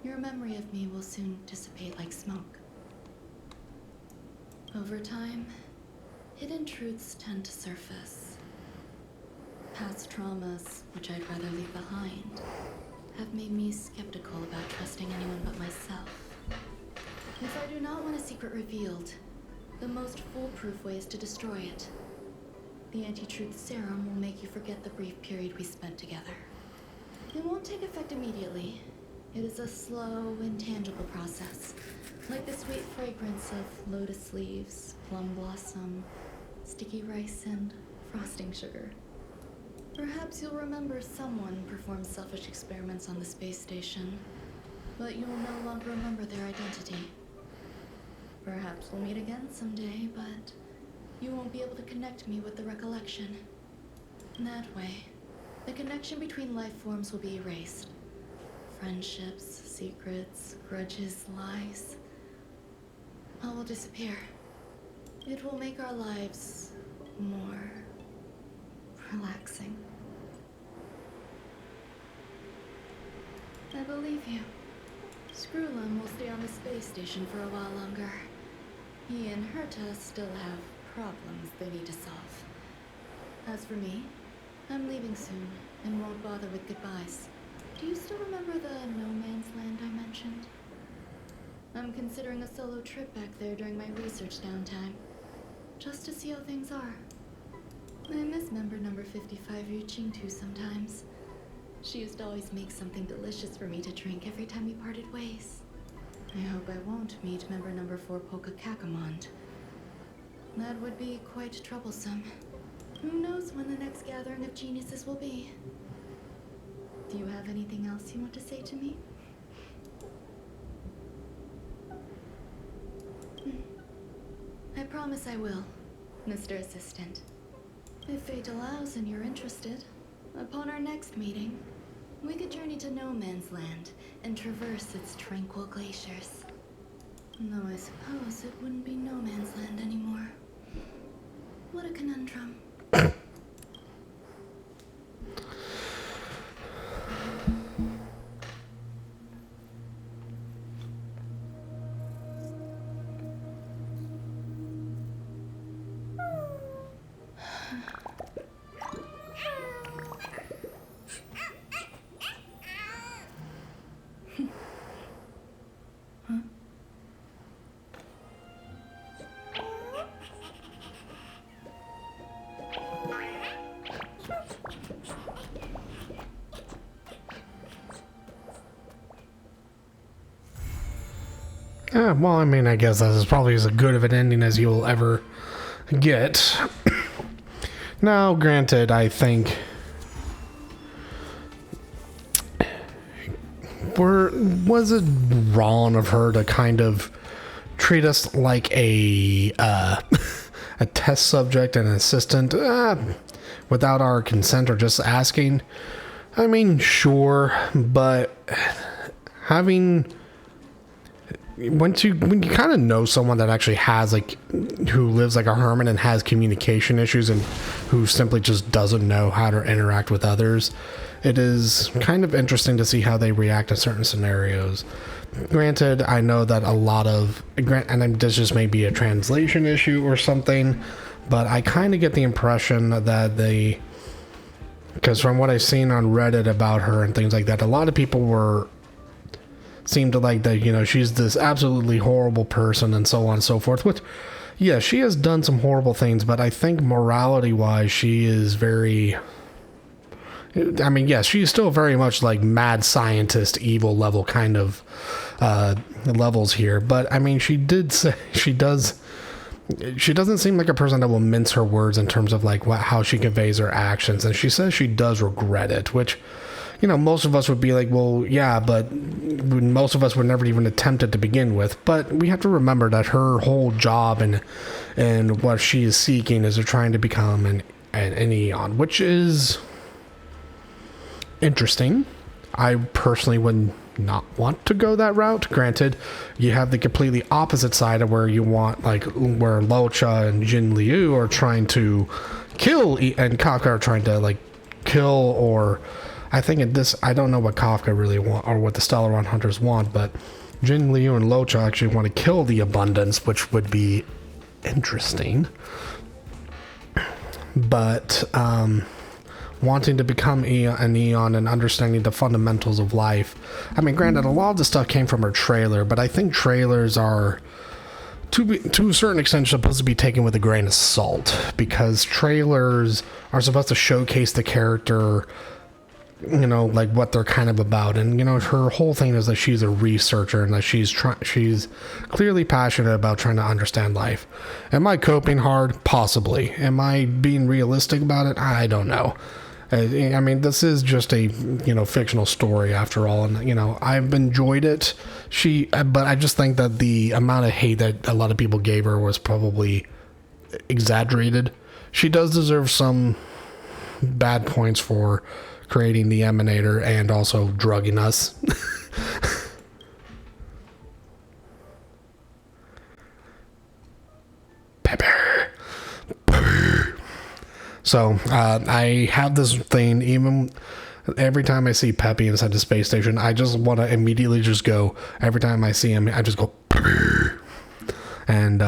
S5: your memory of me will soon dissipate like smoke. Over time, hidden truths tend to surface. Past traumas, which I'd rather leave behind, have made me skeptical about trusting anyone but myself. If I do not want a secret revealed, the most foolproof way is to destroy it. The anti-truth serum will make you forget the brief period we spent together. It won't take effect immediately. It is a slow, intangible process, like the sweet fragrance of lotus leaves, plum blossom, sticky rice, and frosting sugar. Perhaps you'll remember someone performed selfish experiments on the space station, but you'll no longer remember their identity. Perhaps we'll meet again someday, but you won't be able to connect me with the recollection. That way, the connection between life forms will be erased. Friendships, secrets, grudges, lies, all will disappear. It will make our lives more relaxing. I believe you. Screwlum will stay on the space station for a while longer. He and Herta still have problems they need to solve. As for me, I'm leaving soon and won't bother with goodbyes. Do you still remember the no man's land I mentioned? I'm considering a solo trip back there during my research downtime, just to see how things are. I miss member number 55 reaching too sometimes. She used to always make something delicious for me to drink every time we parted ways. I hope I won't meet member number 4 Polka Kakamond. That would be quite troublesome. Who knows when the next gathering of geniuses will be? Do you have anything else you want to say to me? I promise I will, Mr. Assistant. If fate allows and you're interested, upon our next meeting, we could journey to No Man's Land and traverse its tranquil glaciers. Though I suppose it wouldn't be No Man's Land anymore. What a conundrum.
S1: Yeah, well, I mean, I guess this is probably as good of an ending as you'll ever get. Now, granted, I think was it wrong of her to kind of treat us like a a test subject and an assistant without our consent or just asking? I mean, sure, but having when you kind of know someone that actually has who lives like a hermit and has communication issues and who simply just doesn't know how to interact with others, it is kind of interesting to see how they react to certain scenarios. Granted, I know that a lot of, and this just may be a translation issue or something, but I kind of get the impression that because from what I've seen on Reddit about her and things like that, a lot of people seem to like that, she's this absolutely horrible person and so on and so forth, which, yeah, she has done some horrible things, but I think morality-wise, she is very, I mean, yes, she's still very much like mad scientist, evil level kind of levels here, but I mean, she doesn't seem like a person that will mince her words in terms of how she conveys her actions, and she says she does regret it, which, most of us would be like, well, yeah, but most of us would never even attempt it to begin with. But we have to remember that her whole job and what she is seeking is trying to become an Aeon, which is interesting. I personally would not want to go that route. Granted, you have the completely opposite side of where you want, where Locha and Jin Liu are trying to kill, and Kafka are trying to, kill, or I think I don't know what Kafka really want or what the Stellaron Hunters want, but Jin Liu and Locha actually want to kill the Abundance, which would be interesting. But wanting to become an Aeon and understanding the fundamentals of life. I mean, granted, a lot of the stuff came from her trailer, but I think trailers are, to a certain extent, supposed to be taken with a grain of salt, because trailers are supposed to showcase the character, what they're kind of about. And, her whole thing is that she's a researcher and that she's clearly passionate about trying to understand life. Am I coping hard? Possibly. Am I being realistic about it? I don't know. I mean, this is just a, fictional story after all. And, I've enjoyed it. But I just think that the amount of hate that a lot of people gave her was probably exaggerated. She does deserve some bad points for creating the Emanator and also drugging us. Pepper. So I have this thing, even Every time I see Peppy inside the space station, I just want to immediately just go. Every time I see him, I just go. And,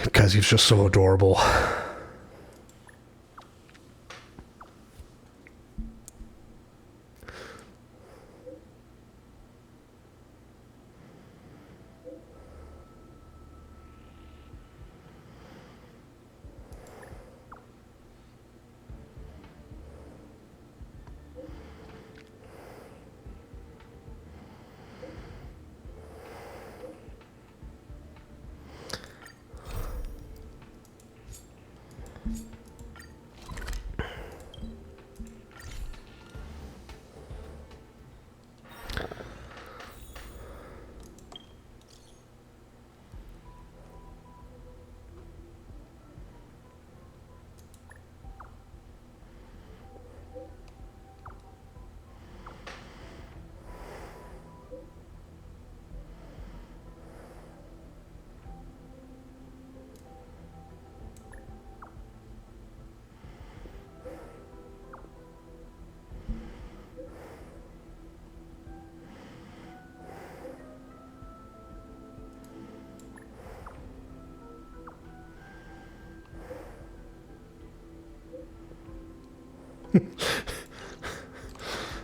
S1: because he's just so adorable.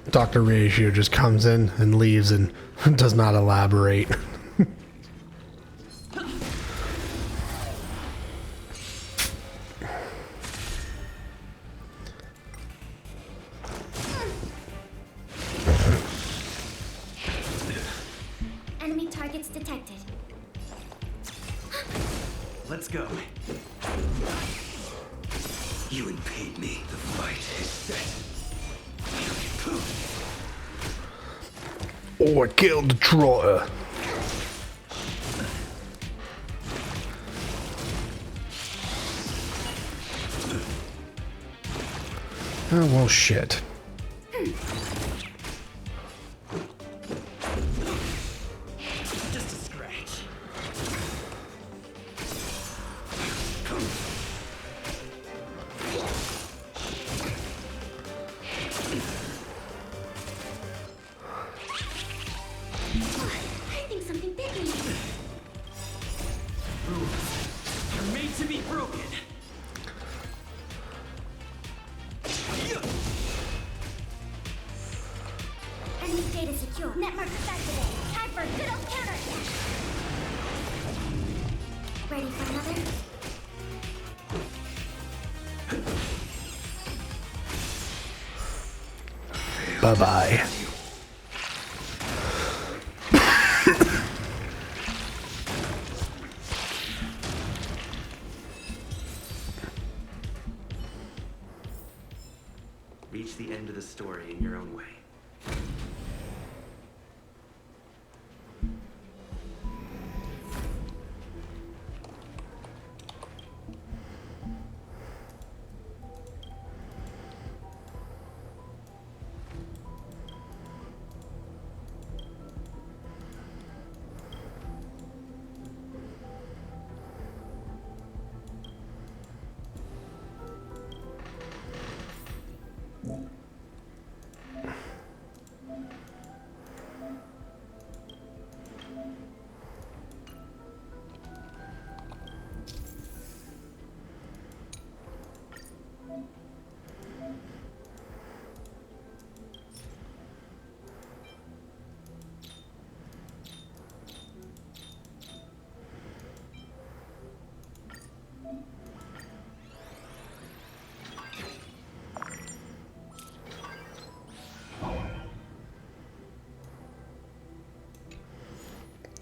S1: Dr. Ratio just comes in and leaves and does not elaborate.
S3: Enemy targets detected.
S18: Let's go. You impede me. The fight is set.
S1: Oh, I killed the trotter. Oh, well, shit.
S18: Just a scratch.
S3: I think something bit me.
S18: You're made to be broken.
S3: Enemy data secure. Net markers activated. Time for a good old counterattack. Ready for another?
S1: Bye-bye.
S2: Reach the end of the story in your own way.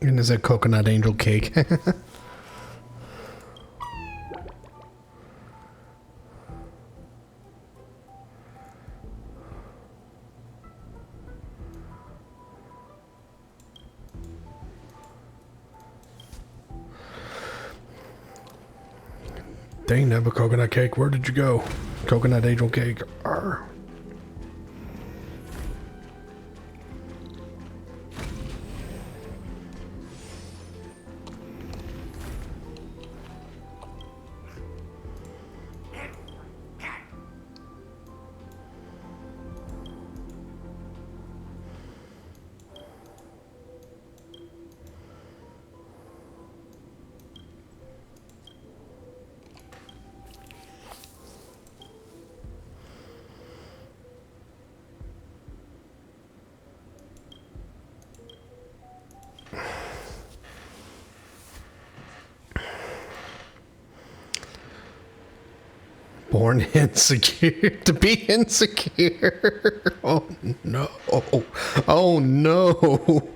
S1: And is a coconut angel cake. They ain't never coconut cake. Where did you go? Coconut angel cake. Arr. Born insecure to be insecure. Oh no. Oh no.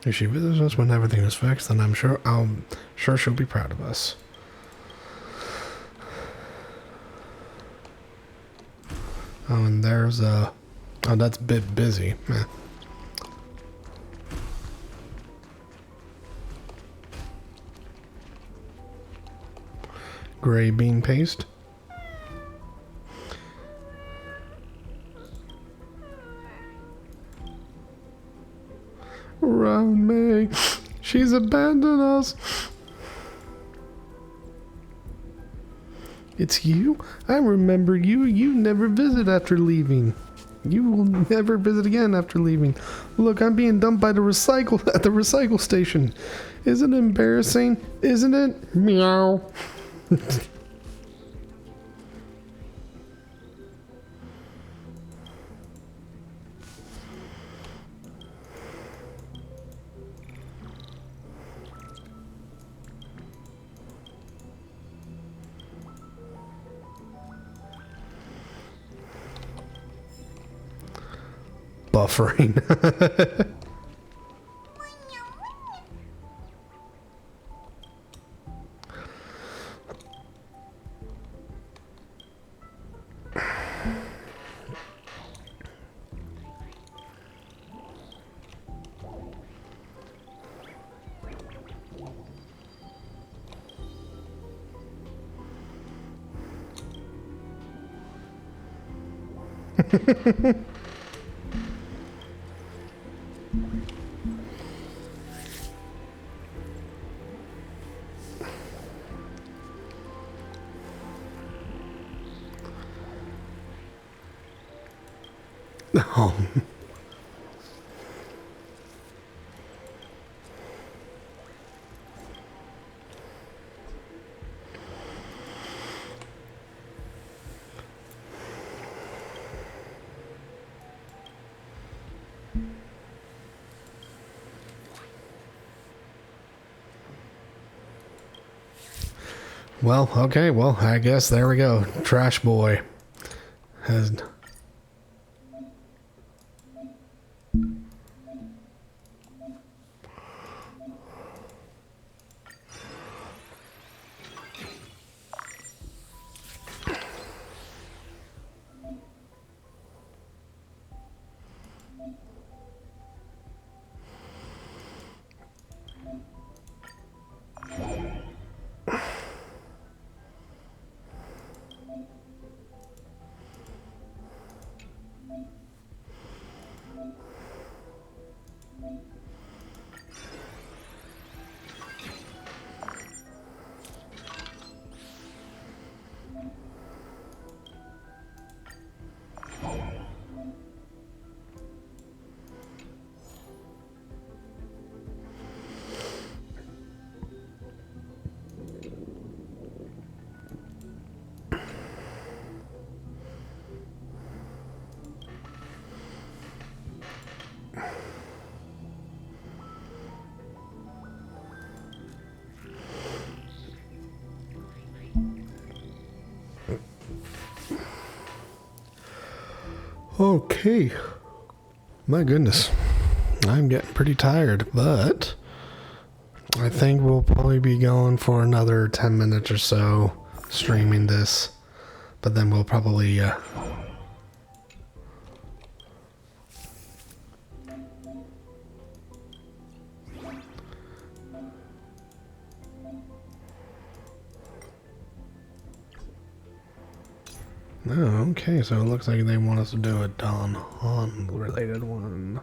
S1: If she visits us when everything is fixed, then I'm sure she'll be proud of us. Oh, and there's oh, that's a bit busy. Eh. Gray bean paste. Ruan Mei, she's abandoned us. It's you? I remember you. You never visit after leaving. You will never visit again after leaving. Look, I'm being dumped by the recycle station. Isn't it embarrassing? Isn't it? Meow. Buffering. Oh. Well, okay, well, I guess there we go. Trash boy has... Okay. My goodness. I'm getting pretty tired, but I think we'll probably be going for another 10 minutes or so streaming this. But then we'll probably oh, okay, so it looks like they want us to do a Dawn related one.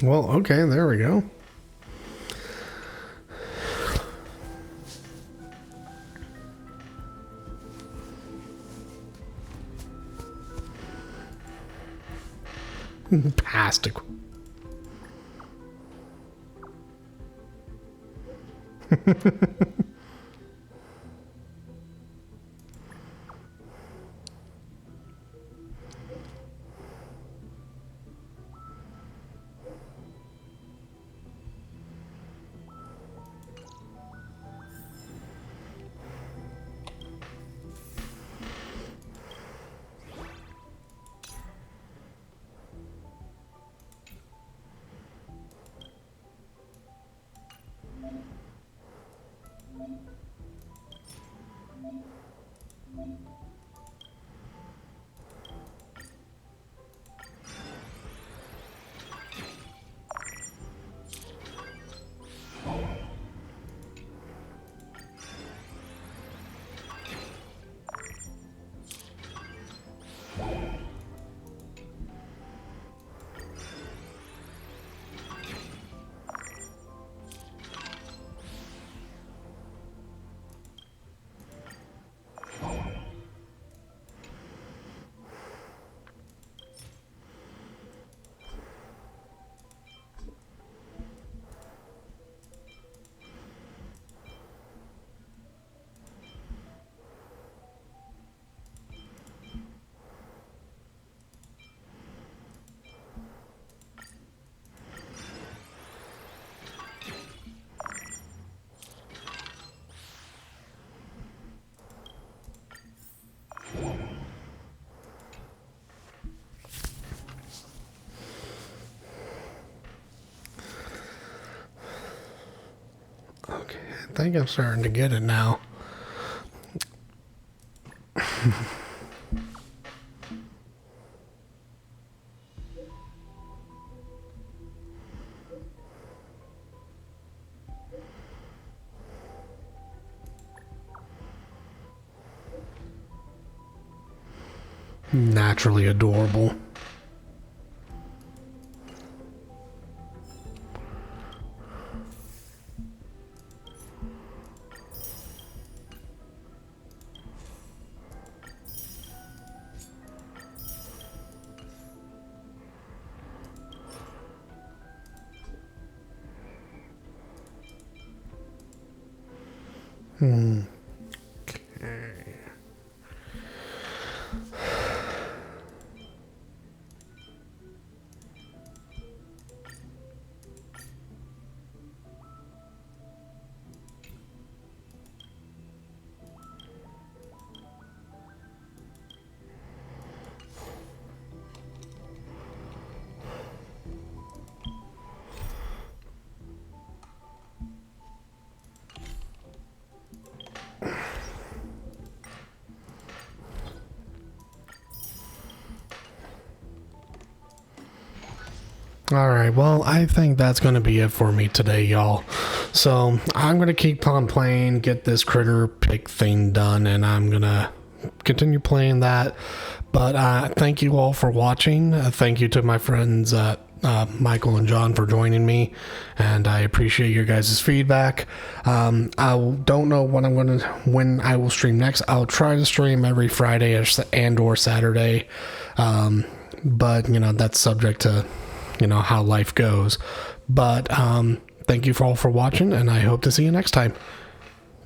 S1: Well, okay, there we go. Plastic. Okay, I think I'm starting to get it now. Naturally adorable. Okay. Alright, well, I think that's going to be it for me today, y'all. So, I'm going to keep on playing, get this critter pick thing done, and I'm going to continue playing that. But thank you all for watching. Thank you to my friends Michael and John for joining me, and I appreciate your guys' feedback. I don't know when I will stream next. I'll try to stream every Friday and or Saturday, but that's subject to how life goes. But thank you all for watching, and I hope to see you next time.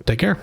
S1: Take care.